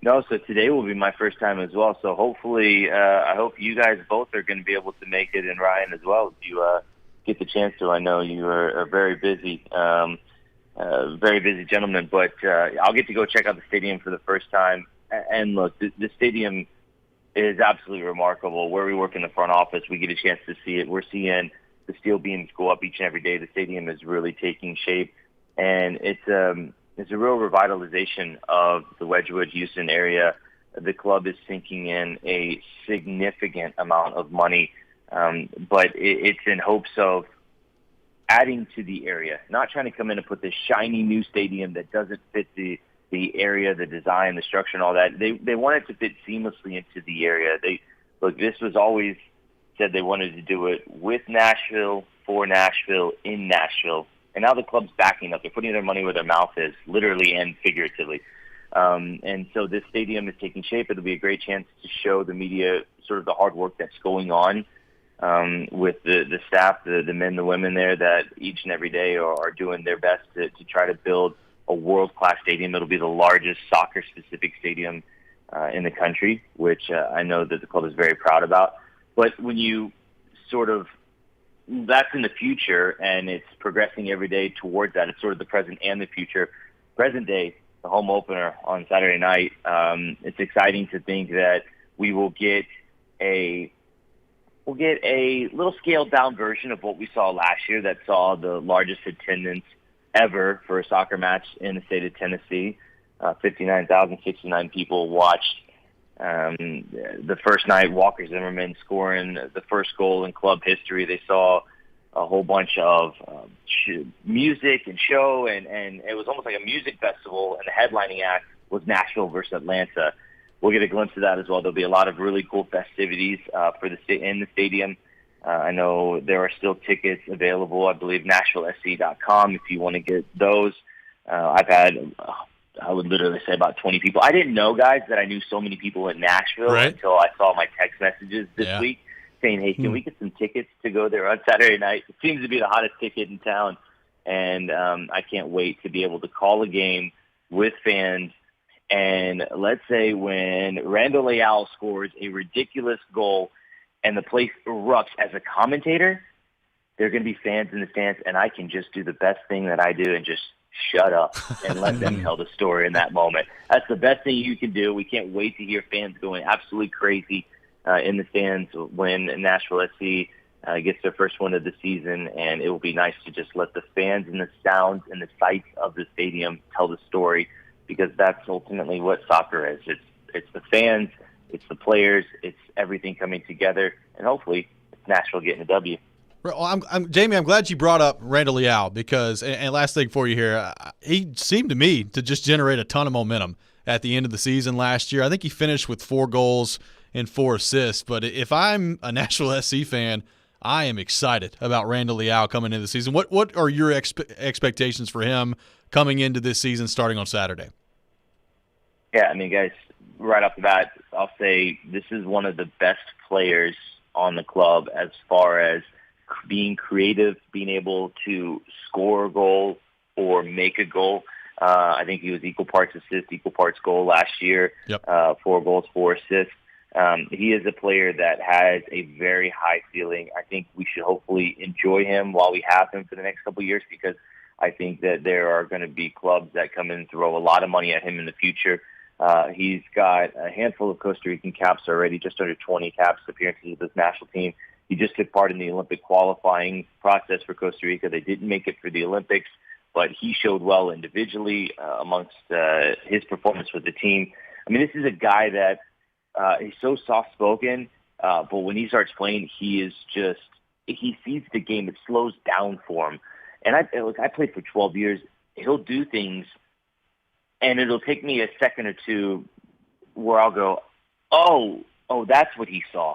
No, so today will be my first time as well. So hopefully, I hope you guys both are going to be able to make it, and Ryan as well, if you get the chance to. I know you are very busy gentleman, but I'll get to go check out the stadium for the first time. And look, the stadium is absolutely remarkable. Where we work in the front office, we get a chance to see it. We're seeing the steel beams go up each and every day. The stadium is really taking shape, and it's a real revitalization of the Wedgwood, Houston area. The club is sinking in a significant amount of money, but it's in hopes of adding to the area, not trying to come in and put this shiny new stadium that doesn't fit the area, the design, the structure, and all that. They want it to fit seamlessly into the area. This was always said they wanted to do it with Nashville, for Nashville, in Nashville. And now the club's backing up. They're putting their money where their mouth is, literally and figuratively. And so this stadium is taking shape. It'll be a great chance to show the media sort of the hard work that's going on with the staff, the men, the women there that each and every day are doing their best to try to build a world-class stadium. It'll be the largest soccer-specific stadium in the country, which I know that the club is very proud about. But when you that's in the future, and it's progressing every day towards that. It's sort of the present and the future. Present day, the home opener on Saturday night, it's exciting to think that we will get a little scaled-down version of what we saw last year that saw the largest attendance ever for a soccer match in the state of Tennessee. 59,069 people watched the first night, Walker Zimmerman scoring the first goal in club history. They saw a whole bunch of music and show, and it was almost like a music festival, and the headlining act was Nashville versus Atlanta. We'll get a glimpse of that as well. There'll be a lot of really cool festivities in the stadium. I know there are still tickets available. I believe NashvilleSC.com if you want to get those. I've had, I would literally say about 20 people. I didn't know, guys, that I knew so many people in Nashville until I saw my text messages this week saying, hey, can we get some tickets to go there on Saturday night? It seems to be the hottest ticket in town, and I can't wait to be able to call a game with fans. And let's say when Randall Leal scores a ridiculous goal and the place erupts as a commentator, there are going to be fans in the stands, and I can just do the best thing that I do and just shut up and let them tell the story in that moment. That's the best thing you can do. We can't wait to hear fans going absolutely crazy in the stands when Nashville SC gets their first win of the season, and it will be nice to just let the fans and the sounds and the sights of the stadium tell the story, because that's ultimately what soccer is. It's the fans, it's the players, it's everything coming together, and hopefully it's Nashville getting a W. Well, Jamie, I'm glad you brought up Randall Leal because, and last thing for you here, he seemed to me to just generate a ton of momentum at the end of the season last year. I think he finished with 4 goals and 4 assists. But if I'm a Nashville SC fan, I am excited about Randall Leal coming into the season. What are your expectations for him coming into this season starting on Saturday? Yeah, I mean, guys, right off the bat, I'll say this is one of the best players on the club as far as being creative, being able to score a goal or make a goal. I think he was equal parts assist, equal parts goal last year. 4 goals, 4 assists. He is a player that has a very high ceiling. I think we should hopefully enjoy him while we have him for the next couple of years, because I think that there are going to be clubs that come in and throw a lot of money at him in the future. He's got a handful of Costa Rican caps already, just under 20 caps appearances with this national team. He just took part in the Olympic qualifying process for Costa Rica. They didn't make it for the Olympics, but he showed well individually amongst his performance with the team. I mean, this is a guy that he's so soft-spoken, but when he starts playing, he sees the game. It slows down for him. And I played for 12 years. He'll do things, and it'll take me a second or two where I'll go, oh, that's what he saw.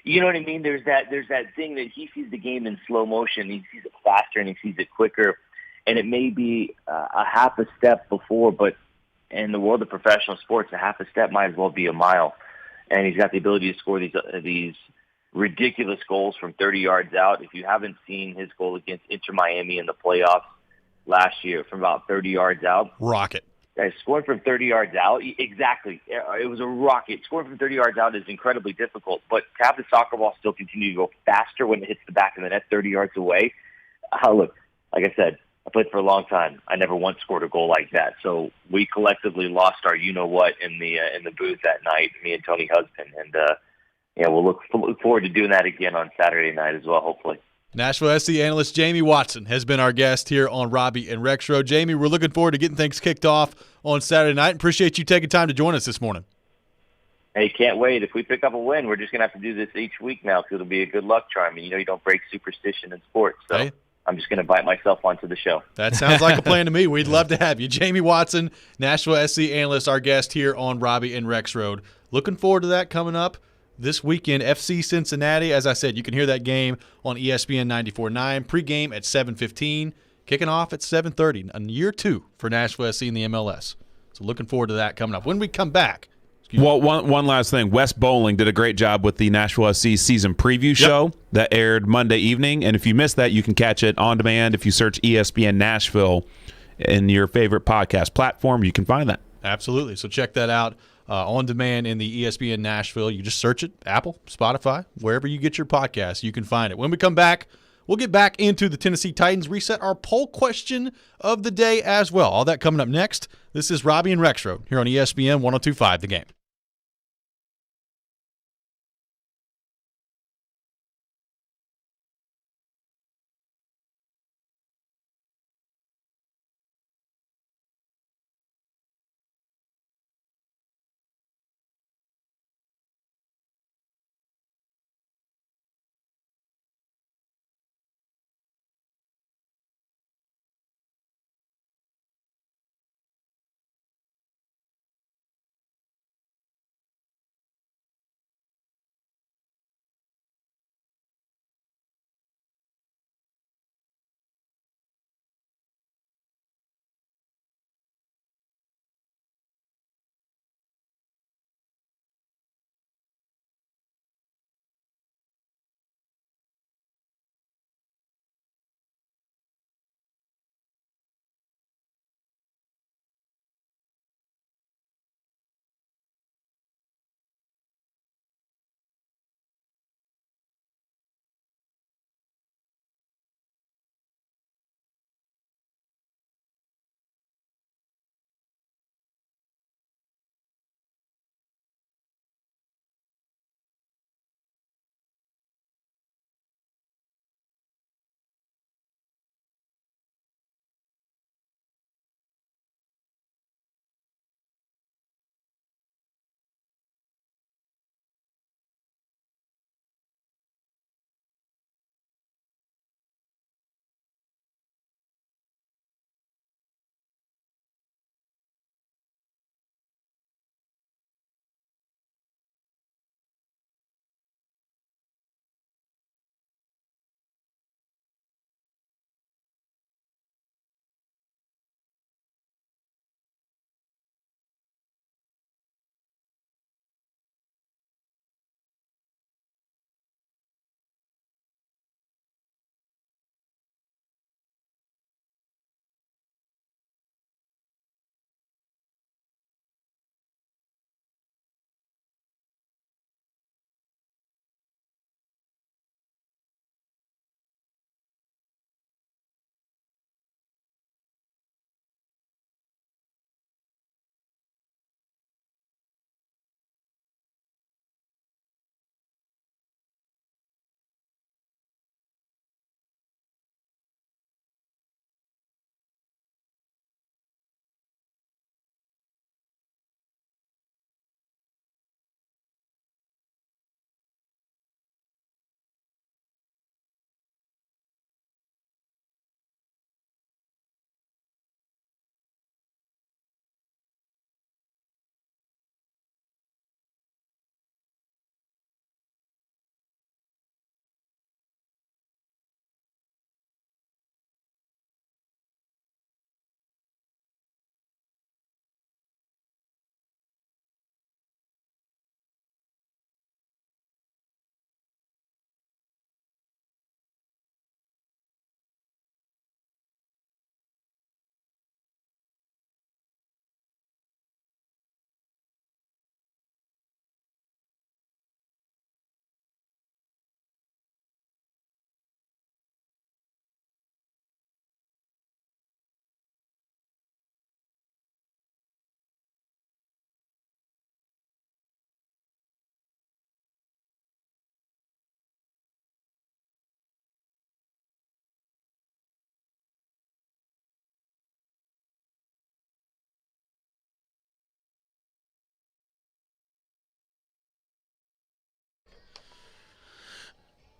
You know what I mean? There's that thing that he sees the game in slow motion. He sees it faster and he sees it quicker. And it may be a half a step before, but in the world of professional sports, a half a step might as well be a mile. And he's got the ability to score these ridiculous goals from 30 yards out. If you haven't seen his goal against Inter Miami in the playoffs last year from about 30 yards out. Rocket. Scoring from 30 yards out, exactly. It was a rocket. Scoring from 30 yards out is incredibly difficult, but to have the soccer ball still continue to go faster when it hits the back of the net 30 yards away, look, like I said, I played for a long time. I never once scored a goal like that. So we collectively lost our you-know-what in the booth that night, me and Tony Husband. And, we'll look forward to doing that again on Saturday night as well, hopefully. Nashville SC analyst Jamie Watson has been our guest here on Robby and Rexrode. Jamie, we're looking forward to getting things kicked off on Saturday night. Appreciate you taking time to join us this morning. Hey, can't wait. If we pick up a win, we're just going to have to do this each week now because it'll be a good luck charm. And, you don't break superstition in sports. So hey, I'm just going to invite myself onto the show. That sounds like a plan to me. We'd love to have you. Jamie Watson, Nashville SC analyst, our guest here on Robby and Rexrode. Looking forward to that coming up this weekend. FC Cincinnati, as I said, you can hear that game on ESPN 94.9. Pre-game at 7:15, kicking off at 7:30. A year 2 for Nashville SC in the MLS. So looking forward to that coming up. When we come back. Well, one last thing. Wes Bowling did a great job with the Nashville SC season preview show that aired Monday evening. And if you missed that, you can catch it on demand. If you search ESPN Nashville in your favorite podcast platform, you can find that. Absolutely. So check that out. On demand in the ESPN Nashville. You just search it, Apple, Spotify, wherever you get your podcasts, you can find it. When we come back, we'll get back into the Tennessee Titans, reset our poll question of the day as well. All that coming up next. This is Robby and Rexrode here on ESPN 102.5 The Game.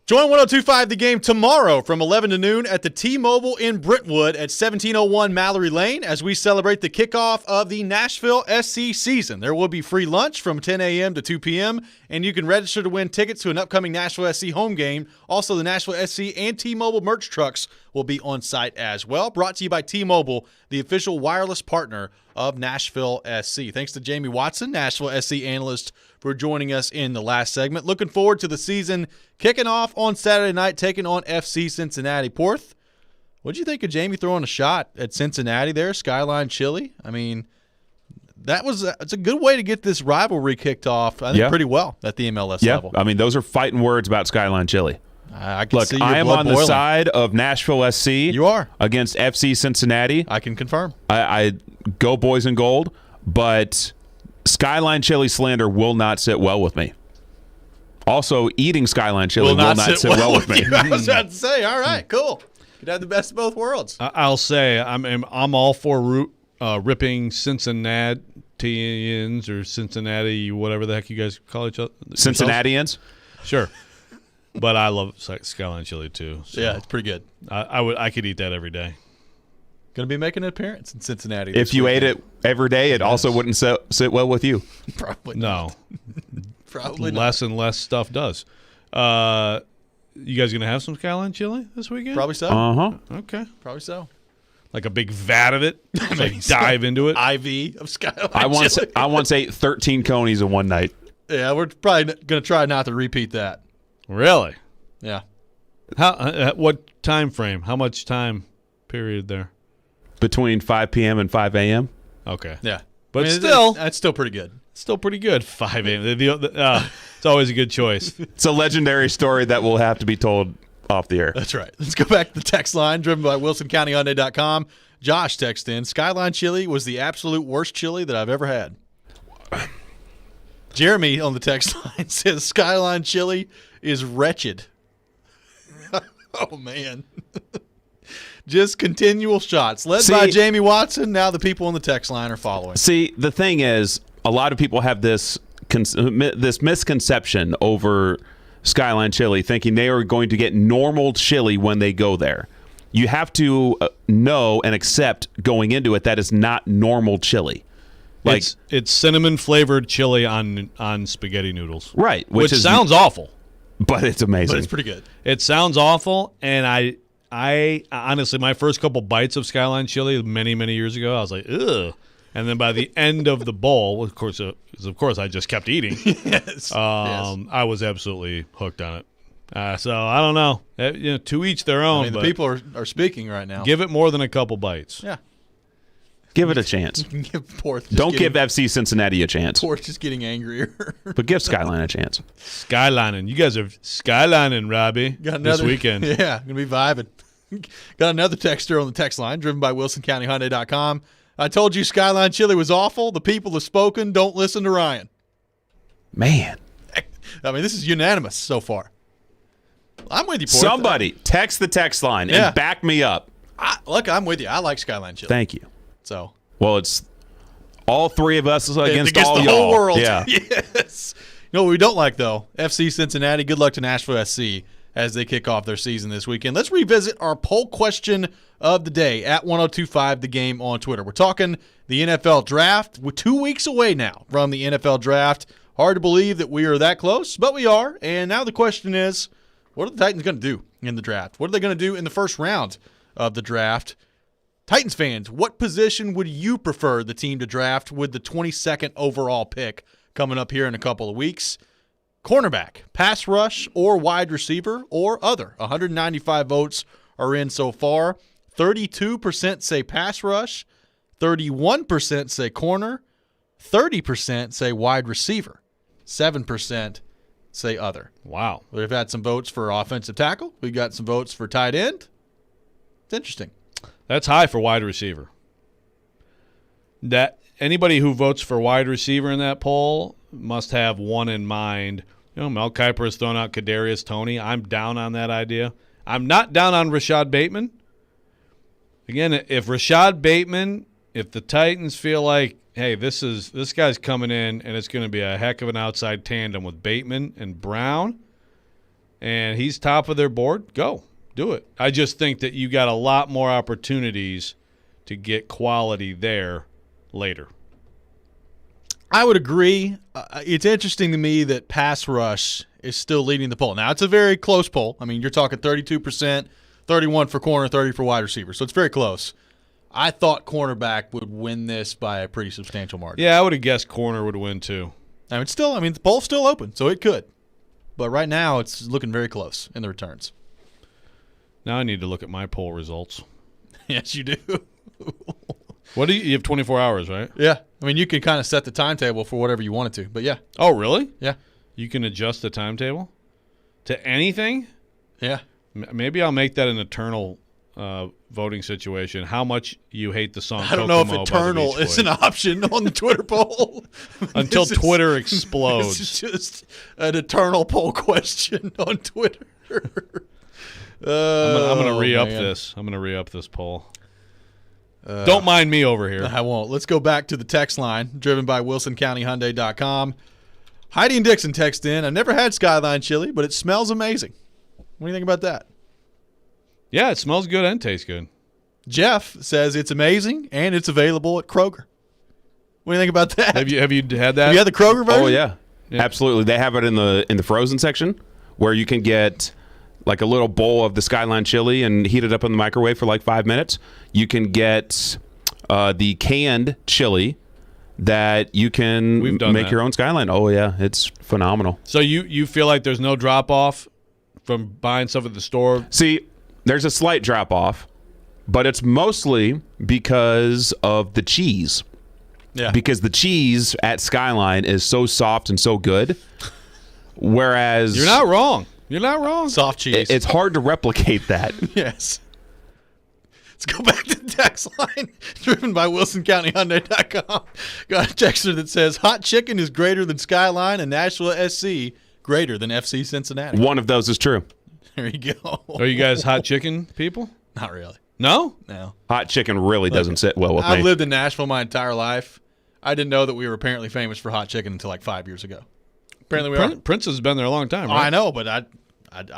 Join 102.5 The Game tomorrow from 11 to noon at the T-Mobile in Brentwood at 1701 Mallory Lane as we celebrate the kickoff of the Nashville SC season. There will be free lunch from 10 a.m. to 2 p.m., and you can register to win tickets to an upcoming Nashville SC home game. Also, the Nashville SC and T-Mobile merch trucks will be on site as well. Brought to you by T-Mobile, the official wireless partner of Nashville SC. Thanks to Jamie Watson, Nashville SC analyst, for joining us in the last segment. Looking forward to the season kicking off on Saturday night, taking on FC Cincinnati. Porth, what'd you think of Jamie throwing a shot at Cincinnati there, Skyline Chili? I mean, it's a good way to get this rivalry kicked off, I think, pretty well at the MLS level. I mean, those are fighting words about Skyline Chili. I can Look, see your I am blood on boiling. the side of Nashville SC. You are. Against FC Cincinnati. I can confirm. I go boys in gold, but Skyline Chili slander will not sit well with me. Also, eating Skyline Chili will not sit well with me. I was about to say, all right, cool. You'd have the best of both worlds. I'll say I'm all for ripping Cincinnatians or Cincinnati, whatever the heck you guys call each other. Cincinnatians? Sure. But I love Skyline Chili too. So yeah, it's pretty good. I could eat that every day. Going to be making an appearance in Cincinnati. If you ate it every day, it also wouldn't sit well with you. Probably no. Probably less and less stuff does. You guys gonna have some Skyline Chili this weekend? Probably so. Okay. Probably so. Like a big vat of it. Like dive into it. IV of Skyline Chili. I once ate 13 conies in one night. Yeah, we're probably going to try not to repeat that. Really? Yeah. How? What time frame? How much time period there? Between 5 p.m. and 5 a.m. Okay. Yeah. But still, that's still pretty good. Still pretty good. 5 a.m. It's always a good choice. It's a legendary story that will have to be told off the air. That's right. Let's go back to the text line driven by WilsonCountyHyundai.com. Josh texted in, Skyline Chili was the absolute worst chili that I've ever had. Jeremy on the text line says Skyline Chili is wretched. Oh, man. Just continual shots. Led by Jamie Watson. Now the people on the text line are following. See, the thing is, a lot of people have this misconception over Skyline Chili, thinking they are going to get normal chili when they go there. You have to know and accept going into it that is not normal chili. Like it's cinnamon flavored chili on spaghetti noodles. Right. Which sounds awful. But it's amazing. But it's pretty good. It sounds awful, and I honestly, my first couple bites of Skyline Chili many, many years ago, I was like, ugh. And then by the end of the bowl, of course, I just kept eating. Yes. I was absolutely hooked on it. So I don't know. To each their own. I mean, the people are speaking right now. Give it more than a couple bites. Yeah. Give it a chance. Don't give FC Cincinnati a chance. Porth just getting angrier. But give Skyline a chance. Skylining. You guys are skylining, Robby, this weekend. Yeah, going to be vibing. Got another texter on the text line driven by WilsonCountyHyundai.com. I told you Skyline Chili was awful. The people have spoken. Don't listen to Ryan. Man. I mean, this is unanimous so far. I'm with you, Porth. Somebody text the text line and back me up. Look, I'm with you. I like Skyline Chili. Thank you. So, well, it's all three of us against all the y'all. whole world. Yeah. Yes. You know what we don't like, though? FC Cincinnati. Good luck to Nashville SC as they kick off their season this weekend. Let's revisit our poll question of the day at 1025 The Game on Twitter. We're talking the NFL draft. We're 2 weeks away now from the NFL draft. Hard to believe that we are that close, but we are. And now the question is, what are the Titans going to do in the draft? What are they going to do in the first round of the draft? Titans fans, what position would you prefer the team to draft with the 22nd overall pick coming up here in a couple of weeks? Cornerback, pass rush, or wide receiver, or other. 195 votes are in so far. 32% say pass rush, 31% say corner, 30% say wide receiver, 7% say other. Wow. We've had some votes for offensive tackle. We've got some votes for tight end. It's interesting. That's high for wide receiver. That anybody who votes for wide receiver in that poll must have one in mind. Mel Kiper has thrown out Kadarius Toney. I'm down on that idea. I'm not down on Rashad Bateman. Again, if Rashad Bateman, if the Titans feel like, hey, this guy's coming in and it's going to be a heck of an outside tandem with Bateman and Brown, and he's top of their board, go. Do it. I just think that you got a lot more opportunities to get quality there later. I would agree. It's interesting to me that pass rush is still leading the poll. Now, it's a very close poll. I mean, you're talking 32%, 31 for corner, 30 for wide receiver. So it's very close. I thought cornerback would win this by a pretty substantial margin. Yeah, I would have guessed corner would win too. I mean, the poll's still open, so it could. But right now, it's looking very close in the returns. Now I need to look at my poll results. Yes, you do. What do you have 24 hours, right? Yeah. I mean, you can kind of set the timetable for whatever you wanted to, but yeah. Oh, really? Yeah. You can adjust the timetable to anything? Yeah. Maybe I'll make that an eternal voting situation. How much you hate the song I don't know if Kokomo by the eternal Beach is Boys. an option on the Twitter poll. Until Twitter explodes. This is just an eternal poll question on Twitter. I'm gonna re-up man. this. I'm gonna re-up this poll. Don't mind me over here. I won't. Let's go back to the text line, driven by WilsonCountyHyundai.com. Heidi and Dixon text in. I've never had Skyline chili, but it smells amazing. What do you think about that? Yeah, it smells good and tastes good. Jeff says it's amazing and it's available at Kroger. What do you think about that? Have you had that? Have you had the Kroger version? Oh yeah, absolutely. They have it in the frozen section where you can get like a little bowl of the Skyline chili and heat it up in the microwave for like 5 minutes. You can get the canned chili that you can make that. your own Skyline. Oh yeah, it's phenomenal. So you feel like there's no drop off from buying stuff at the store? See, there's a slight drop off, but it's mostly because of the cheese. Yeah. Because the cheese at Skyline is so soft and so good. Whereas You're not wrong. You're not wrong. Soft cheese. It's hard to replicate that. Yes. Let's go back to the text line, driven by WilsonCountyHyundai.com. Got a texter that says, hot chicken is greater than Skyline and Nashville SC greater than FC Cincinnati. One of those is true. There you go. Are you guys hot chicken people? Not really. No? No. Hot chicken really doesn't sit well with me. I've lived in Nashville my entire life. I didn't know that we were apparently famous for hot chicken until like 5 years ago. Apparently we are. Prince has been there a long time, Oh, right? I know, but I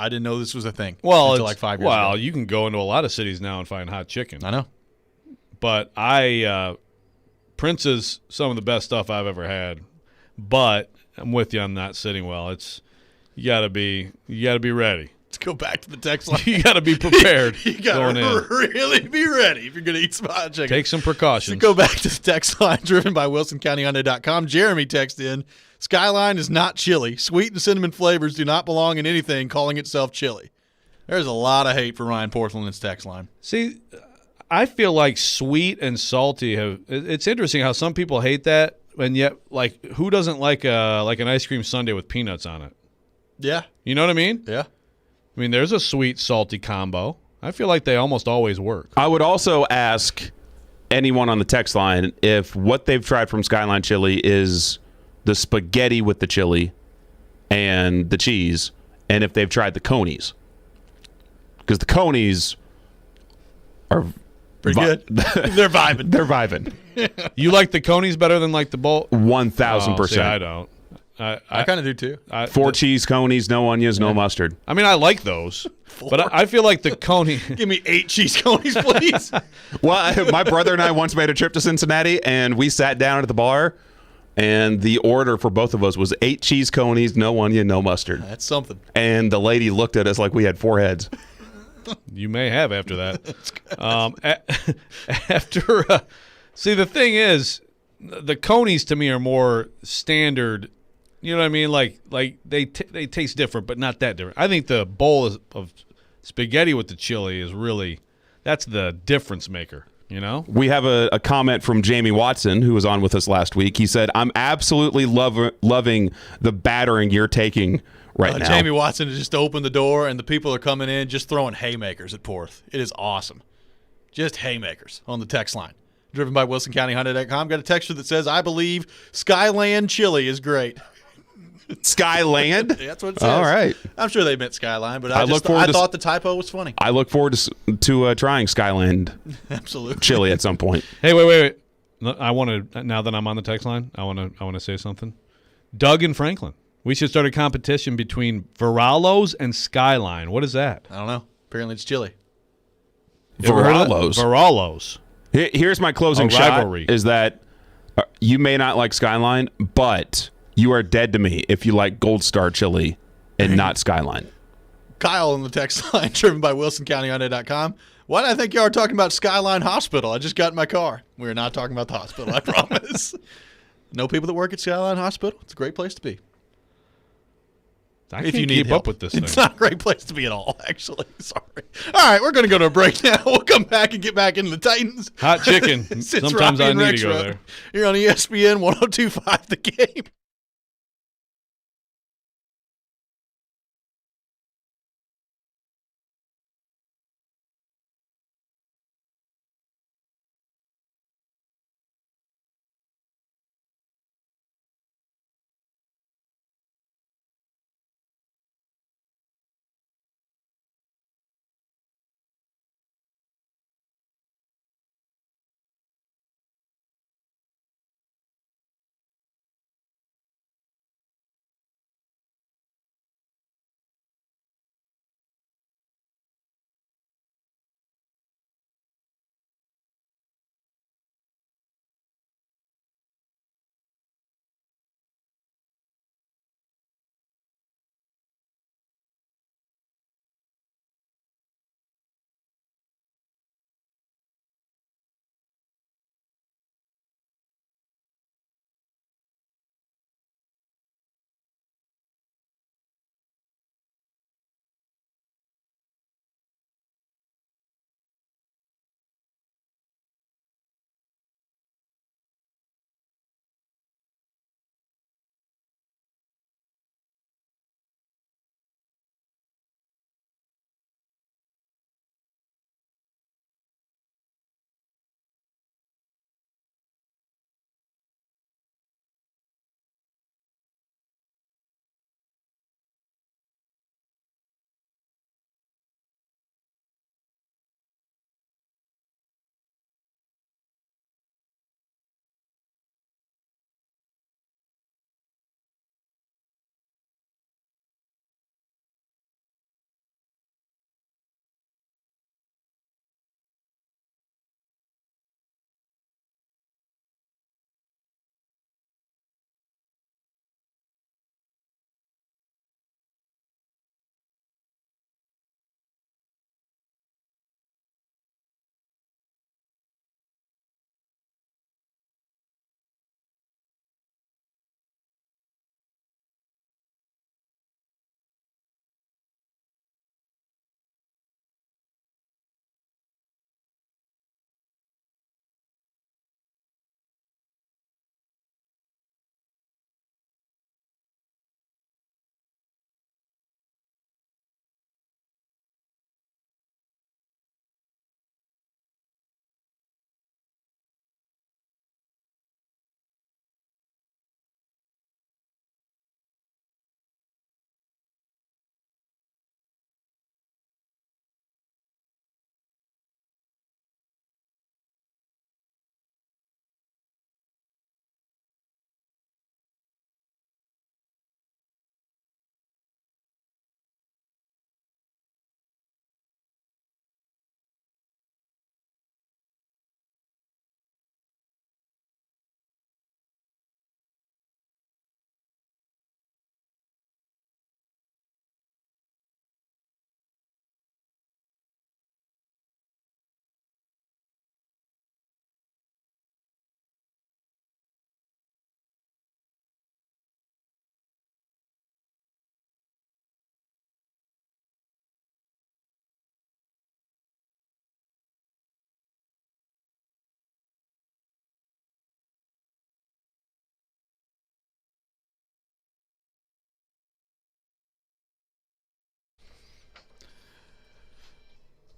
didn't know this was a thing Well, until like 5 years ago. you can go into a lot of cities now and find hot chicken. I know. But Prince is some of the best stuff I've ever had. But I'm with you on not sitting well. You gotta be ready. Let's go back to the text line. You gotta be prepared. You gotta really be ready if you're gonna eat some hot chicken. Take some precautions. Let's go back to the text line, driven by WilsonCountyHyundai.com. Jeremy texted in, Skyline is not chili. Sweet and cinnamon flavors do not belong in anything calling itself chili. There's a lot of hate for Ryan Portland in his text line. See, I feel like sweet and salty it's interesting how some people hate that, and yet like who doesn't like an ice cream sundae with peanuts on it? Yeah. You know what I mean? Yeah. I mean, there's a sweet salty combo. I feel like they almost always work. I would also ask anyone on the text line if what they've tried from Skyline Chili is the spaghetti with the chili and the cheese, and if they've tried the conies. Because the conies are pretty good. They're vibing. They're vibing. You like the conies better than like the bowl? 1,000%. See, I don't. I kind of do too. 4 cheese conies, no onions, no mustard. I mean, I like those, but I feel like the coney. Give me 8 cheese conies, please. Well, my brother and I once made a trip to Cincinnati, and we sat down at the bar, and the order for both of us was 8 cheese conies, no onion, no mustard. That's something. And the lady looked at us like we had 4 heads. You may have after that. See, the thing is, the conies to me are more standard. You know what I mean? Like they taste different, but not that different. I think the bowl of spaghetti with the chili is really that's the difference maker. You know? We have a comment from Jamie Watson, who was on with us last week. He said, I'm absolutely loving the battering you're taking right now. Jamie Watson has just opened the door, and the people are coming in just throwing haymakers at Porth. It is awesome. Just haymakers on the text line. Driven by WilsonCountyHyundai.com. Got a texter that says, I believe Skyland chili is great. Skyland? That's what it says. All right. I'm sure they meant Skyline, but I thought the typo was funny. I look forward to trying Skyland Absolutely. chili at some point. Hey, wait. I want to now that I'm on the text line, I want to say something. Doug and Franklin, We should start a competition between Viralos and Skyline. What is that? I don't know. Apparently it's chili. Viralos. Viralos. Here's my closing rivalry. shot: is that you may not like Skyline, but you are dead to me if you like Gold Star chili and not Skyline. Kyle on the text line, driven by WilsonCountyHyundai.com. Why did I think y'all were talking about Skyline Hospital? I just got in my car. We're not talking about the hospital, I promise. Know people that work at Skyline Hospital. It's a great place to be. I can't keep up with this thing. It's not a great place to be at all, actually. Sorry. All right, we're going to go to a break now. We'll come back and get back into the Titans. Hot chicken. Since Sometimes Robby I and need to go Rexrode. there. You're on ESPN 102.5 The Game.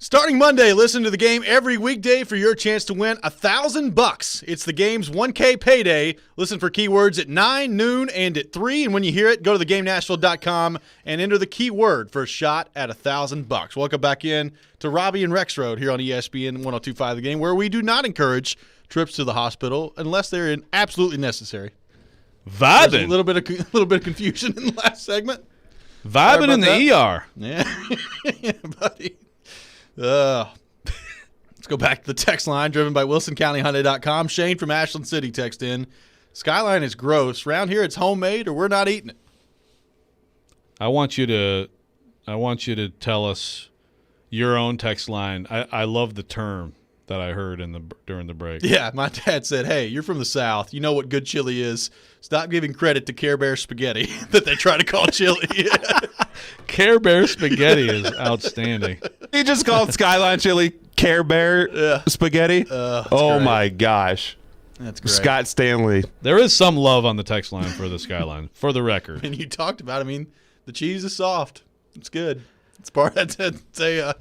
Starting Monday, listen to the game every weekday for your chance to win $1,000. It's the game's 1K payday. Listen for keywords at 9, noon, and at 3. And when you hear it, go to theGameNashville.com and enter the keyword for a shot at $1,000. Welcome back in to Robby and Rexrode here on ESPN 102.5 The Game, where we do not encourage trips to the hospital unless they're absolutely necessary. Vibing. A little bit of confusion in the last segment. Vibing in the ER. Yeah, yeah, buddy. Let's go back to the text line driven by WilsonCountyHyundai.com. Shane from Ashland City text in. Skyline is gross. Round here it's homemade or we're not eating it. I want you to tell us your own text line. I love the term that I heard during the break. Yeah, my dad said, "Hey, you're from the South. You know what good chili is. Stop giving credit to Care Bear spaghetti that they try to call chili." Care Bear spaghetti is outstanding. He just called Skyline chili Care Bear spaghetti. Oh, my gosh. That's great. Scott Stanley. There is some love on the text line for the Skyline, for the record. And you talked about, the cheese is soft. It's good. It's part of the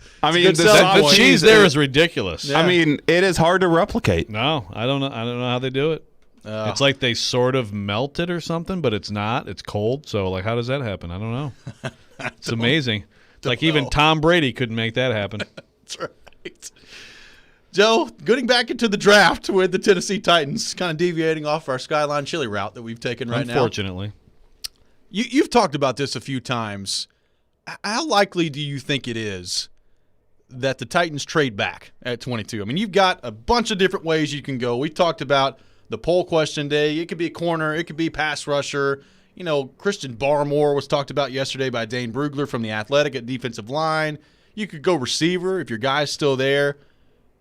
cheese there is ridiculous. Yeah. It is hard to replicate. No, I don't know how they do it. It's like they sort of melt it or something, but it's not. It's cold. So, how does that happen? I don't know. It's amazing. Even Tom Brady couldn't make that happen. That's right. Joe, getting back into the draft with the Tennessee Titans, kind of deviating off our Skyline chili route that we've taken right now. Unfortunately. You've talked about this a few times. How likely do you think it is that the Titans trade back at 22? You've got a bunch of different ways you can go. We've talked about the poll question day. It could be a corner. It could be pass rusher. Christian Barmore was talked about yesterday by Dane Brugler from The Athletic at defensive line. You could go receiver if your guy's still there.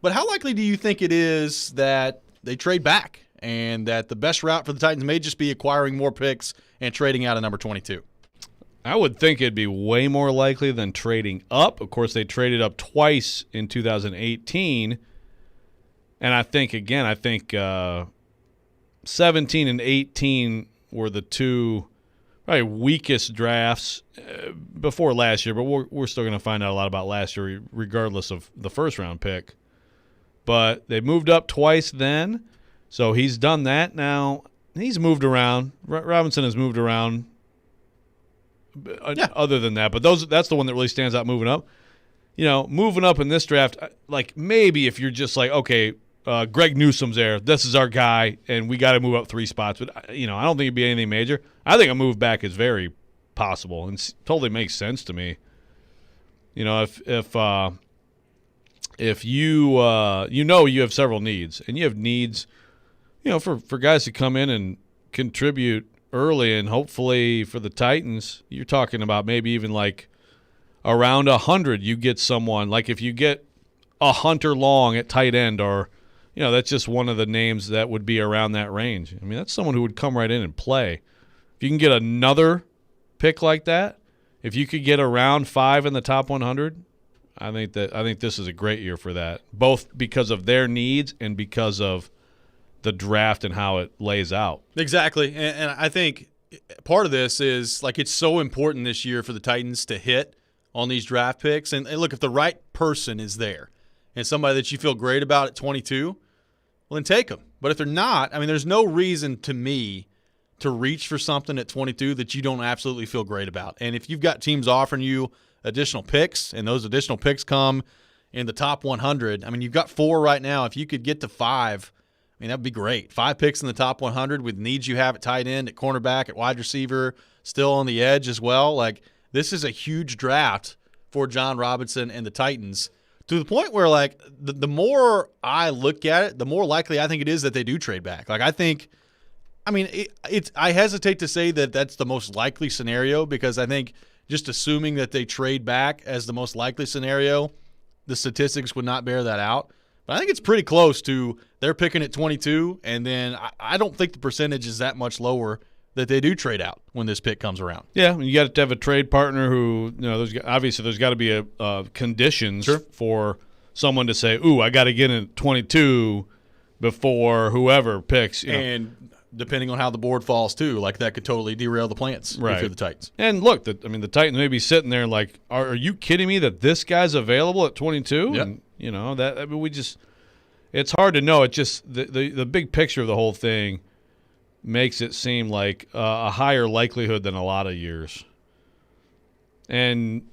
But how likely do you think it is that they trade back and that the best route for the Titans may just be acquiring more picks and trading out of number 22? I would think it'd be way more likely than trading up. Of course, they traded up twice in 2018. And I think 17 and 18 were the two probably weakest drafts before last year, but we're still going to find out a lot about last year regardless of the first-round pick. But they moved up twice then, so he's done that now. He's moved around. Robinson has moved around. Other than that, but that's the one that really stands out moving up. Moving up in this draft, maybe if you're just okay, Greg Newsome's there, this is our guy, and we got to move up 3 spots. But I don't think it'd be anything major. I think a move back is very possible and totally makes sense to me. If you you have several needs, and you have needs, for guys to come in and contribute early, and hopefully for the Titans, you're talking about maybe even around 100. You get someone if you get a Hunter Long at tight end, or that's just one of the names that would be around that range. That's someone who would come right in and play. If you can get another pick like that, if you could get around 5 in the top 100, I think this is a great year for that, both because of their needs and because of the draft and how it lays out. Exactly. And I think part of this is it's so important this year for the Titans to hit on these draft picks. And look, if the right person is there and somebody that you feel great about at 22, well, then take them. But if they're not, there's no reason to me to reach for something at 22 that you don't absolutely feel great about. And if you've got teams offering you additional picks and those additional picks come in the top 100, you've got 4 right now. If you could get to 5, that would be great. 5 picks in the top 100 with needs you have at tight end, at cornerback, at wide receiver, still on the edge as well. This is a huge draft for John Robinson and the Titans, to the point where, the more I look at it, the more likely I think it is that they do trade back. I think, I hesitate to say that that's the most likely scenario, because I think just assuming that they trade back as the most likely scenario, the statistics would not bear that out. But I think it's pretty close to they're picking at 22, and then I don't think the percentage is that much lower that they do trade out when this pick comes around. Yeah, you got to have a trade partner who, there's got to be conditions for someone to say, "Ooh, I got to get in at 22 before whoever picks." And depending on how the board falls too, that could totally derail the plans if you're the Titans. And look, the Titans may be sitting there are you kidding me that this guy's available at 22? Yep. And it's hard to know. It just the big picture of the whole thing makes it seem like a higher likelihood than a lot of years. And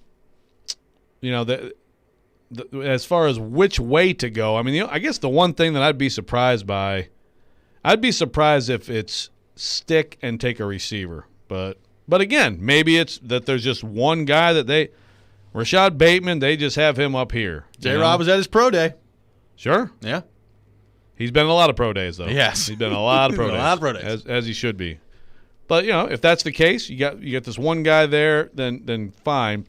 as far as which way to go, I guess the one thing that I'd be surprised if it's stick and take a receiver. But again, maybe it's that there's just one guy that Rashad Bateman, they just have him up here. J-Rob was at his pro day. Sure. Yeah. He's been in a lot of pro days, though. Yes. He's been in a lot of pro days. A lot of pro days. As he should be. But, if that's the case, you got this one guy there, then fine.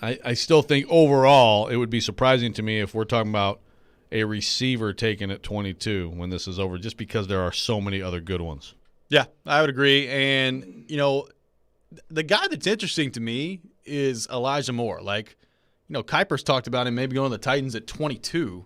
I still think overall it would be surprising to me if we're talking about a receiver taken at 22 when this is over, just because there are so many other good ones. Yeah, I would agree. And, the guy that's interesting to me is Elijah Moore. Like, Kuiper's talked about him maybe going to the Titans at 22.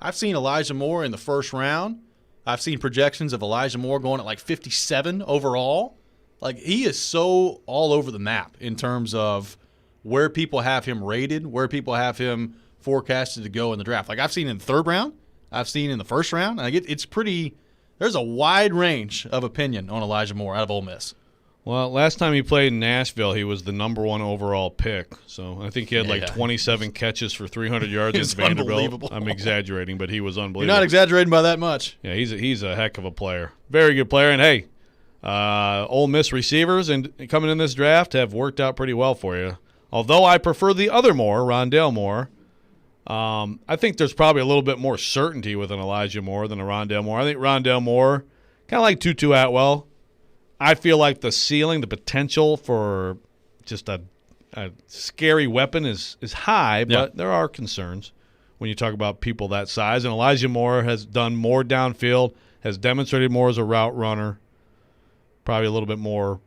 I've seen Elijah Moore in the first round. I've seen projections of Elijah Moore going at like 57 overall. Like, he is so all over the map in terms of where people have him rated, where people have him forecasted to go in the draft. Like, I've seen in the third round. I've seen in the first round. Like, it's pretty – there's a wide range of opinion on Elijah Moore out of Ole Miss. Well, last time he played in Nashville, he was the number 1 overall pick. So I think he had 27 catches for 300 yards at Vanderbilt. I'm exaggerating, but he was unbelievable. You're not exaggerating by that much. Yeah, he's a heck of a player. Very good player. And, hey, Ole Miss receivers and coming in this draft have worked out pretty well for you. Although I prefer the other Moore, Rondale Moore, I think there's probably a little bit more certainty with an Elijah Moore than a Rondale Moore. I think Rondale Moore, kind of like Tutu Atwell, I feel like the ceiling, the potential for just a scary weapon is high, but there are concerns when you talk about people that size. And Elijah Moore has done more downfield, has demonstrated more as a route runner, probably a little bit more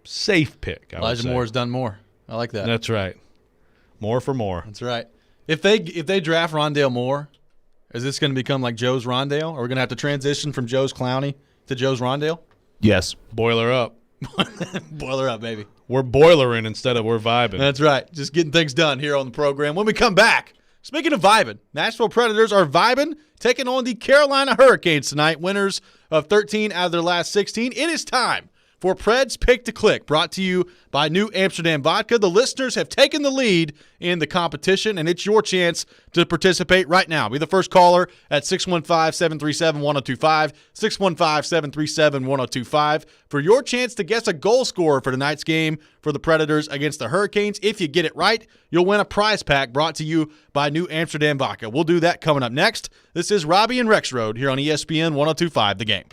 safe pick, I would Elijah say. Moore has done more. I like that. That's right. More for more. That's right. If they draft Rondale Moore, is this going to become like Joe's Rondale? Are we going to have to transition from Joe's Clowney to Joe's Rondale? Yes. Boiler up. Boiler up, baby. We're boilering instead of we're vibing. That's right. Just getting things done here on the program. When we come back, speaking of vibing, Nashville Predators are vibing, taking on the Carolina Hurricanes tonight, winners of 13 out of their last 16. It is time for Preds Pick to Click, brought to you by New Amsterdam Vodka. The listeners have taken the lead in the competition, and it's your chance to participate right now. Be the first caller at 615-737-1025, 615-737-1025 for your chance to guess a goal scorer for tonight's game for the Predators against the Hurricanes. If you get it right, you'll win a prize pack brought to you by New Amsterdam Vodka. We'll do that coming up next. This is Robby and Rexrode here on ESPN 1025 The Game.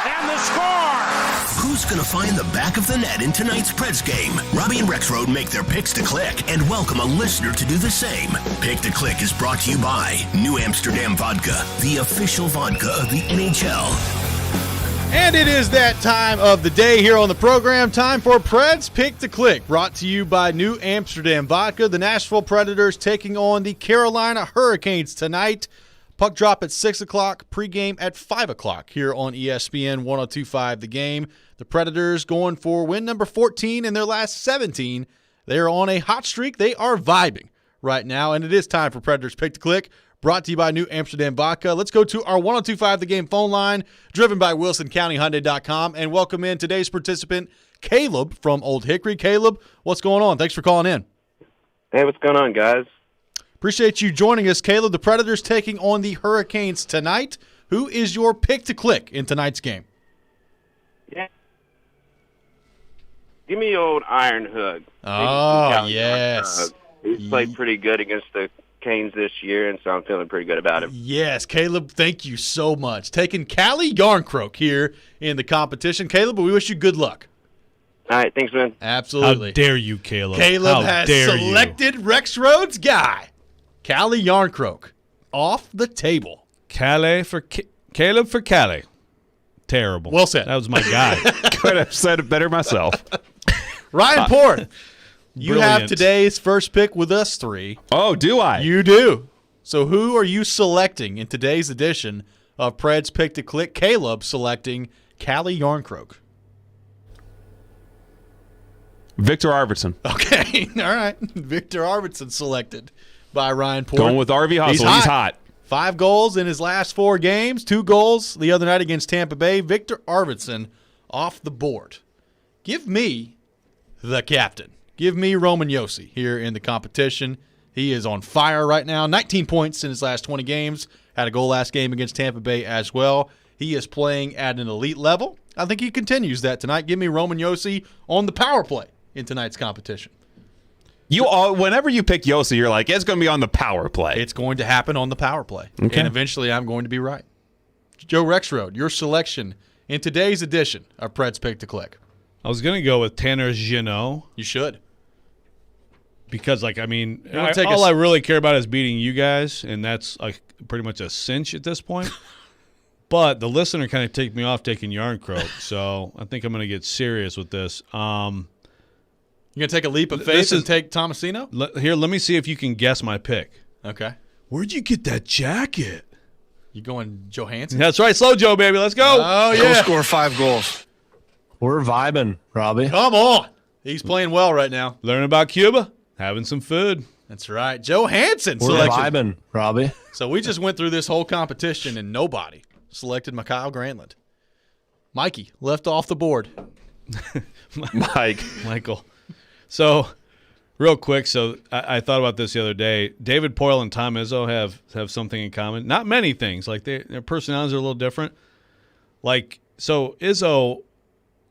And the score! Who's going to find the back of the net in tonight's Preds game? Robby and Rexrode make their picks to click and welcome a listener to do the same. Pick to Click is brought to you by New Amsterdam Vodka, the official vodka of the NHL. And it is that time of the day here on the program. Time for Preds Pick to Click, brought to you by New Amsterdam Vodka. The Nashville Predators taking on the Carolina Hurricanes tonight. Puck drop at 6 o'clock, pregame at 5 o'clock here on ESPN 102.5 The Game. The Predators going for win number 14 in their last 17. They are on a hot streak. They are vibing right now, and it is time for Predators Pick to Click, brought to you by New Amsterdam Vodka. Let's go to our 102.5 The Game phone line, driven by WilsonCountyHyundai.com, and welcome in today's participant, Caleb from Old Hickory. Caleb, what's going on? Thanks for calling in. Hey, what's going on, guys? Appreciate you joining us, Caleb. The Predators taking on the Hurricanes tonight. Who is your pick to click in tonight's game? Yeah. Give me old Iron Hook. Oh, yes. He's played pretty good against the Canes this year, and so I'm feeling pretty good about him. Yes, Caleb, thank you so much. Taking Callie Yarncroke here in the competition. Caleb, we wish you good luck. All right, thanks, man. Absolutely. How dare you, Caleb? Caleb has selected Rexrode's guy, Callie Yarncroke, off the table. Caleb for Callie. Terrible. Well said. That was my guy. Could have said it better myself. Ryan Porth. You Brilliant. have today's first pick with us three. Oh, do I? You do. So who are you selecting in today's edition of Preds Pick to Click? Caleb selecting Callie Yarncroke. Victor Arvidsson. Okay, all right. Victor Arvidsson selected by Ryan Porth. Going with RV Hustle. He's hot. 5 goals in his last 4 games. 2 goals the other night against Tampa Bay. Victor Arvidsson off the board. Give me the captain. Give me Roman Josi here in the competition. He is on fire right now. 19 points in his last 20 games. Had a goal last game against Tampa Bay as well. He is playing at an elite level. I think he continues that tonight. Give me Roman Josi on the power play in tonight's competition. Whenever you pick Josi, you're like, it's going to be on the power play. It's going to happen on the power play. Okay. And eventually I'm going to be right. Joe Rexrode, your selection in today's edition of Preds Pick to Click. I was going to go with Tanner Jeannot. You should. Because, I really care about is beating you guys, and that's pretty much a cinch at this point. But the listener kind of ticked me off taking Yarncroke, so I think I'm going to get serious with this. You going to take a leap of faith and take Tomasino? Here, let me see if you can guess my pick. Okay. Where'd you get that jacket? You going Johansson? That's right. Slow Joe, baby. Let's go. Oh, He'll yeah. score 5 goals. We're vibing, Robby. Come on. He's playing well right now. Learning about Cuba. Having some food. That's right. Johansson We're selection. vibing, Robby. So we just went through this whole competition and nobody selected Mikhail Granlund. Mikey left off the board. Michael. So, real quick, I thought about this the other day. David Poile and Tom Izzo have something in common. Not many things. Like their personalities are a little different. So Izzo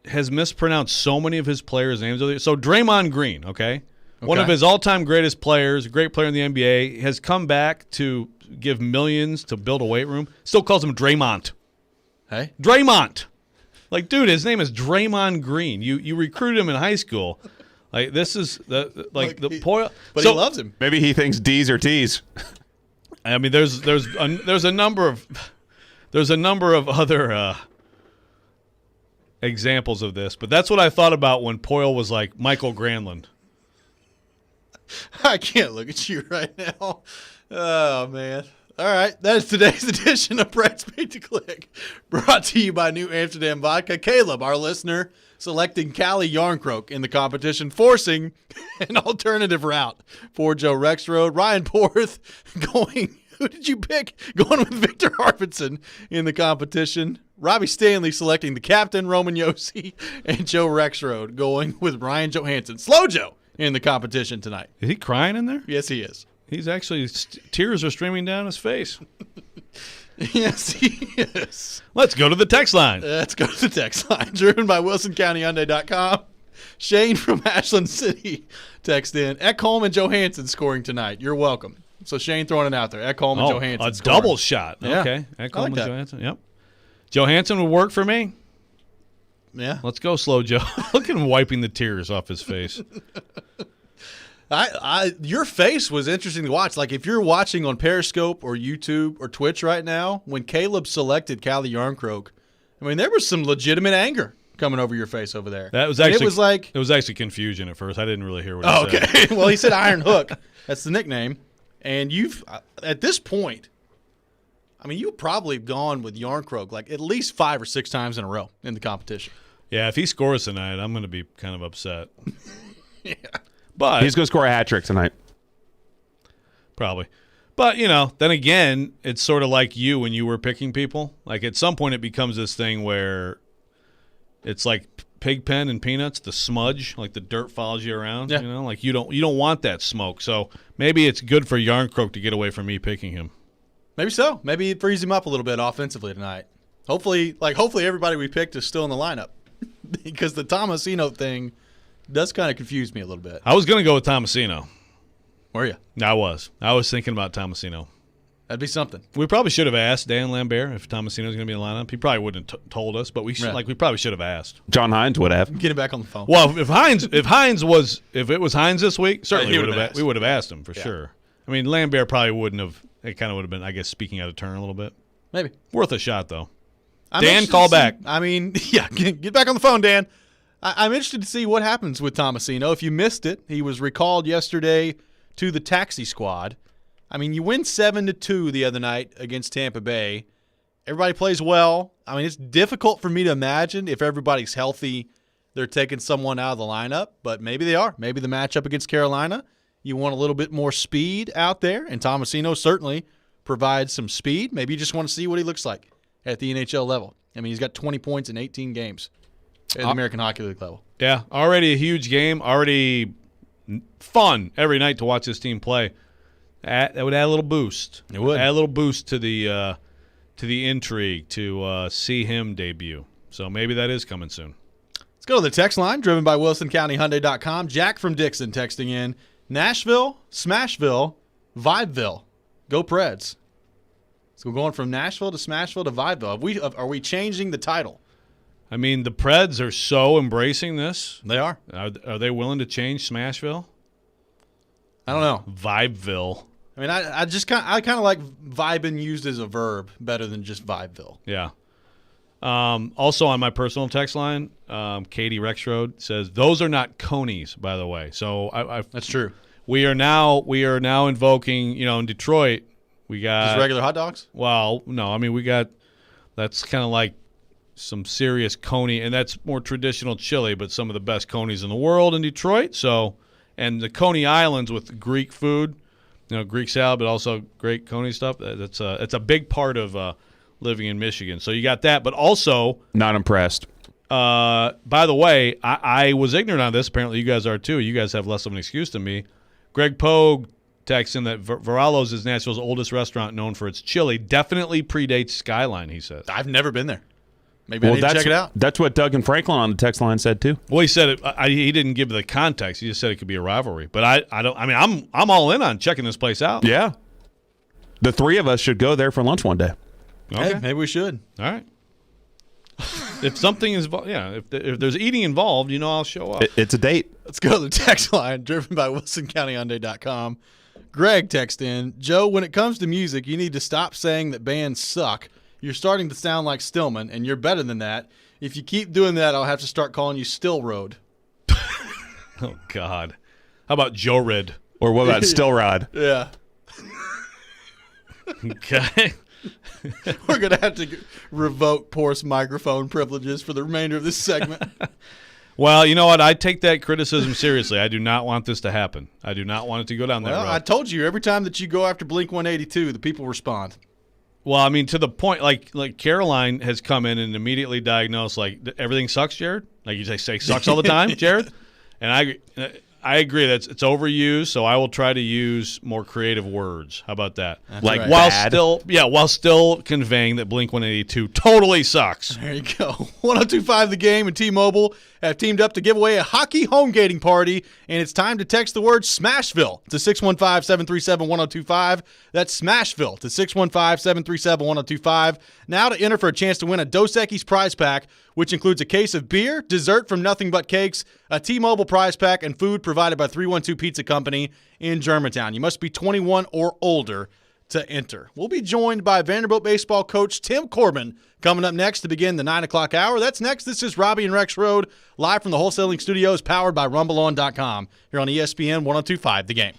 has mispronounced so many of his players' names. So Draymond Green, okay? One of his all-time greatest players, a great player in the NBA, has come back to give millions to build a weight room. Still calls him Draymond. Hey? Draymond. Dude, his name is Draymond Green. You recruited him in high school. This is the Poile. But he loves him. Maybe he thinks D's are T's. I mean, there's a number of other examples of this, but that's what I thought about when Poile was like Michael Granlund. I can't look at you right now. Oh, man. All right. That is today's edition of Preds Pick to Click, brought to you by New Amsterdam Vodka. Caleb, our listener, selecting Callie Yarncroke in the competition, forcing an alternative route for Joe Rexrode. Ryan Porth going, who did you pick? Going with Victor Arvidsson in the competition. Robbie Stanley selecting the captain, Roman Josi, and Joe Rexrode going with Ryan Johansson. Slow Joe in the competition tonight. Is he crying in there? Yes, he is. He's actually tears are streaming down his face. Yes, he is. Let's go to the text line. Let's go to the text line. Driven by WilsonCountyHyundai.com. Shane from Ashland City text in. Ekholm and Johansson scoring tonight. You're welcome. So Shane throwing it out there. Ekholm and Johansson a scoring. double shot. Yeah. Okay. Ekholm I like and that. Johansson. Yep. Johansson would work for me. Yeah. Let's go, Slow Joe. Look at him wiping the tears off his face. Your face was interesting to watch. Like if you're watching on Periscope or YouTube or Twitch right now, when Caleb selected Callie Yarncroke, I mean, there was some legitimate anger coming over your face over there. It was actually confusion at first. I didn't really hear what he said. Okay. Well, he said Iron Hook. That's the nickname. And you've at this point, I mean, you've probably gone with Yarncroke like at least 5 or 6 times in a row in the competition. Yeah, if he scores tonight, I'm going to be kind of upset. Yeah. But he's going to score a hat trick tonight. Probably. But, then again, it's sort of like you when you were picking people. Like at some point it becomes this thing where it's like Pigpen and Peanuts, the smudge, like the dirt follows you around. Yeah. Like you don't want that smoke. So maybe it's good for Yarncroke to get away from me picking him. Maybe so. Maybe it frees him up a little bit offensively tonight. Hopefully everybody we picked is still in the lineup because the Tomasino thing does kind of confuse me a little bit. I was going to go with Tomasino. Were you? I was thinking about Tomasino. That'd be something. We probably should have asked Dan Lambert if Tomasino was going to be in the lineup. He probably wouldn't have told us, but we probably should have asked. John Hines would have. Get him back on the phone. Well, if it was Hines this week, certainly we would have asked him for sure. I mean, Lambert probably wouldn't have. It kind of would have been, I guess, speaking out of turn a little bit. Maybe worth a shot though. Dan, call back. I mean, yeah, get back on the phone, Dan. I'm interested to see what happens with Tomasino. If you missed it, he was recalled yesterday to the taxi squad. I mean, you win 7-2 the other night against Tampa Bay. Everybody plays well. I mean, it's difficult for me to imagine if everybody's healthy, they're taking someone out of the lineup, but maybe they are. Maybe the matchup against Carolina, you want a little bit more speed out there, and Tomasino certainly provides some speed. Maybe you just want to see what he looks like at the NHL level. I mean, he's got 20 points in 18 games at the American Hockey League level. Yeah, already a huge game, already fun every night to watch this team play. That would add a little boost. It would add a little boost to the intrigue to see him debut. So maybe that is coming soon. Let's go to the text line, driven by WilsonCountyHyundai.com. Jack from Dixon texting in, Nashville, Smashville, Vibeville. Go Preds. So we're going from Nashville to Smashville to Vibeville. Are we changing the title? I mean, the Preds are so embracing this. They are. Are they willing to change Smashville? I don't know. Vibeville. I mean, I kind of like vibing used as a verb better than just Vibeville. Yeah. Also on my personal text line, Katie Rexrode says those are not conies, by the way. So that's true. We are now invoking. In Detroit, we got just regular hot dogs. Well, no, I mean that's kind of like some serious coney, and that's more traditional chili, but some of the best conies in the world in Detroit. So, and the Coney Islands with Greek food, Greek salad, but also great coney stuff. That's a big part of living in Michigan. So you got that, but also not impressed. By the way, I was ignorant on this. Apparently, you guys are too. You guys have less of an excuse than me. Greg Pogue texts in that Varallo's is Nashville's oldest restaurant known for its chili. Definitely predates Skyline, he says. I've never been there. Maybe I need to check it out. That's what Doug and Franklin on the text line said too. Well, he said he didn't give the context. He just said it could be a rivalry. But I don't. I mean, I'm all in on checking this place out. Yeah, the three of us should go there for lunch one day. Okay, hey, maybe we should. All right. If something is, if there's eating involved, I'll show up. It's a date. Let's go to the text line, driven by WilsonCountyHyundai.com. Greg texted in, Joe, when it comes to music, you need to stop saying that bands suck. You're starting to sound like Stillman, and you're better than that. If you keep doing that, I'll have to start calling you Still Road. Oh, God. How about Joe Red? Or what about Still Rod? Yeah. Okay. We're going to have to revoke Porous microphone privileges for the remainder of this segment. Well, you know what? I take that criticism seriously. I do not want this to happen. I do not want it to go down that road. I told you, every time that you go after Blink-182, the people respond. Well, I mean, to the point, like Caroline has come in and immediately diagnosed, like, everything sucks, Jared? Like, you say sucks all the time, Jared? And I agree that it's overused, so I will try to use more creative words. How about that? That's like right. while still conveying that Blink-182 totally sucks. There you go. 102.5 The Game and T-Mobile. have teamed up to give away a hockey home gating party, and it's time to text the word Smashville to 615-737-1025. That's Smashville to 615-737-1025. Now to enter for a chance to win a Dos Equis prize pack, which includes a case of beer, dessert from Nothing But Cakes, a T-Mobile prize pack, and food provided by 312 Pizza Company in Germantown. You must be 21 or older to enter. We'll be joined by Vanderbilt baseball coach Tim Corbin coming up next to begin the 9 o'clock hour. That's next. This is Robby and Rexrode live from the Wholesaling Studios powered by RumbleOn.com here on ESPN 102.5 The Game.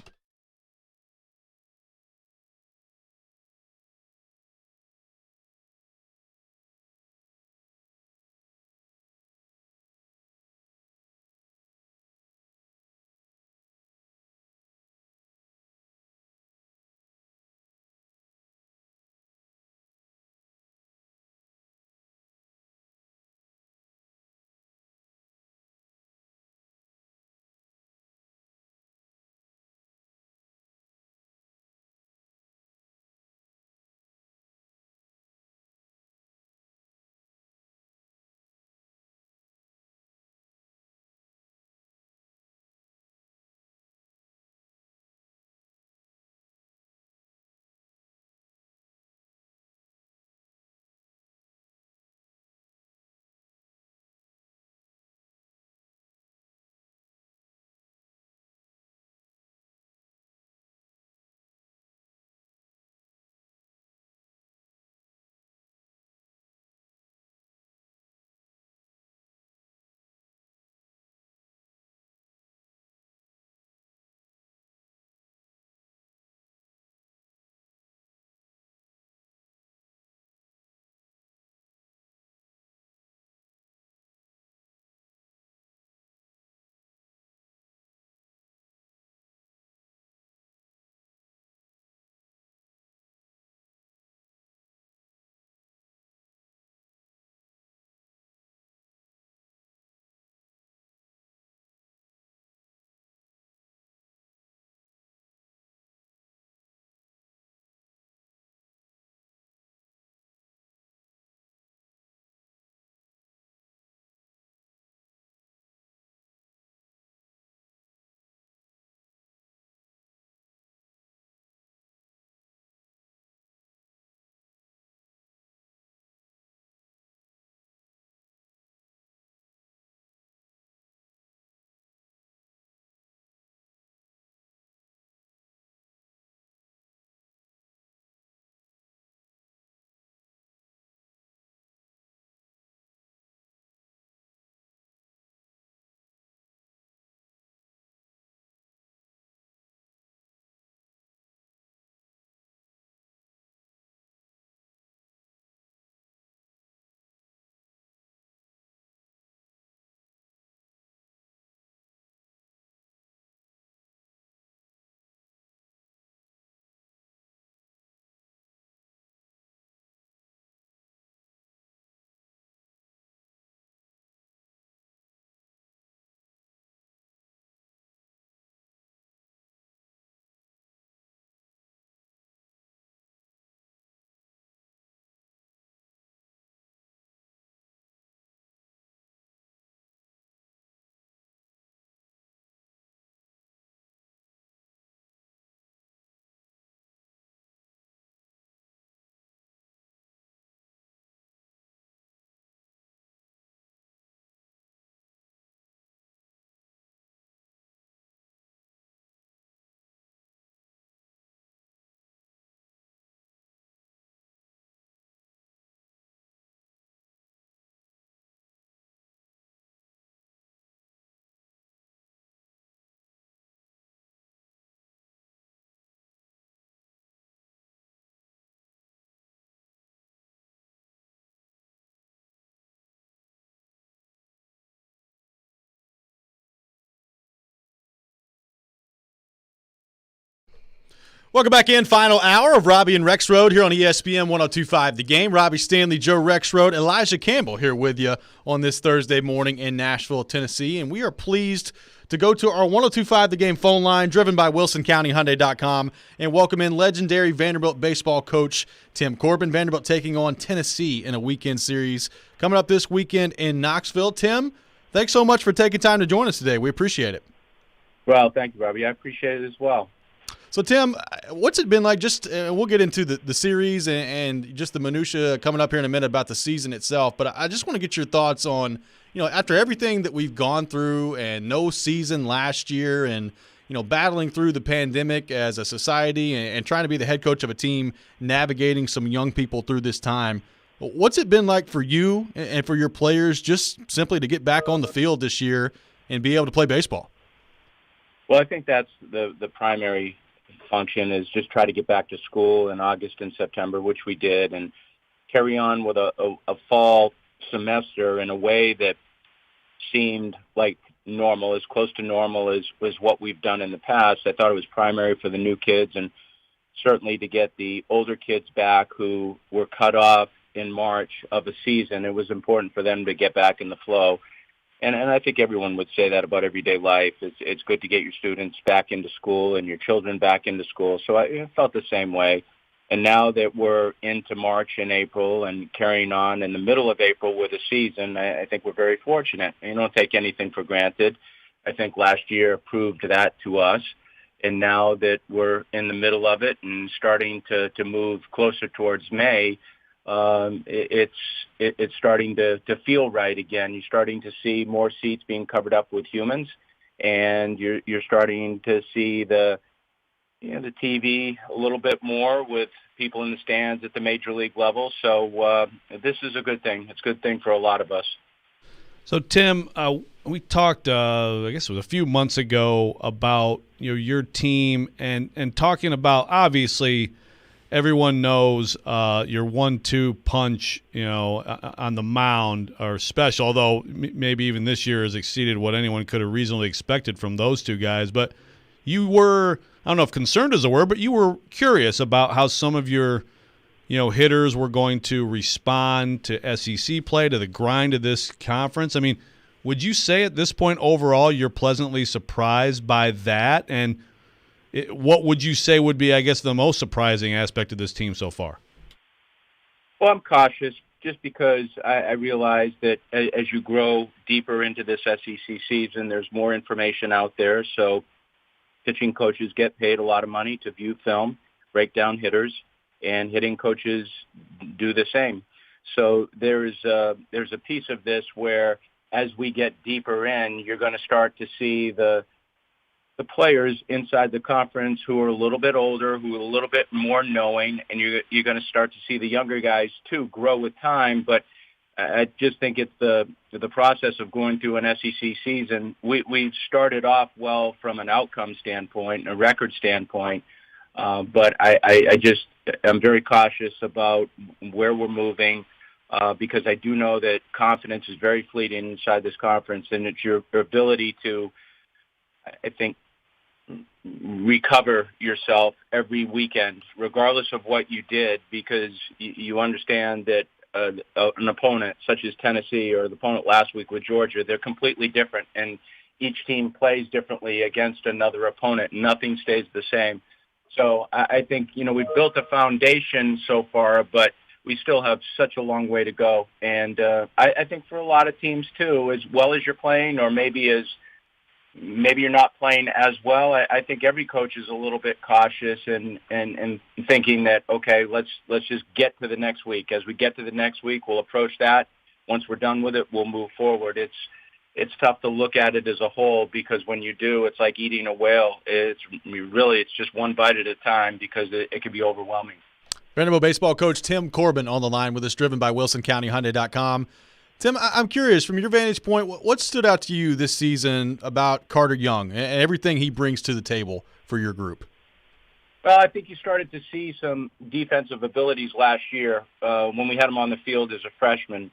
Welcome back in. Final hour of Robby and Rexrode here on ESPN 102.5 The Game. Robby Stanley, Joe Rexrode, Elijah Campbell here with you on this Thursday morning in Nashville, Tennessee. And we are pleased to go to our 102.5 The Game phone line, driven by WilsonCountyHyundai.com, and welcome in legendary Vanderbilt baseball coach Tim Corbin. Vanderbilt taking on Tennessee in a weekend series coming up this weekend in Knoxville. Tim, Thanks so much for taking time to join us today. We appreciate it. Well, thank you, Robby. I appreciate it as well. So, Tim, what's it been like? Just we'll get into the series and just the minutia coming up here in a minute about the season itself. But I just want to get your thoughts on, after everything that we've gone through and no season last year and, battling through the pandemic as a society and trying to be the head coach of a team, navigating some young people through this time. What's it been like for you and for your players just simply to get back on the field this year and be able to play baseball? Well, I think that's the primary function is just try to get back to school in August and September, which we did, and carry on with a fall semester in a way that seemed like normal, as close to normal as what we've done in the past. I thought it was primary for the new kids and certainly to get the older kids back who were cut off in March of a season. It was important for them to get back in the flow. And I think everyone would say that about everyday life. It's good to get your students back into school and your children back into school. So I felt the same way. And now that we're into March and April and carrying on in the middle of April with a season, I think we're very fortunate. You don't take anything for granted. I think last year proved that to us. And now that we're in the middle of it and starting to move closer towards May, it's starting to feel right again. You're starting to see more seats being covered up with humans, and you're starting to see the TV a little bit more with people in the stands at the major league level. So this is a good thing. It's a good thing for a lot of us. So, Tim, we talked, I guess it was a few months ago, about your team and talking about, obviously, everyone knows your 1-2 punch, on the mound are special, although maybe even this year has exceeded what anyone could have reasonably expected from those two guys. But you were, I don't know if concerned is a word, but you were curious about how some of your hitters were going to respond to SEC play, to the grind of this conference. I mean, would you say at this point overall you're pleasantly surprised by that? And what would you say would be, I guess, the most surprising aspect of this team so far? Well, I'm cautious just because I realize that as you grow deeper into this SEC season, there's more information out there. So pitching coaches get paid a lot of money to view film, break down hitters, and hitting coaches do the same. So there's a piece of this where as we get deeper in, you're going to start to see the players inside the conference who are a little bit older, who are a little bit more knowing, and you're going to start to see the younger guys too grow with time. But I just think it's the process of going through an SEC season. We've started off well from an outcome standpoint, a record standpoint, but I'm very cautious about where we're moving because I do know that confidence is very fleeting inside this conference, and it's your ability to, I think, recover yourself every weekend, regardless of what you did, because you understand that an opponent such as Tennessee or the opponent last week with Georgia, they're completely different, and each team plays differently against another opponent. Nothing stays the same. So I think, we've built a foundation so far, but we still have such a long way to go. And I think for a lot of teams, too, as well as you're playing or maybe you're not playing as well, I think every coach is a little bit cautious and thinking that, okay, let's just get to the next week. As we get to the next week, we'll approach that. Once we're done with it, we'll move forward. It's tough to look at it as a whole because when you do, it's like eating a whale. It's just one bite at a time because it can be overwhelming. Vanderbilt baseball coach Tim Corbin on the line with us, driven by WilsonCountyHyundai.com. Tim, I'm curious, from your vantage point, what stood out to you this season about Carter Young and everything he brings to the table for your group? Well, I think you started to see some defensive abilities last year when we had him on the field as a freshman.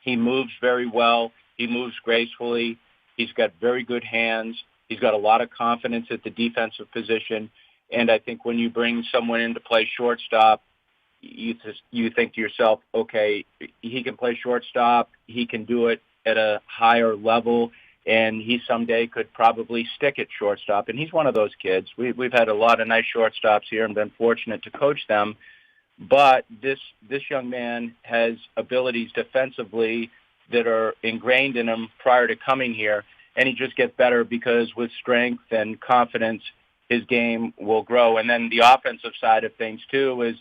He moves very well. He moves gracefully. He's got very good hands. He's got a lot of confidence at the defensive position. And I think when you bring someone in to play shortstop, you think to yourself, okay, he can play shortstop. He can do it at a higher level, and he someday could probably stick at shortstop. And he's one of those kids. We've had a lot of nice shortstops here and been fortunate to coach them. But this young man has abilities defensively that are ingrained in him prior to coming here, and he just gets better because with strength and confidence, his game will grow. And then the offensive side of things too is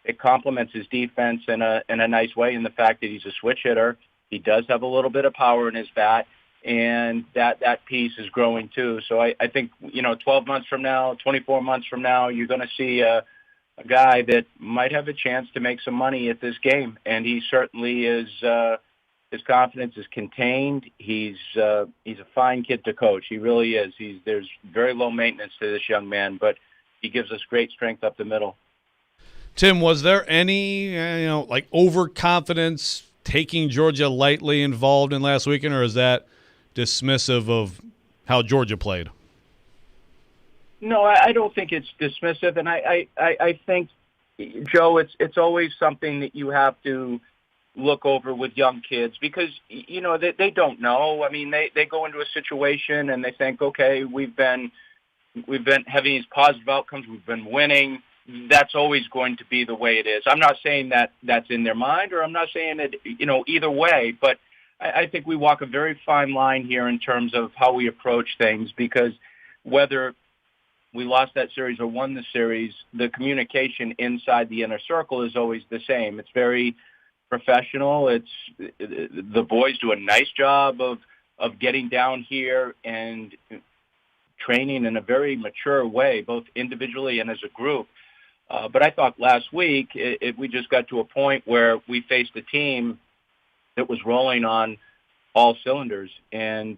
it complements his defense in a nice way in the fact that he's a switch hitter. He does have a little bit of power in his bat, and that piece is growing too. So I think, 12 months from now, 24 months from now, you're going to see a guy that might have a chance to make some money at this game. And he certainly is, his confidence is contained. He's a fine kid to coach. He really is. There's very low maintenance to this young man, but he gives us great strength up the middle. Tim, was there any, overconfidence, taking Georgia lightly involved in last weekend, or is that dismissive of how Georgia played? No, I don't think it's dismissive, and I think, Joe, it's always something that you have to look over with young kids because, they don't know. I mean, they go into a situation and they think, okay, we've been having these positive outcomes, we've been winning. That's always going to be the way it is. I'm not saying that that's in their mind, or I'm not saying it, either way, but I think we walk a very fine line here in terms of how we approach things, because whether we lost that series or won the series, the communication inside the inner circle is always the same. It's very professional. The boys do a nice job of getting down here and training in a very mature way, both individually and as a group. But I thought last week we just got to a point where we faced a team that was rolling on all cylinders, and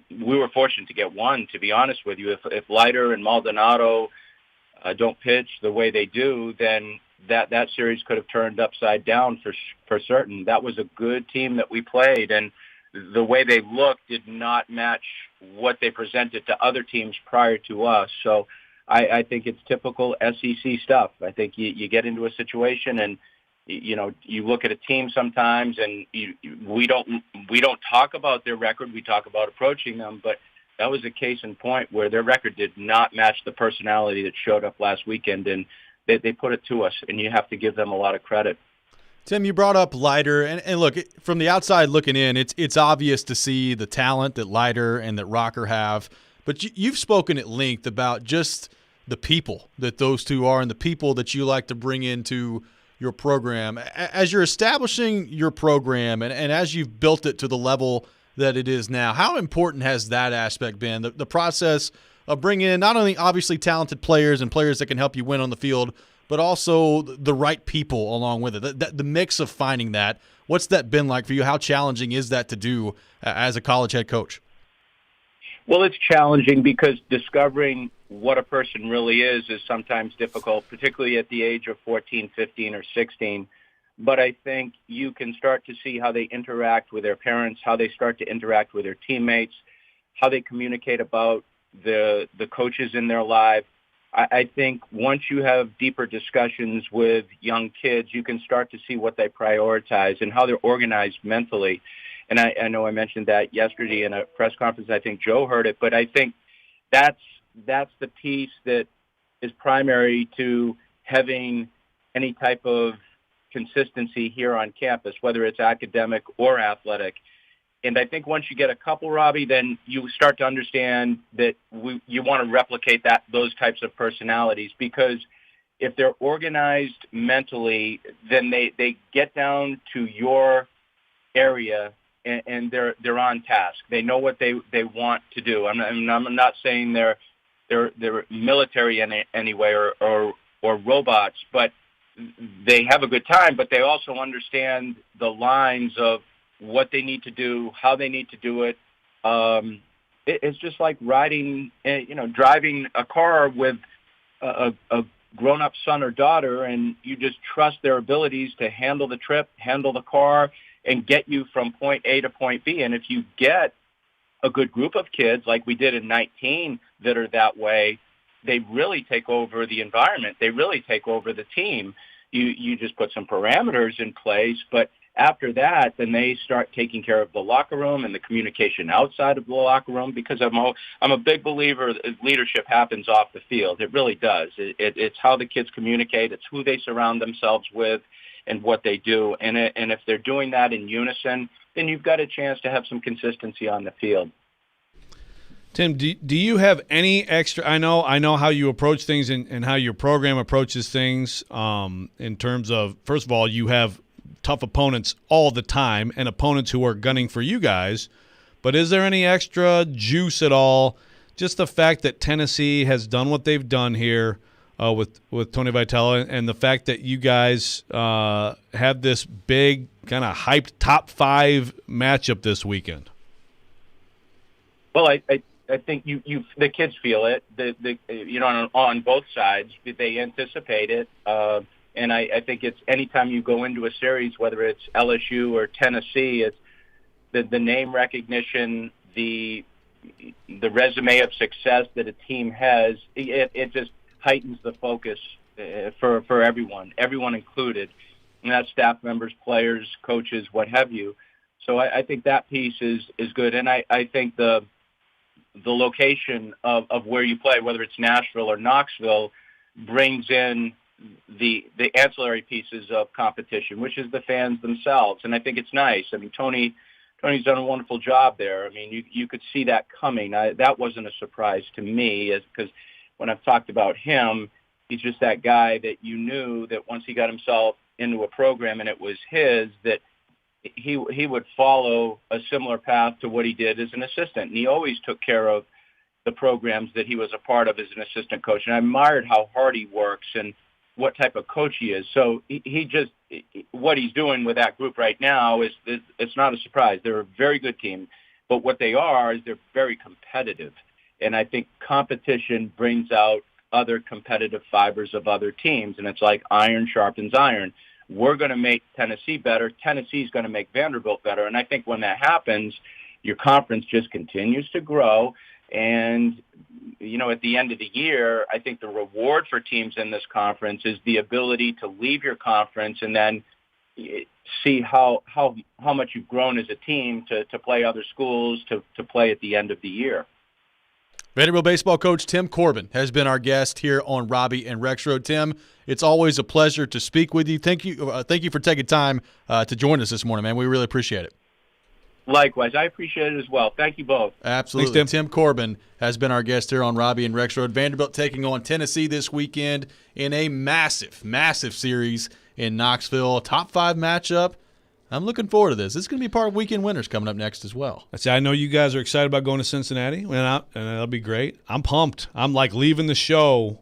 we were fortunate to get one, to be honest with you. If Leiter and Maldonado don't pitch the way they do, then that series could have turned upside down for certain. That was a good team that we played, and the way they looked did not match what they presented to other teams prior to us. So I think it's typical SEC stuff. I think you get into a situation and you look at a team sometimes, and we don't talk about their record. We talk about approaching them, but that was a case in point where their record did not match the personality that showed up last weekend, and they put it to us, and you have to give them a lot of credit. Tim, you brought up Leiter, and look, from the outside looking in, it's obvious to see the talent that Leiter and that Rocker have, but you've spoken at length about just the people that those two are and the people that you like to bring into your program. As you're establishing your program and as you've built it to the level that it is now, how important has that aspect been, the process of bringing in not only obviously talented players and players that can help you win on the field, but also the right people along with it, the mix of finding that? What's that been like for you? How challenging is that to do as a college head coach? Well, it's challenging because discovering what a person really is sometimes difficult, particularly at the age of 14, 15, or 16. But I think you can start to see how they interact with their parents, how they start to interact with their teammates, how they communicate about the coaches in their life. I think once you have deeper discussions with young kids, you can start to see what they prioritize and how they're organized mentally. And I know I mentioned that yesterday in a press conference. I think Joe heard it, but I think that's the piece that is primary to having any type of consistency here on campus, whether it's academic or athletic. And I think once you get a couple, Robby, then you start to understand that you want to replicate those types of personalities, because if they're organized mentally, then they get down to your area and they're on task. They know what they want to do. I'm not saying they're military in any way or robots, but they have a good time. But they also understand the lines of what they need to do, how they need to do it. It's just like driving a car with a grown-up son or daughter, and you just trust their abilities to handle the trip, handle the car, and get you from point A to point B. And if you get a good group of kids like we did in 19 that are that way, they really take over the environment. They really take over the team. You just put some parameters in place, but after that, then they start taking care of the locker room and the communication outside of the locker room, because I'm a big believer that leadership happens off the field. It really does. It's how the kids communicate. It's who they surround themselves with. and what they do. And if they're doing that in unison, then you've got a chance to have some consistency on the field. Tim, do you have any extra? I know how you approach things and how your program approaches things in terms of, first of all, you have tough opponents all the time and opponents who are gunning for you guys. But is there any extra juice at all? Just the fact that Tennessee has done what they've done here with Tony Vitello, and the fact that you guys have this big kind of hyped top 5 matchup this weekend. Well, I think the kids feel it. On both sides, they anticipate it, and I think it's anytime you go into a series, whether it's LSU or Tennessee, it's the name recognition, the resume of success that a team has. It just heightens the focus for everyone included, and that's staff members, players, coaches, what have you. So I think that piece is good, and I think the location of where you play, whether it's Nashville or Knoxville, brings in the ancillary pieces of competition, which is the fans themselves. And I think it's nice. I mean, Tony's done a wonderful job there. I mean, you could see that coming. That wasn't a surprise to me, because when I've talked about him, he's just that guy that you knew that once he got himself into a program and it was his, that he would follow a similar path to what he did as an assistant. And he always took care of the programs that he was a part of as an assistant coach. And I admired how hard he works and what type of coach he is. So he just, what he's doing with that group right now is it's not a surprise. They're a very good team, but what they are is they're very competitive. And I think competition brings out other competitive fibers of other teams. And it's like iron sharpens iron. We're going to make Tennessee better. Tennessee's going to make Vanderbilt better. And I think when that happens, your conference just continues to grow. And, at the end of the year, I think the reward for teams in this conference is the ability to leave your conference and then see how much you've grown as a team to play other schools, to play at the end of the year. Vanderbilt baseball coach Tim Corbin has been our guest here on Robby and Rexrode. Tim, it's always a pleasure to speak with you. Thank you for taking time to join us this morning, man. We really appreciate it. Likewise, I appreciate it as well. Thank you both. Absolutely. Thanks, Tim Corbin has been our guest here on Robby and Rexrode. Vanderbilt taking on Tennessee this weekend in a massive, massive series in Knoxville. Top 5 matchup. I'm looking forward to this. This is going to be part of Weekend Winners coming up next as well. I know you guys are excited about going to Cincinnati, and that'll be great. I'm pumped. I'm like leaving the show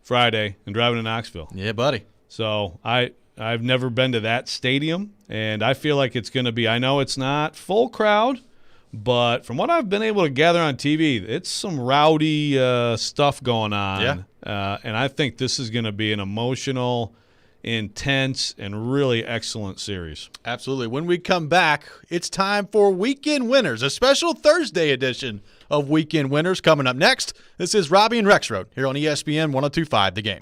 Friday and driving to Knoxville. Yeah, buddy. So I've never been to that stadium, and I feel like it's going to be, I know it's not full crowd, but from what I've been able to gather on TV, it's some rowdy stuff going on. Yeah. And I think this is going to be an emotional, intense, and really excellent series. Absolutely. When we come back, it's time for Weekend Winners, a special Thursday edition of Weekend Winners coming up next. This is Robby and Rexrode here on ESPN 102.5 The Game.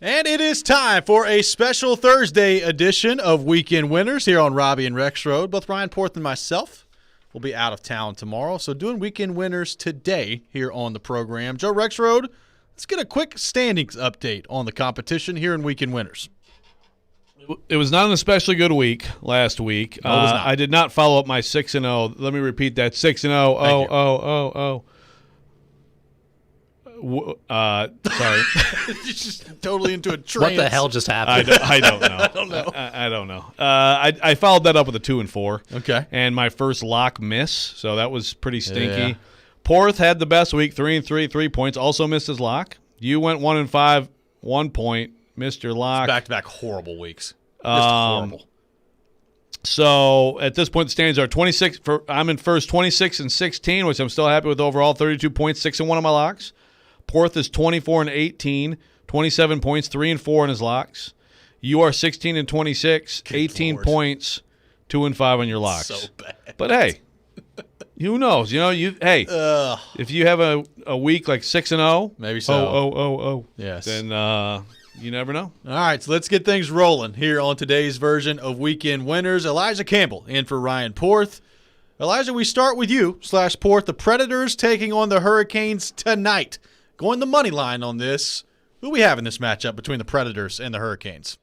And it is time for a special Thursday edition of Weekend Winners here on Robby and Rexrode. Both Ryan Porth and myself will be out of town tomorrow, so doing Weekend Winners today here on the program. Joe Rexrode, let's get a quick standings update on the competition here in Weekend Winners. It was not an especially good week last week. No, it was not. I did not follow up my 6-0. Let me repeat that: 6-0. Sorry. Just totally into a trance. What the hell just happened? I don't know. I don't know. I don't know. I followed that up with a 2-4. Okay. And my first lock miss, so that was pretty stinky. Yeah. Porth had the best week, 3-3, 3 points. Also missed his lock. You went 1-5, 1 point, missed your lock. Back-to-back horrible weeks. Just horrible. So at this point, the standings are 26. I'm in first, 26-16, which I'm still happy with overall. 32 points, 6-1 on my locks. Porth is 24-18, 27 points, 3-4 in his locks. You are 16-26, 18 Lord. points, 2-5 on your locks. So bad. But hey, who knows? You know, if you have a week like 6-0, maybe so. Yes. Then you never know. All right, so let's get things rolling here on today's version of Weekend Winners. Elijah Campbell in for Ryan Porth. Elijah, we start with you /Porth. The Predators taking on the Hurricanes tonight. Going the money line on this. Who we have in this matchup between the Predators and the Hurricanes?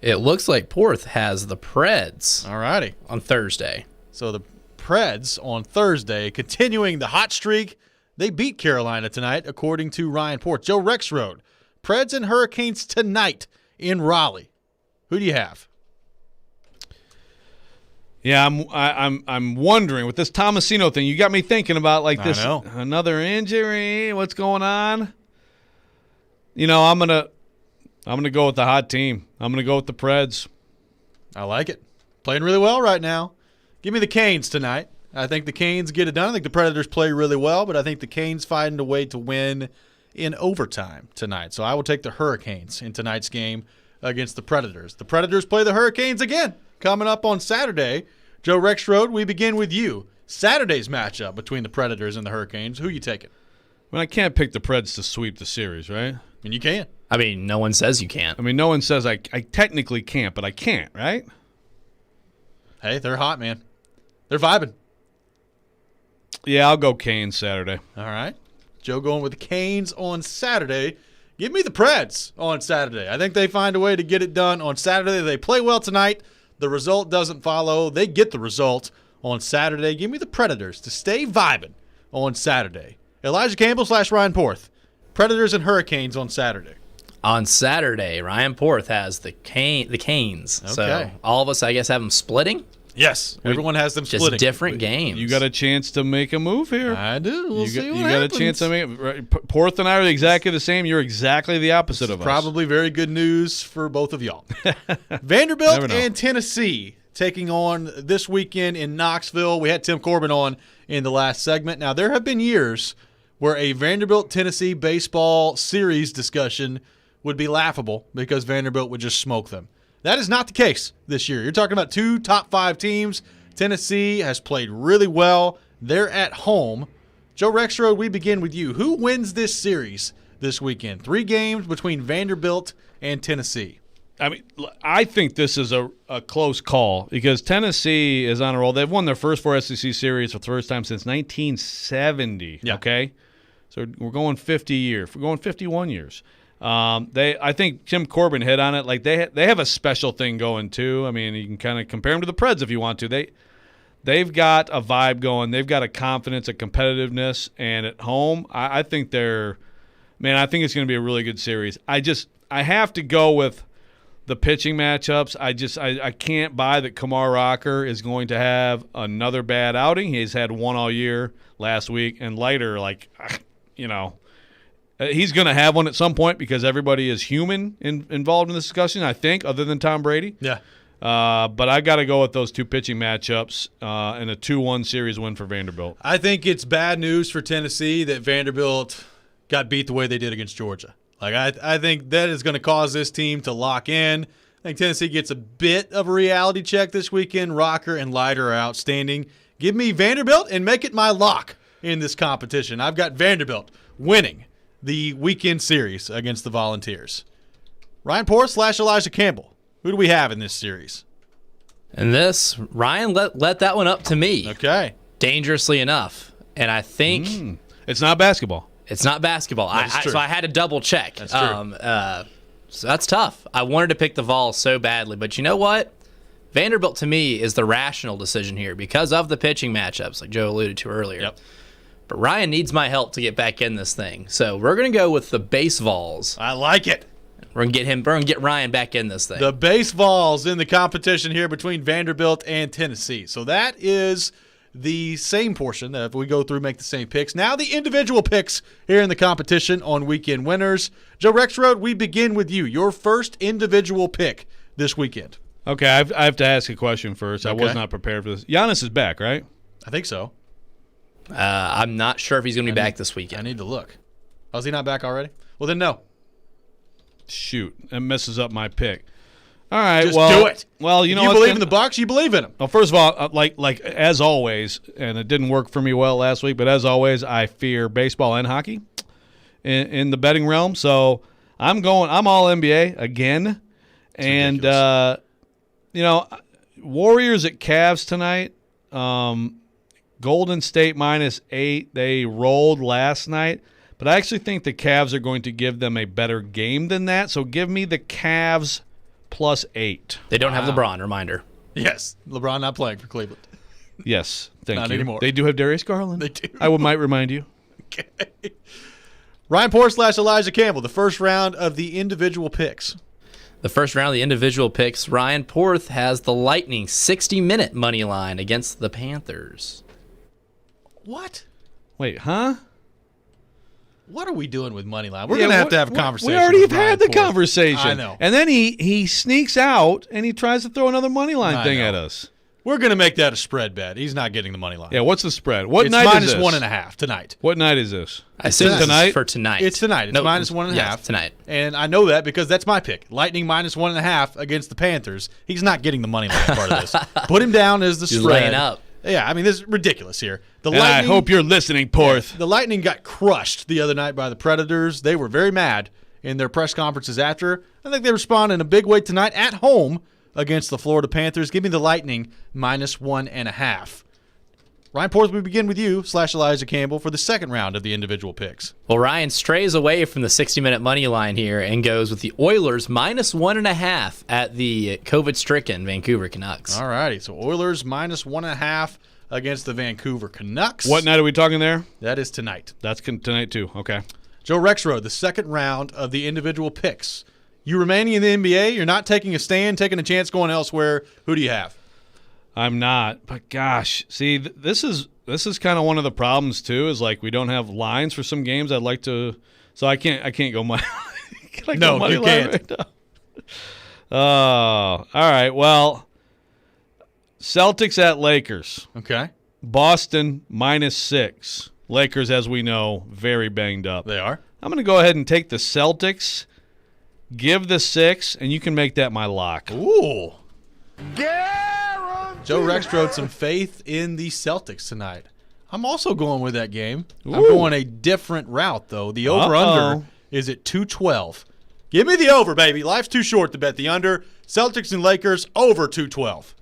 It looks like Porth has the Preds. All righty. On Thursday. So the Preds on Thursday, continuing the hot streak. They beat Carolina tonight, according to Ryan Porth. Joe Rexrode. Preds and Hurricanes tonight in Raleigh. Who do you have? Yeah, I'm wondering with this Tomasino thing. You got me thinking about this another injury. What's going on? You know, I'm gonna go with the hot team. I'm gonna go with the Preds. I like it. Playing really well right now. Give me the Canes tonight. I think the Canes get it done. I think the Predators play really well, but I think the Canes find a way to win in overtime tonight. So I will take the Hurricanes in tonight's game against the Predators. The Predators play the Hurricanes again coming up on Saturday. Joe Rexrode, we begin with you. Saturday's matchup between the Predators and the Hurricanes. Who you taking? Well, I can't pick the Preds to sweep the series, right? And you can. I mean, no one says you can't. I mean, no one says I technically can't, but I can't, right? Hey, they're hot, man. They're vibing. Yeah, I'll go Canes Saturday. All right. Joe going with the Canes on Saturday. Give me the Preds on Saturday. I think they find a way to get it done on Saturday. They play well tonight. The result doesn't follow. They get the result on Saturday. Give me the Predators to stay vibing on Saturday. Elijah Campbell /Ryan Porth. Predators and Hurricanes on Saturday. On Saturday, Ryan Porth has the Canes. Okay. So all of us, I guess, have them splitting. Yes, everyone has them just splitting. Different games. You got a chance to make a move here. I do. We'll see what you happens. got a chance to make it. Right. Porth and I are exactly the same. You're exactly the opposite of us. Probably very good news for both of y'all. Vanderbilt and Tennessee taking on this weekend in Knoxville. We had Tim Corbin on in the last segment. Now, there have been years where a Vanderbilt-Tennessee baseball series discussion would be laughable because Vanderbilt would just smoke them. That is not the case this year. You're talking about two top 5 teams. Tennessee has played really well. They're at home. Joe Rexrode, we begin with you. Who wins this series this weekend? 3 games between Vanderbilt and Tennessee. I mean, I think this is a close call because Tennessee is on a roll. They've won their first 4 SEC series for the first time since 1970. Yeah. Okay? So we're going 50 years. We're going 51 years. I think Tim Corbin hit on it. Like they have a special thing going too. I mean, you can kind of compare them to the Preds if you want to. They've got a vibe going. They've got a confidence, a competitiveness, and at home, I think I think it's going to be a really good series. I have to go with the pitching matchups. I can't buy that Kumar Rocker is going to have another bad outing. He's had one all year last week, and Leiter, he's going to have one at some point because everybody is human involved in this discussion, I think, other than Tom Brady. Yeah. But I got to go with those 2 pitching matchups and a 2-1 series win for Vanderbilt. I think it's bad news for Tennessee that Vanderbilt got beat the way they did against Georgia. I think that is going to cause this team to lock in. I think Tennessee gets a bit of a reality check this weekend. Rocker and Leiter are outstanding. Give me Vanderbilt and make it my lock in this competition. I've got Vanderbilt winning the weekend series against the Volunteers. Ryan Porth / Elijah Campbell. Who do we have in this series? And this, Ryan let that one up to me. Okay. Dangerously enough. And I think... It's not basketball. It's not basketball. So I had to double check. That's true. So that's tough. I wanted to pick the Vols so badly. But you know what? Vanderbilt, to me, is the rational decision here because of the pitching matchups, like Joe alluded to earlier. Yep. But Ryan needs my help to get back in this thing. So we're going to go with the base Vols. I like it. We're going to get Ryan back in this thing. The base Vols in the competition here between Vanderbilt and Tennessee. So that is the same portion that if we go through, make the same picks. Now the individual picks here in the competition on weekend winners. Joe Rexrode, we begin with you. Your first individual pick this weekend. Okay, I have to ask a question first. Okay. I was not prepared for this. Giannis is back, right? I think so. I'm not sure if he's going to be back this weekend. I need to look. Oh, is he not back already? Well, then no. Shoot, that messes up my pick. All right, Just do it. Well, you know, you believe in the Bucks. You believe in them. Well, first of all, like as always, and it didn't work for me well last week, but as always, I fear baseball and hockey in the betting realm. So I'm all NBA again, and Warriors at Cavs tonight. Golden State -8. They rolled last night. But I actually think the Cavs are going to give them a better game than that. So give me the Cavs +8. They don't have LeBron, reminder. Yes, LeBron not playing for Cleveland. Yes, thank Not you. anymore. They do have Darius Garland. They do. I might remind you. Okay. Ryan Porth / Elijah Campbell, the first round of the individual picks. The first round of the individual picks, Ryan Porth has the Lightning 60-minute money line against the Panthers. What? Wait, huh? What are we doing with money line? We're going to have a conversation. We already with have Ryan had the Porth. conversation. I know. And then he sneaks out and he tries to throw another money line thing at us. We're going to make that a spread bet. He's not getting the money line. Yeah, what's the spread? What it's night is this? -1.5 tonight. What night is this? I assume tonight? for tonight. It's tonight. It's -1.5. Yeah, tonight. And I know that because that's my pick. Lightning -1.5 against the Panthers. He's not getting the money line part of this. Put him down as the He's spread. laying up. Yeah, I mean, this is ridiculous here. And I hope you're listening, Porth. The Lightning got crushed the other night by the Predators. They were very mad in their press conferences after. I think they respond in a big way tonight at home against the Florida Panthers. Give me the Lightning -1.5. Ryan Porth, we begin with you / Elijah Campbell for the second round of the individual picks. Well, Ryan strays away from the 60-minute money line here and goes with the Oilers -1.5 at the COVID-stricken Vancouver Canucks. All righty, so Oilers -1.5 against the Vancouver Canucks. What night are we talking there? That is tonight. That's tonight too. Okay. Joe Rexrode, the second round of the individual picks. You remaining in the NBA, you're not taking a stand, taking a chance going elsewhere. Who do you have? I'm not, but gosh, see, this is kind of one of the problems too. Is like we don't have lines for some games. I'd like to, so I can't go my. No, you can't. Right now? Oh, all right. Well, Celtics at Lakers. Okay. Boston -6. Lakers, as we know, very banged up. They are. I'm going to go ahead and take the Celtics. Give the 6, and you can make that my lock. Ooh. Joe Rexrode, some faith in the Celtics tonight. I'm also going with that game. Ooh. I'm going a different route, though. The over-under is at 212. Give me the over, baby. Life's too short to bet the under. Celtics and Lakers over 212.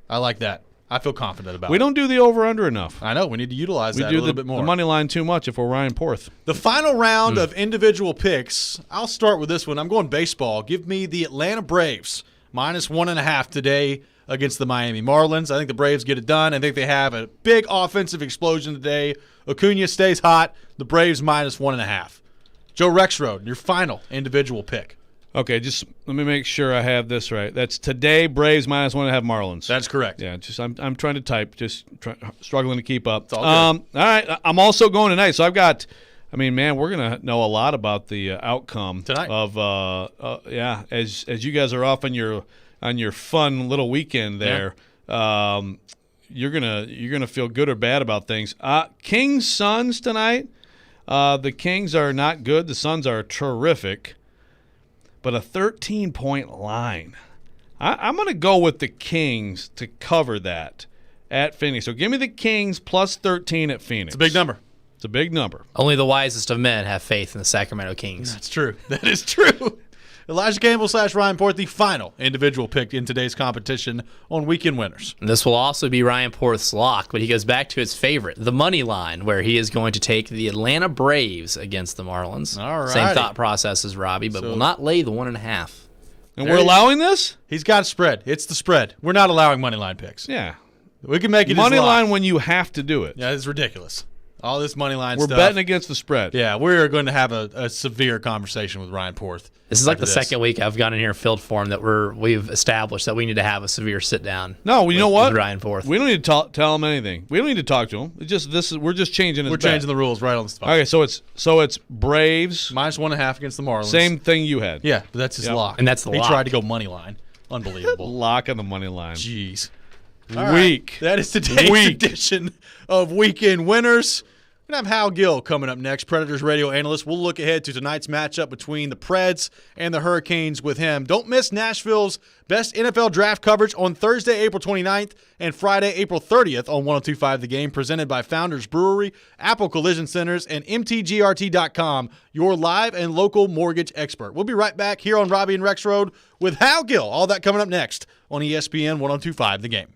I like that. I feel confident about it. We don't do the over-under enough. I know. We need to utilize that a little bit more. The money line too much if we're Ryan Porth. The final round of individual picks, I'll start with this one. I'm going baseball. Give me the Atlanta Braves -1.5 today against the Miami Marlins. I think the Braves get it done. I think they have a big offensive explosion today. Acuna stays hot. The Braves -1.5. Joe Rexrode, your final individual pick. Okay, just let me make sure I have this right. That's today, Braves -1.5 Marlins. That's correct. Yeah, just I'm trying to type, struggling to keep up. It's all good. All right, I'm also going tonight. So I've got, I mean, man, we're gonna know a lot about the outcome tonight of as you guys are off on your fun little weekend there. Yeah. You're gonna feel good or bad about things. Kings Suns tonight. The Kings are not good. The Suns are terrific. But a 13-point line. I'm going to go with the Kings to cover that at Phoenix. So give me the Kings +13 at Phoenix. It's a big number. It's a big number. Only the wisest of men have faith in the Sacramento Kings. That's true. That is true. Elijah Campbell / Ryan Porth, the final individual pick in today's competition on Weekend Winners. And this will also be Ryan Porth's lock, but he goes back to his favorite, the money line, where he is going to take the Atlanta Braves against the Marlins. All right. Same thought process as Robby, but will not lay the 1.5. And we're allowing this? He's got a spread. It's the spread. We're not allowing money line picks. Yeah. We can make it money his lock. line when you have to do it. Yeah, it's ridiculous. All this money line We're stuff. betting against the spread. Yeah, we're going to have a severe conversation with Ryan Porth. This is like the second week I've gone in here filled form that we've established that we need to have a severe sit down. No, you know what? With Ryan Porth. We don't need to tell him anything. We don't need to talk to him. It's just we're just changing his We're bet. changing the rules right on the spot. Okay, so it's Braves -1.5 against the Marlins. Same thing you had. Yeah, but that's his lock. And that's the he lock. tried to go money line. Unbelievable. Lock on the money line. Jeez. Weak. That is today's edition of Weekend Winners. We're going to have Hal Gill coming up next, Predators radio analyst. We'll look ahead to tonight's matchup between the Preds and the Hurricanes with him. Don't miss Nashville's best NFL draft coverage on Thursday, April 29th and Friday, April 30th on 102.5 The Game, presented by Founders Brewery, Apple Collision Centers, and MTGRT.com, your live and local mortgage expert. We'll be right back here on Robby and Rexrode with Hal Gill. All that coming up next on ESPN 102.5 The Game.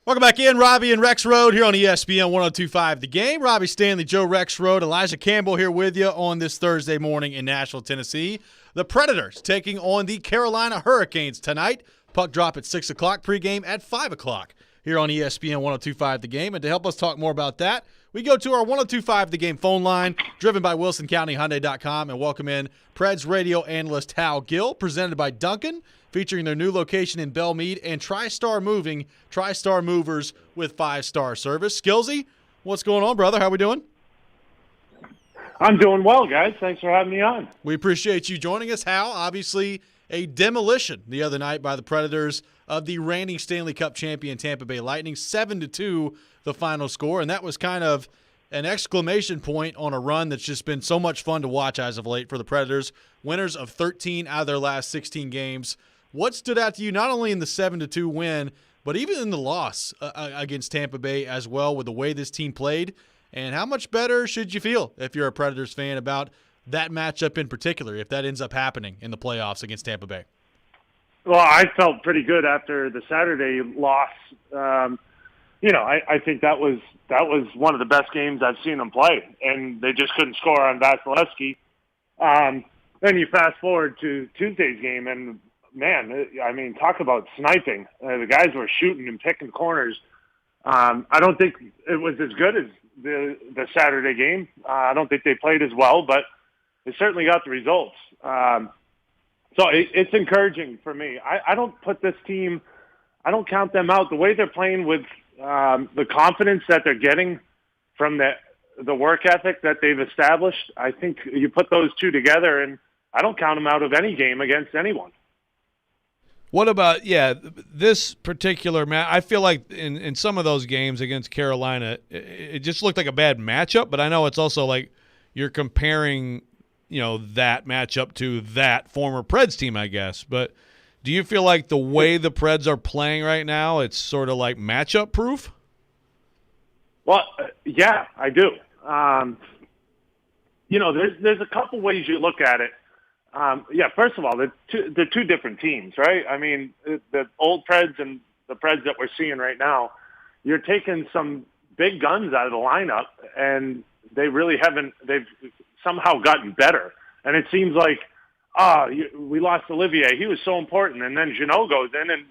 Welcome back in, Robby and Rexrode here on ESPN 102.5 The Game. Robby Stanley, Joe Rexrode, Elijah Campbell here with you on this Thursday morning in Nashville, Tennessee. The Predators taking on the Carolina Hurricanes tonight. Puck drop at 6 o'clock, pregame at 5 o'clock here on ESPN 102.5 The Game. And to help us talk more about that, we go to our 102.5 The Game phone line, driven by WilsonCountyHyundai.com, and welcome in Preds radio analyst Hal Gill, presented by Duncan, featuring their new location in Belmead, and TriStar Moving, TriStar Movers with 5-star service. Skillsy, what's going on, brother? How we doing? I'm doing well, guys. Thanks for having me on. We appreciate you joining us, Hal. Obviously, a demolition the other night by the Predators of the reigning Stanley Cup champion Tampa Bay Lightning, 7-2 the final score, and that was kind of an exclamation point on a run that's just been so much fun to watch as of late for the Predators. Winners of 13 out of their last 16 games. What stood out to you not only in the 7-2 win, but even in the loss against Tampa Bay as well, with the way this team played? And how much better should you feel if you're a Predators fan about that matchup in particular, if that ends up happening in the playoffs against Tampa Bay? Well, I felt pretty good after the Saturday loss. I think that was one of the best games I've seen them play, and they just couldn't score on Vasilevsky. Then you fast forward to Tuesday's game, and man, I mean, talk about sniping. The guys were shooting and picking corners. I don't think it was as good as the Saturday game. I don't think they played as well, but they certainly got the results. So it's encouraging for me. I don't put this team, I don't count them out. The way they're playing with the confidence that they're getting from the work ethic that they've established, I think you put those two together, and I don't count them out of any game against anyone. What about, this particular match? I feel like in some of those games against Carolina, it just looked like a bad matchup, but I know it's also like you're comparing, that matchup to that former Preds team, I guess. But do you feel like the way the Preds are playing right now, it's sort of like matchup proof? Well, yeah, I do. There's a couple ways you look at it. First of all, they're two different teams, right? I mean, the old Preds and the Preds that we're seeing right now, you're taking some big guns out of the lineup, and they really haven't. They've somehow gotten better, and it seems like, we lost Olivier. He was so important, and then Jeannot goes in, and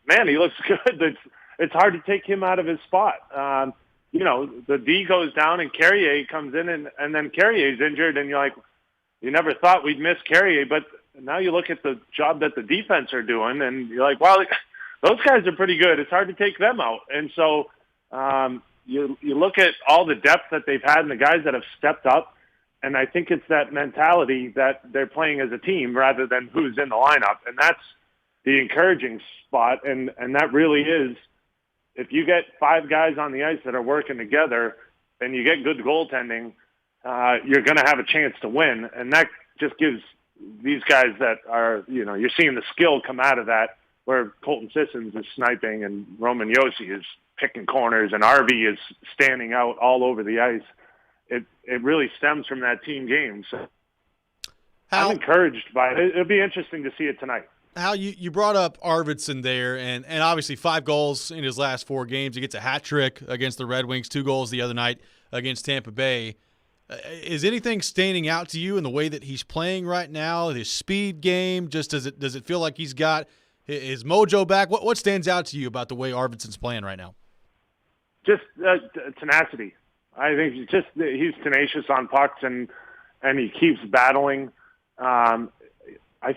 man, he looks good. It's hard to take him out of his spot. The D goes down, and Carrier comes in, and then Carrier's injured, and you're like, you never thought we'd miss Carrier, but now you look at the job that the defense are doing, and you're like, wow, those guys are pretty good. It's hard to take them out. And so you look at all the depth that they've had and the guys that have stepped up, and I think it's that mentality that they're playing as a team rather than who's in the lineup. And that's the encouraging spot, and that really is, if you get 5 guys on the ice that are working together and you get good goaltending, you're going to have a chance to win. And that just gives these guys that are, you're seeing the skill come out of that, where Colton Sissons is sniping and Roman Josi is picking corners and RV is standing out all over the ice. It really stems from that team game. So I'm encouraged by it. It'll be interesting to see it tonight. Hal, you brought up Arvidsson there, and obviously 5 goals in his last 4 games. He gets a hat trick against the Red Wings, 2 goals the other night against Tampa Bay. Is anything standing out to you in the way that he's playing right now, his speed game? Just does it feel like he's got his mojo back? What stands out to you about the way Arvidsson's playing right now? Just tenacity. I think he's tenacious on pucks, and he keeps battling. I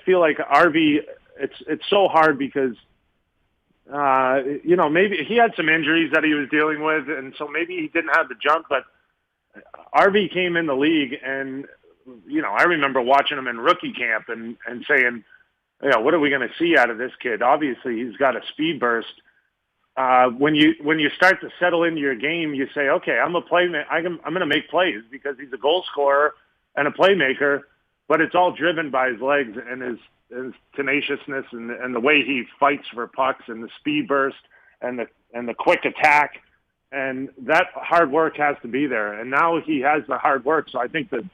feel like RV, it's so hard because maybe he had some injuries that he was dealing with, and so maybe he didn't have the jump, but RV came in the league, and I remember watching him in rookie camp and saying, what are we going to see out of this kid? Obviously, he's got a speed burst. When you start to settle into your game, you say, okay, I'm a playmaker. I'm going to make plays because he's a goal scorer and a playmaker, but it's all driven by his legs and his tenaciousness and the way he fights for pucks and the speed burst and the quick attack. And that hard work has to be there. And now he has the hard work, so I think that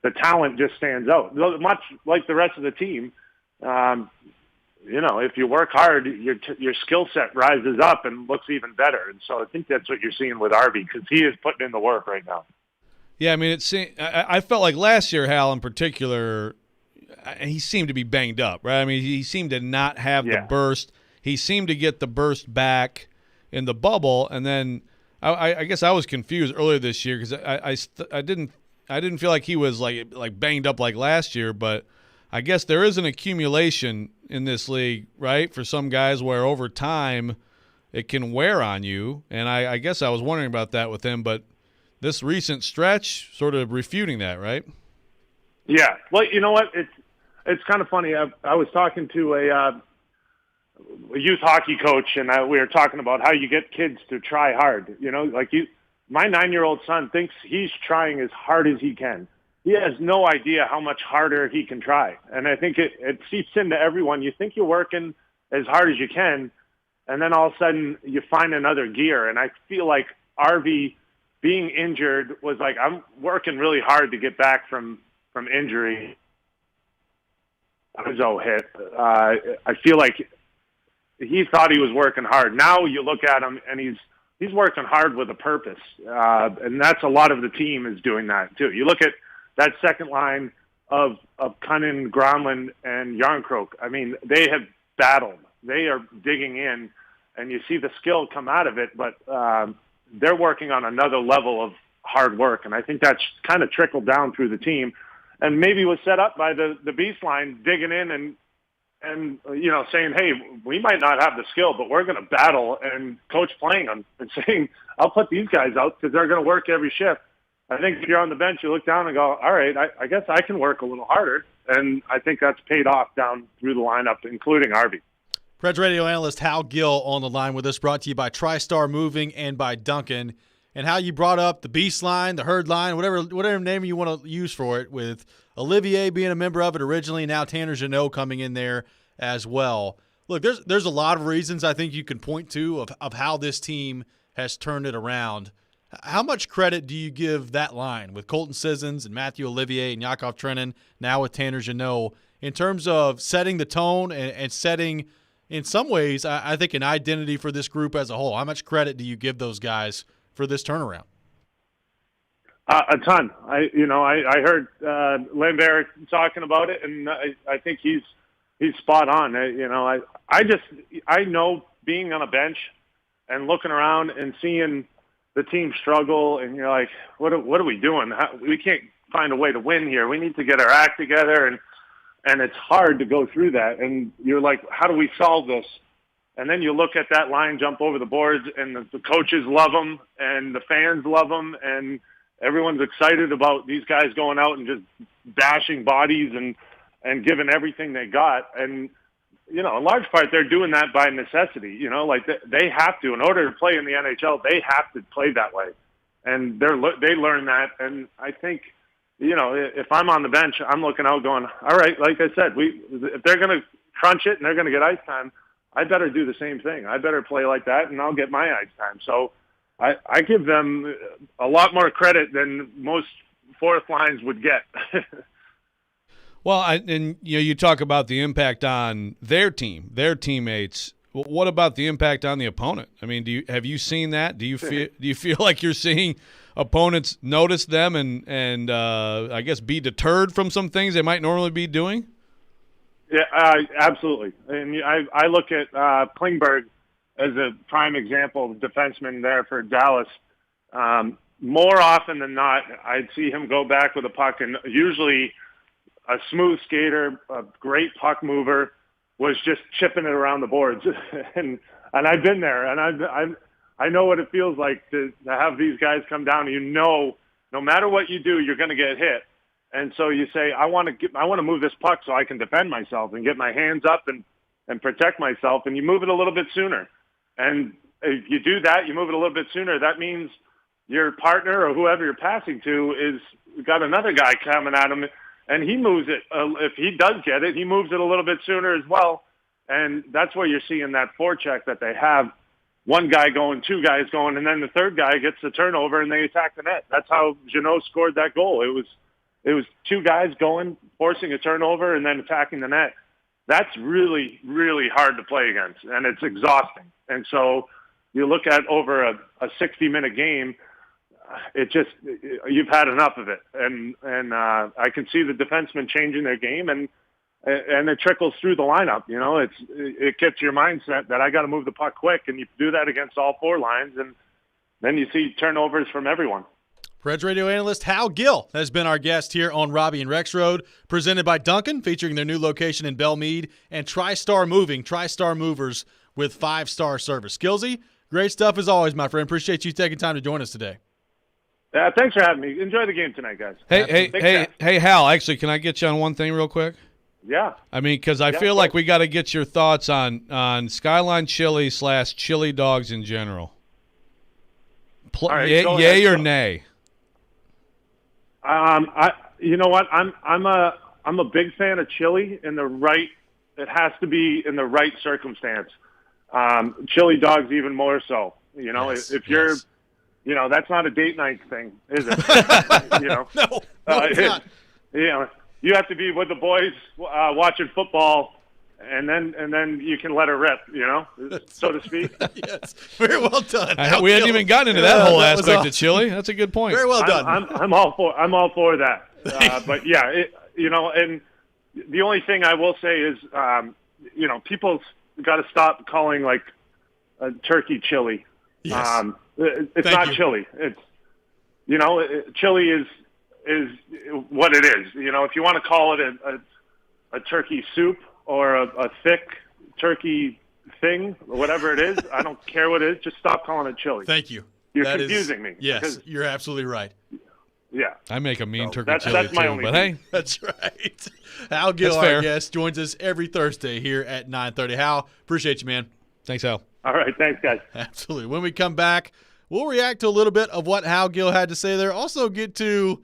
the talent just stands out. Much like the rest of the team, if you work hard, your skill set rises up and looks even better. And so I think that's what you're seeing with Arby, because he is putting in the work right now. Yeah, I mean, I felt like last year, Hal, in particular, he seemed to be banged up, right? I mean, he seemed to not have the burst. He seemed to get the burst back in the bubble, and then I guess I was confused earlier this year because I didn't feel like he was like banged up like last year, but I guess there is an accumulation in this league, right, for some guys where over time it can wear on you, and I guess I was wondering about that with him, but this recent stretch sort of refuting that, right? Yeah. Well, you know what? It's kind of funny. I was talking to a youth hockey coach, and we were talking about how you get kids to try hard. My 9-year-old son thinks he's trying as hard as he can. He has no idea how much harder he can try. And I think it seeps into everyone. You think you're working as hard as you can, and then all of a sudden you find another gear. And I feel like RV being injured was like, I'm working really hard to get back from injury. Ozo hit. I feel like he thought he was working hard. Now you look at him, and he's working hard with a purpose. And that's a lot of the team is doing that, too. You look at that second line of Cunnin, Gronlund, and Yarncroke. I mean, they have battled. They are digging in, and you see the skill come out of it, but they're working on another level of hard work, and I think that's kind of trickled down through the team, and maybe was set up by the Beast line digging in and saying, hey, we might not have the skill, but we're going to battle, and coach playing them and saying, I'll put these guys out because they're going to work every shift. I think if you're on the bench, you look down and go, all right, I guess I can work a little harder, and I think that's paid off down through the lineup, including Arby. Preds radio analyst Hal Gill on the line with us, brought to you by TriStar Moving and by Duncan. And how you brought up the Beast line, the Herd line, whatever name you want to use for it, with Olivier being a member of it originally, now Tanner Jeannot coming in there as well. Look, there's a lot of reasons I think you can point to of how this team has turned it around. How much credit do you give that line with Colton Sissons and Matthew Olivier and Yakov Trenin, now with Tanner Jeannot, in terms of setting the tone and setting, in some ways, I think, an identity for this group as a whole? How much credit do you give those guys for this turnaround? A ton. I heard Lambert talking about it, and I think he's spot on. I know being on a bench and looking around and seeing the team struggle, and you're like, what are we doing? We can't find a way to win here. We need to get our act together, and it's hard to go through that. And you're like, how do we solve this? And then you look at that line jump over the boards, and the coaches love them, and the fans love them, and everyone's excited about these guys going out and just bashing bodies and giving everything they got. And, in large part, they're doing that by necessity. They have to. In order to play in the NHL, they have to play that way. And they learn that. And I think, if I'm on the bench, I'm looking out going, all right, like I said, if they're going to crunch it and they're going to get ice time, I better do the same thing. I better play like that, and I'll get my ice time. So I give them a lot more credit than most fourth lines would get. Well, you talk about the impact on their team, their teammates. Well, what about the impact on the opponent? I mean, have you seen that? Do you feel like you're seeing opponents notice them and I guess be deterred from some things they might normally be doing? Yeah, absolutely. And I look at Klingberg as a prime example of defenseman there for Dallas. More often than not, I'd see him go back with a puck, and usually a smooth skater, a great puck mover, was just chipping it around the boards. and I've been there, and I know what it feels like to have these guys come down. No matter what you do, you're going to get hit. And so you say, I want to move this puck so I can defend myself and get my hands up and protect myself. And you move it a little bit sooner. And if you do that, you move it a little bit sooner. That means your partner or whoever you're passing to is got another guy coming at him, and he moves it. If he does get it, he moves it a little bit sooner as well. And that's where you're seeing that forecheck that they have. One guy going, two guys going, and then the third guy gets the turnover and they attack the net. That's how Jeannot scored that goal. It was two guys going, forcing a turnover, and then attacking the net. that's really, really hard to play against, and it's exhausting. And so you look at over a 60-minute game, you've had enough of it. And I can see the defensemen changing their game, and it trickles through the lineup. You know, it gets your mindset that I got to move the puck quick, and you do that against all four lines, and then you see turnovers from everyone. Preds radio analyst Hal Gill has been our guest here on Robby and Rexrode, presented by Duncan, featuring their new location in Belmead, and TriStar Movers with 5-star service. Skillsy, great stuff as always, my friend. Appreciate you taking time to join us today. Thanks for having me. Enjoy the game tonight, guys. Hey, Hal, actually, can I get you on one thing real quick? Yeah. I mean, because I feel like we got to get your thoughts on Skyline Chili / chili dogs in general. Right, yay or nay? You know what? I'm a big fan of chili in the right. It has to be in the right circumstance. Chili dogs even more so. You know, if you're, you know, that's not a date night thing, is it? You know, no, it's not. You know, you have to be with the boys watching football. And then you can let her rip, you know, so to speak. Yes, very well done. We hadn't even gotten into that whole aspect of chili. That's a good point. Very well done. I'm all for that. But yeah, you know, and the only thing I will say is, you know, people got to stop calling like a turkey chili. Yes. It's not chili. It's, you know, chili is what it is. You know, if you want to call it a turkey soup, or a thick turkey thing, or whatever it is. I don't care what it is. Just stop calling it chili. Thank you. You're confusing me. Yes, you're absolutely right. Yeah. I make a mean turkey that's chili my too, only but hey. That's right. Hal Gill, our guest, joins us every Thursday here at 9:30. Hal, appreciate you, man. Thanks, Hal. All right. Thanks, guys. Absolutely. When we come back, we'll react to a little bit of what Hal Gill had to say there. Also get to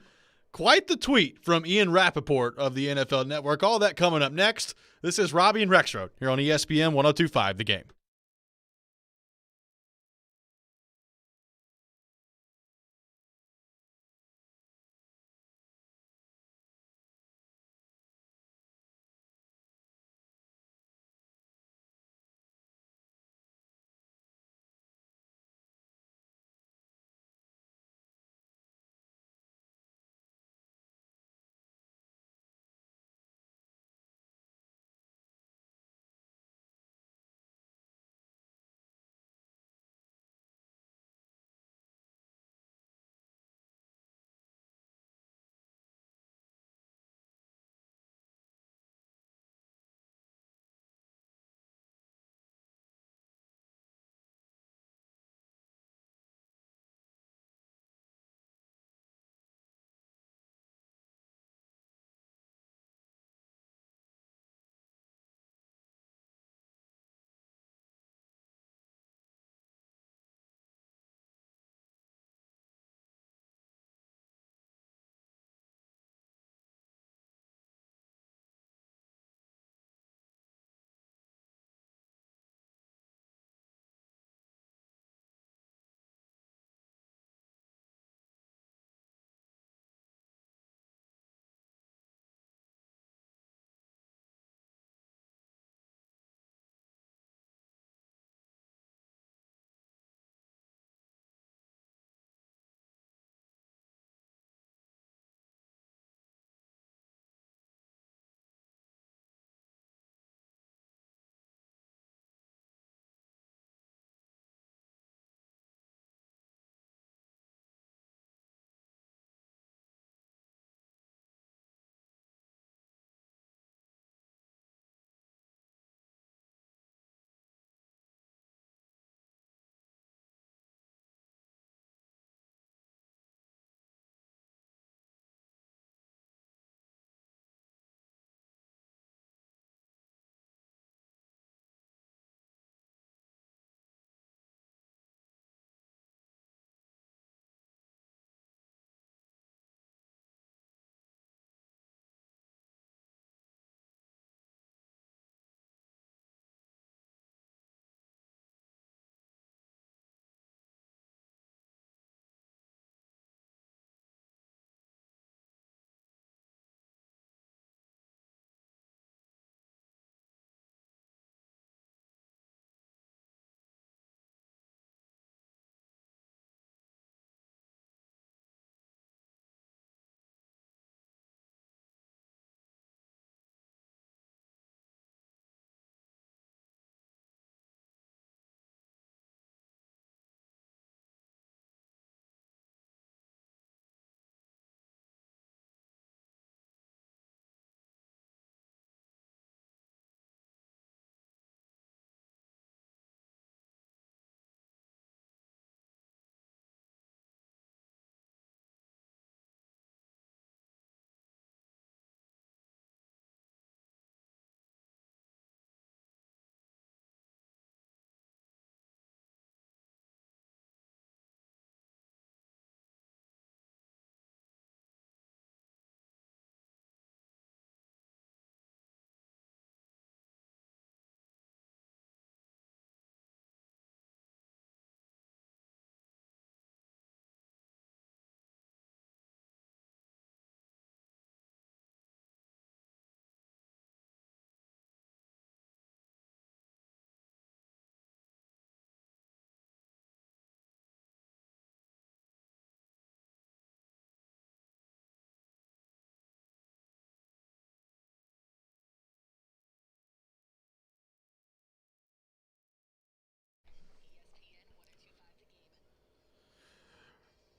quite the tweet from Ian Rappaport of the NFL Network. All that coming up next. This is Robby and Rexrode here on ESPN 102.5 The Game.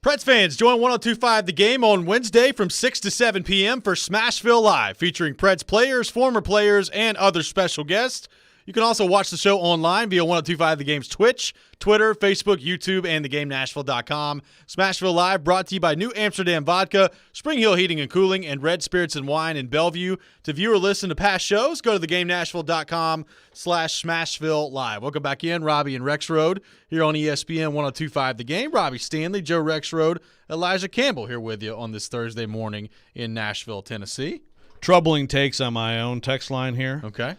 Preds fans, join 102.5 The Game on Wednesday from 6 to 7 p.m. for Smashville Live, featuring Preds players, former players, and other special guests. You can also watch the show online via 102.5 The Game's Twitch, Twitter, Facebook, YouTube, and thegamenashville.com. Smashville Live brought to you by New Amsterdam Vodka, Spring Hill Heating and Cooling, and Red Spirits and Wine in Bellevue. To view or listen to past shows, go to thegamenashville.com/Smashville Live. Welcome back in, Robby and Rexrode here on ESPN 102.5 The Game. Robbie Stanley, Joe Rexrode, Elijah Campbell here with you on this Thursday morning in Nashville, Tennessee. Troubling takes on my own text line here. Okay.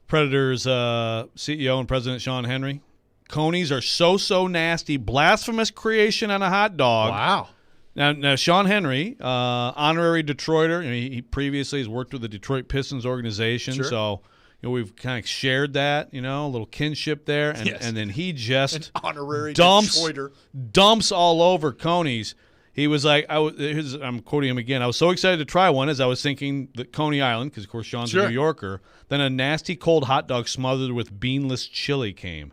Predators CEO and President Sean Henry. Conies are so nasty. Blasphemous creation on a hot dog. Wow. Now Sean Henry, honorary Detroiter. He previously has worked with the Detroit Pistons organization. Sure. So we've kind of shared that, a little kinship there. And, Yes. and then he just An honorary dumps Detroiter. all over Conies. He was like, I'm quoting him again, I was so excited to try one as I was thinking that Coney Island, because, of course, Sean's Sure. a New Yorker, then a nasty cold hot dog smothered with beanless chili came.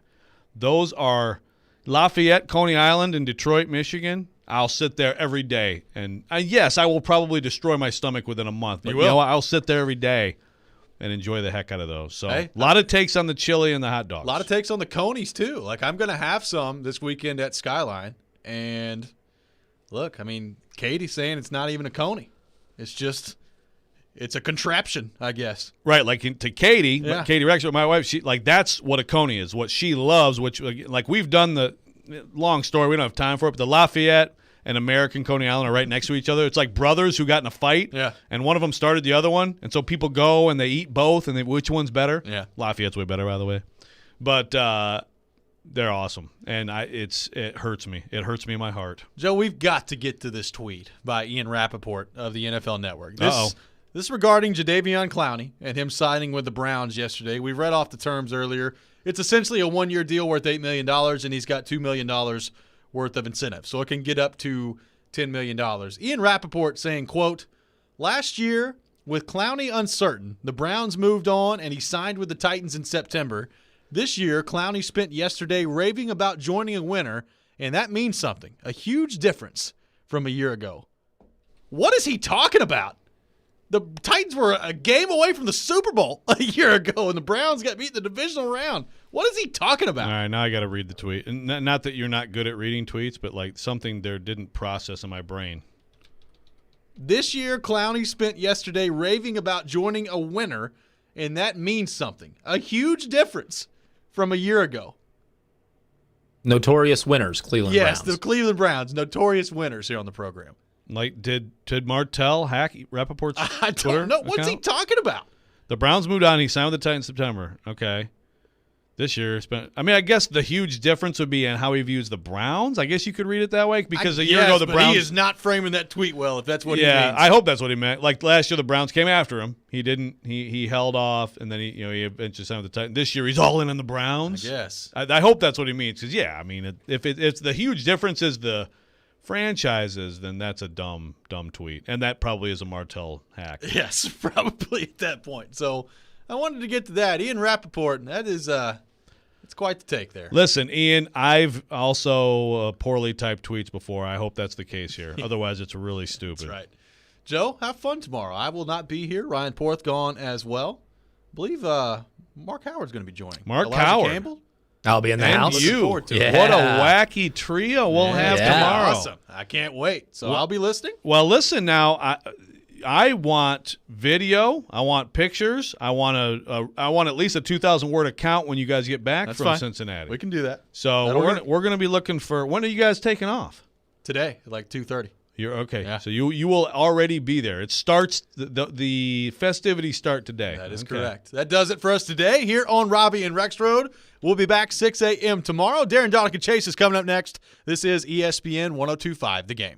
Those are Lafayette, Coney Island, and Detroit, Michigan. I'll sit there every day. And, yes, I will probably destroy my stomach within a month. But You will. I'll sit there every day and enjoy the heck out of those. So Hey. a lot of takes on the chili and the hot dogs. A lot of takes on the Conies, too. Like, I'm going to have some this weekend at Skyline. And, look, Katie's saying it's not even a Coney. It's a contraption, I guess. Right, like to Katie, Yeah. Katie Rexrode, my wife, that's what a Coney is, what she loves, which, like, we've done the long story, we don't have time for it, but the Lafayette and American Coney Island are right next to each other. It's like brothers who got in a fight, Yeah. and one of them started the other one, and so people go and they eat both, and which one's better? Yeah. Lafayette's way better, by the way. But they're awesome, and it hurts me. It hurts me in my heart. Joe, we've got to get to this tweet by Ian Rappaport of the NFL Network. Uh-oh. This is regarding Jadeveon Clowney and him signing with the Browns yesterday. We read off the terms earlier. It's essentially a one-year deal worth $8 million, and he's got $2 million worth of incentive. So it can get up to $10 million. Ian Rappaport saying, quote, "Last year, with Clowney uncertain, the Browns moved on, and he signed with the Titans in September. This year, Clowney spent yesterday raving about joining a winner, and that means something. A huge difference from a year ago." What is he talking about? The Titans were a game away from the Super Bowl a year ago, and the Browns got beat in the divisional round. What is he talking about? All right, now I got to read the tweet. And not that you're not good at reading tweets, but like something there didn't process in my brain. This year, Clowney spent yesterday raving about joining a winner, and that means something. A huge difference from a year ago. Notorious winners, Cleveland Yes, Browns. the Cleveland Browns, notorious winners here on the program. Like, did Martell hack Rappaport's I Twitter don't know. What's he account? talking about? The Browns moved on. He signed with the Titans in September. Okay. This year spent. I guess the huge difference would be in how he views the Browns. I guess you could read it that way because a year ago the Browns. He is not framing that tweet well. If that's what he yeah, means. I hope that's what he meant. Like last year, the Browns came after him. He didn't. He held off, and then he eventually signed with the Titans. This year, he's all in on the Browns. Yes. I hope that's what he means. Because if it's the huge difference is the franchises, then that's a dumb tweet, and that probably is a Martell hack. Yes, probably at that point. So I wanted to get to that. Ian Rappaport, that is it's quite the take there. Listen, Ian, I've also poorly typed tweets before. I hope that's the case here. Otherwise, it's really stupid. That's right. Joe, have fun tomorrow. I will not be here. Ryan Porth gone as well. I believe Mark Howard's going to be joining. Mark Elijah Howard. Campbell? I'll be in the And house. you. forward to it. Yeah. What a wacky trio we'll have tomorrow. Awesome. I can't wait. So I'll be listening. Well, listen now. I want video. I want pictures. I want at least a 2,000-word account when you guys get back That's from fine. Cincinnati. We can do that. So That'll work. we're gonna be looking for. When are you guys taking off? Today, like 2:30. You're okay. Yeah. So you will already be there. It starts the festivities start today. That is Okay. correct. That does it for us today here on Robby and Rexrode. We'll be back 6 a.m. tomorrow. Darren Donick and Chase is coming up next. This is ESPN 102.5 The Game.